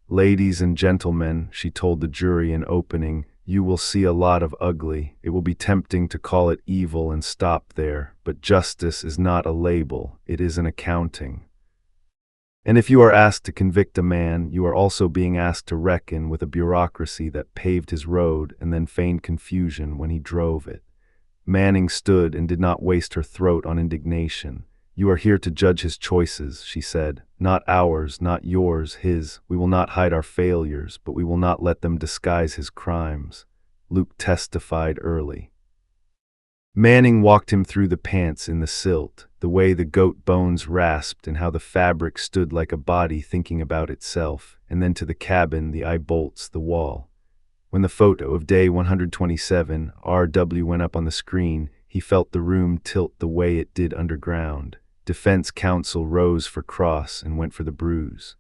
Speaker 1: "Ladies and gentlemen," she told the jury in opening, "you will see a lot of ugly. It will be tempting to call it evil and stop there, but justice is not a label, it is an accounting. And if you are asked to convict a man, you are also being asked to reckon with a bureaucracy that paved his road and then feigned confusion when he drove it." Manning stood and did not waste her throat on indignation. "You are here to judge his choices," she said. "Not ours, not yours, his. We will not hide our failures, but we will not let them disguise his crimes." Luke testified early. Manning walked him through the pants in the silt, the way the goat bones rasped and how the fabric stood like a body thinking about itself, and then to the cabin, the eye bolts, the wall. When the photo of day 127 RW went up on the screen, he felt the room tilt the way it did underground. Defense counsel rose for cross and went for the bruise.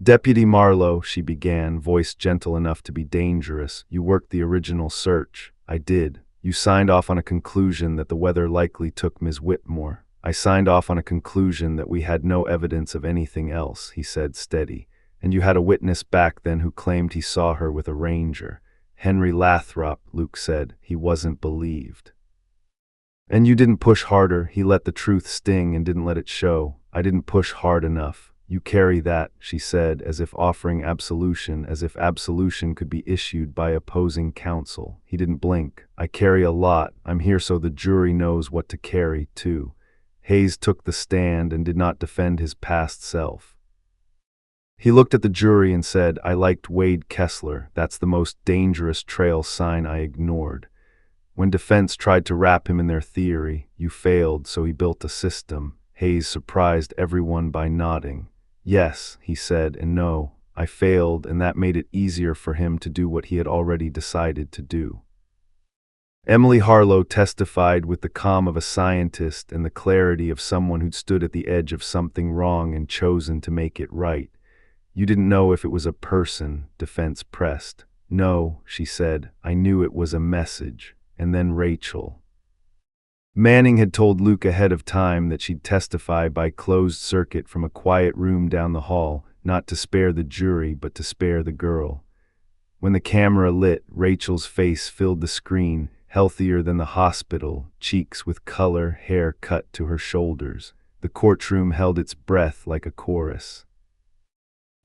Speaker 1: "Deputy Marlowe," she began, voice gentle enough to be dangerous, "you worked the original search." "I did." "You signed off on a conclusion that the weather likely took Ms. Whitmore." "I signed off on a conclusion that we had no evidence of anything else," he said, steady. "And you had a witness back then who claimed he saw her with a ranger." "Henry Lathrop," Luke said. "He wasn't believed." "And you didn't push harder." He let the truth sting and didn't let it show. "I didn't push hard enough." "You carry that," she said, as if offering absolution, as if absolution could be issued by opposing counsel. He didn't blink. "I carry a lot. I'm here so the jury knows what to carry, too." Hayes took the stand and did not defend his past self. He looked at the jury and said, "I liked Wade Kessler. That's the most dangerous trail sign I ignored. When defense tried to wrap him in their theory, you failed, so he built a system." Hayes surprised everyone by nodding. "Yes," he said, "and no, I failed, and that made it easier for him to do what he had already decided to do." Emily Harlow testified with the calm of a scientist and the clarity of someone who'd stood at the edge of something wrong and chosen to make it right. "You didn't know if it was a person," defense pressed. "No," she said, "I knew it was a message." And then Rachel. Manning had told Luke ahead of time that she'd testify by closed circuit from a quiet room down the hall, not to spare the jury, but to spare the girl. When the camera lit, Rachel's face filled the screen, healthier than the hospital, cheeks with color, hair cut to her shoulders. The courtroom held its breath like a chorus.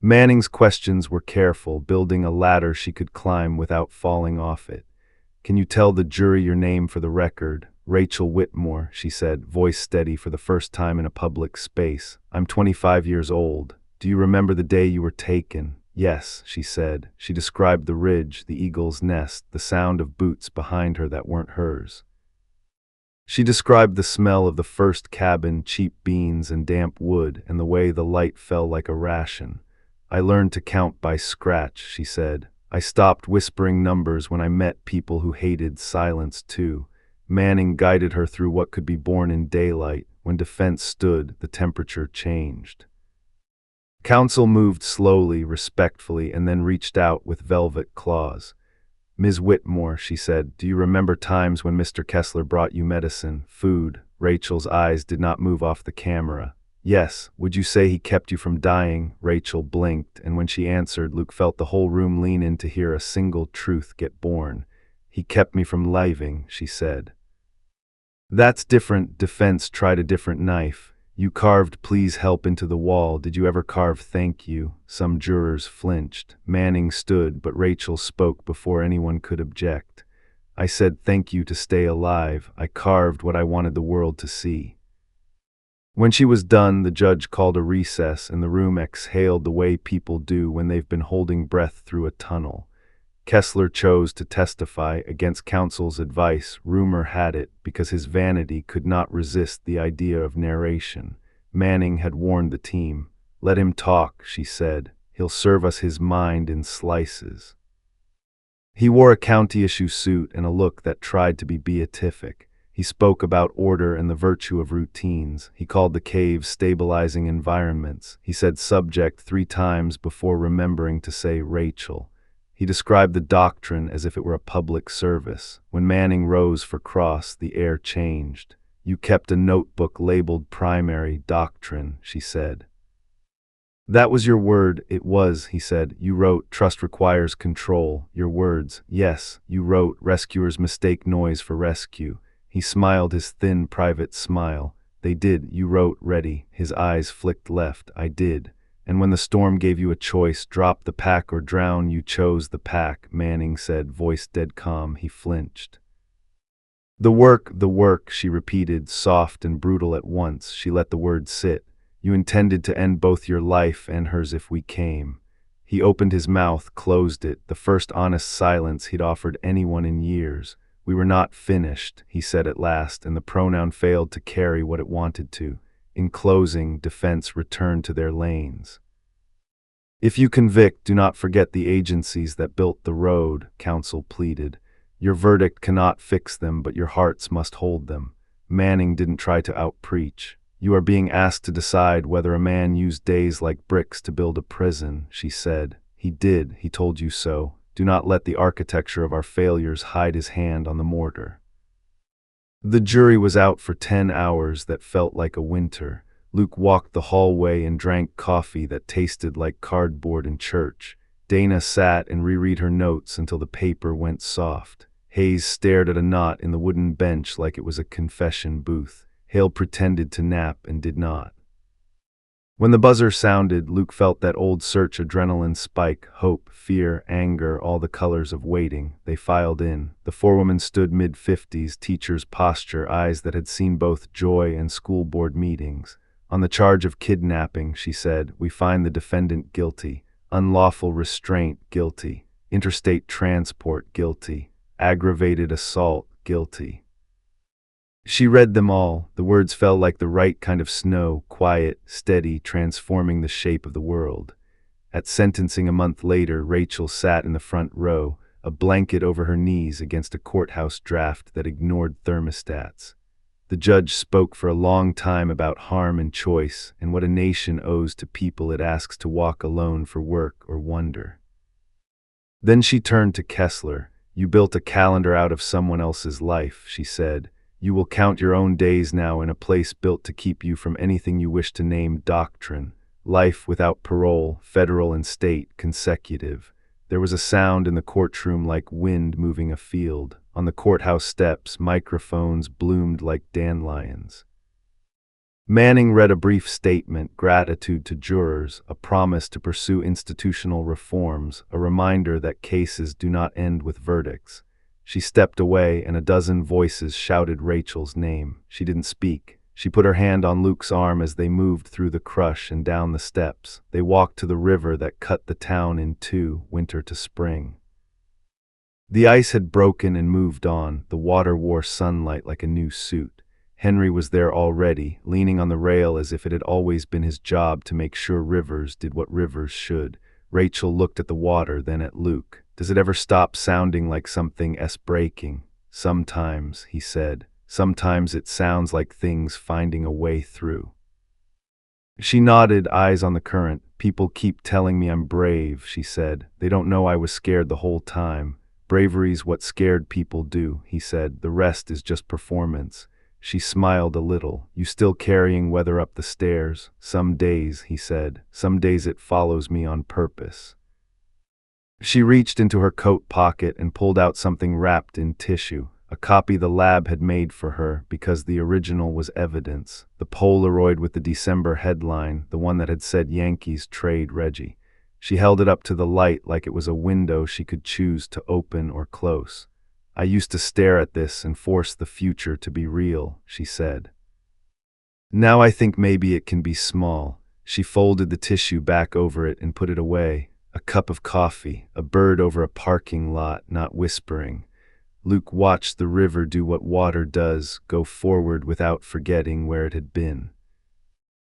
Speaker 1: Manning's questions were careful, building a ladder she could climb without falling off it. "Can you tell the jury your name for the record?" "Rachel Whitmore," she said, voice steady for the first time in a public space. "I'm 25 years old. Do you remember the day you were taken?" "Yes," she said. She described the ridge, the eagle's nest, the sound of boots behind her that weren't hers. She described the smell of the first cabin, cheap beans and damp wood, and the way the light fell like a ration. "I learned to count by scratch," she said. I stopped whispering numbers when I met people who hated silence too. Manning guided her through what could be born in daylight. When defense stood, the temperature changed. Counsel moved slowly, respectfully, and then reached out with velvet claws. "Ms. Whitmore," she said, "do you remember times when Mr. Kessler brought you medicine, food?" Rachel's eyes did not move off the camera. "Yes. Would you say he kept you from dying?" Rachel blinked, and when she answered, Luke felt the whole room lean in to hear a single truth get born. "He kept me from living," she said. "That's different." Defense tried a different knife. "You carved 'please help' into the wall. Did you ever carve 'thank you'?" Some jurors flinched. Manning stood, but Rachel spoke before anyone could object. "I said thank you to stay alive. I carved what I wanted the world to see." When she was done, the judge called a recess, and the room exhaled the way people do when they've been holding breath through a tunnel. Kessler chose to testify against counsel's advice. Rumor had it, because his vanity could not resist the idea of narration. Manning had warned the team. "Let him talk," she said. "He'll serve us his mind in slices." He wore a county-issue suit and a look that tried to be beatific. He spoke about order and the virtue of routines. He called the caves stabilizing environments. He said subject 3 times before remembering to say Rachel. He described the doctrine as if it were a public service. When Manning rose for cross, the air changed. "You kept a notebook labeled primary doctrine," she said. "That was your word." "It was," he said. "You wrote, 'Trust requires control.' Your words." "Yes." "You wrote, 'Rescuers mistake noise for rescue.'" He smiled his thin, private smile. "They did." "You wrote, 'Ready.'" His eyes flicked left. "I did." "And when the storm gave you a choice, drop the pack or drown, you chose the pack," Manning said, voice dead calm. He flinched. The work," she repeated, soft and brutal at once. She let the word sit. "You intended to end both your life and hers if we came." He opened his mouth, closed it, the first honest silence he'd offered anyone in years. "We were not finished," he said at last, and the pronoun failed to carry what it wanted to. In closing, defense returned to their lanes. "If you convict, do not forget the agencies that built the road," counsel pleaded. "Your verdict cannot fix them, but your hearts must hold them." Manning didn't try to outpreach. "You are being asked to decide whether a man used days like bricks to build a prison," she said. "He did. He told you so. Do not let the architecture of our failures hide his hand on the mortar." The jury was out for 10 hours that felt like a winter. Luke walked the hallway and drank coffee that tasted like cardboard in church. Dana sat and reread her notes until the paper went soft. Hayes stared at a knot in the wooden bench like it was a confession booth. Hale pretended to nap and did not. When the buzzer sounded, Luke felt that old search adrenaline spike, hope, fear, anger, all the colors of waiting. They filed in. The forewoman stood mid-50s, teacher's posture, eyes that had seen both joy and school board meetings. "On the charge of kidnapping," she said, "we find the defendant guilty. Unlawful restraint, guilty. Interstate transport, guilty. Aggravated assault, guilty." She read them all. The words fell like the right kind of snow, quiet, steady, transforming the shape of the world. At sentencing a month later, Rachel sat in the front row, a blanket over her knees against a courthouse draft that ignored thermostats. The judge spoke for a long time about harm and choice, and what a nation owes to people it asks to walk alone for work or wonder. Then she turned to Kessler. "You built a calendar out of someone else's life," she said. "You will count your own days now in a place built to keep you from anything you wish to name doctrine. Life without parole, federal and state, consecutive." There was a sound in the courtroom like wind moving a field. On the courthouse steps, microphones bloomed like dandelions. Manning read a brief statement, gratitude to jurors, a promise to pursue institutional reforms, a reminder that cases do not end with verdicts. She stepped away, and a dozen voices shouted Rachel's name. She didn't speak. She put her hand on Luke's arm as they moved through the crush and down the steps. They walked to the river that cut the town in two, winter to spring. The ice had broken and moved on. The water wore sunlight like a new suit. Henry was there already, leaning on the rail as if it had always been his job to make sure rivers did what rivers should. Rachel looked at the water, then at Luke. Does it ever stop sounding like something breaking? Sometimes, he said. Sometimes it sounds like things finding a way through. She nodded, eyes on the current. People keep telling me I'm brave, she said. They don't know I was scared the whole time. Bravery's what scared people do, he said. The rest is just performance. She smiled a little. You still carrying weather up the stairs? Some days, he said. Some days it follows me on purpose. She reached into her coat pocket and pulled out something wrapped in tissue, a copy the lab had made for her because the original was evidence, the Polaroid with the December headline, the one that had said Yankees trade Reggie. She held it up to the light like it was a window she could choose to open or close. I used to stare at this and force the future to be real, she said. Now I think maybe it can be small. She folded the tissue back over it and put it away. A cup of coffee, a bird over a parking lot, not whispering. Luke watched the river do what water does, go forward without forgetting where it had been.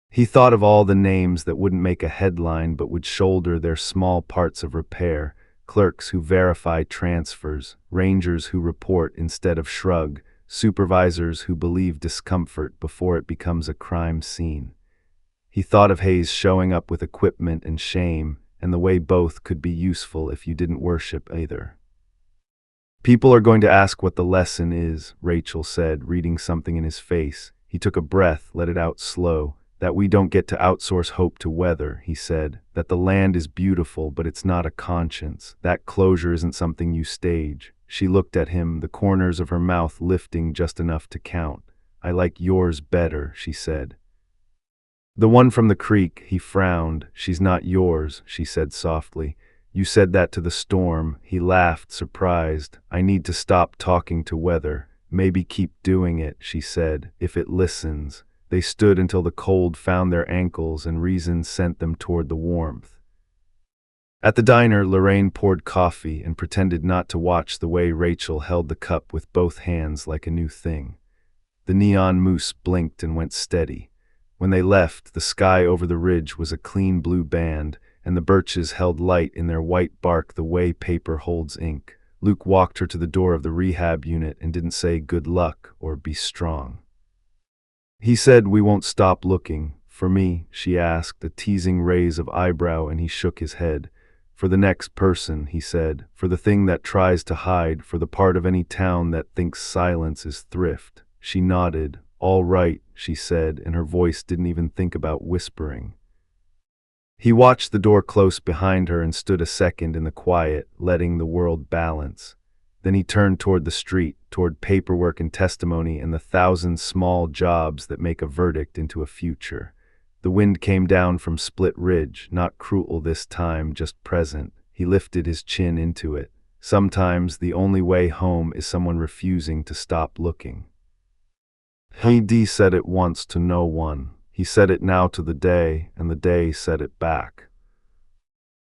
Speaker 1: He thought of all the names that wouldn't make a headline but would shoulder their small parts of repair, clerks who verify transfers, rangers who report instead of shrug, supervisors who believe discomfort before it becomes a crime scene. He thought of Hayes showing up with equipment and shame, and the way both could be useful if you didn't worship either. People are going to ask what the lesson is, Rachel said, reading something in his face. He took a breath, let it out slow. That we don't get to outsource hope to weather, he said. That the land is beautiful, but it's not a conscience. That closure isn't something you stage. She looked at him, the corners of her mouth lifting just enough to count. I like yours better, she said. The one from the creek, he frowned. She's not yours, she said softly. You said that to the storm. He laughed, surprised. I need to stop talking to weather. Maybe keep doing it, she said, if it listens. They stood until the cold found their ankles and reason sent them toward the warmth. At the diner, Lorraine poured coffee and pretended not to watch the way Rachel held the cup with both hands like a new thing. The neon moose blinked and went steady. When they left, the sky over the ridge was a clean blue band, and the birches held light in their white bark the way paper holds ink. Luke walked her to the door of the rehab unit and didn't say good luck or be strong. He said, we won't stop looking. For me, she asked, a teasing raise of eyebrow, and he shook his head. For the next person, he said, for the thing that tries to hide, for the part of any town that thinks silence is thrift. She nodded. All right, she said, and her voice didn't even think about whispering. He watched the door close behind her and stood a second in the quiet, letting the world balance. Then he turned toward the street, toward paperwork and testimony and the 1,000 small jobs that make a verdict into a future. The wind came down from Split Ridge, not cruel this time, just present. He lifted his chin into it. Sometimes the only way home is someone refusing to stop looking. He said it once to no one. He said it now to the day, and the day said it back.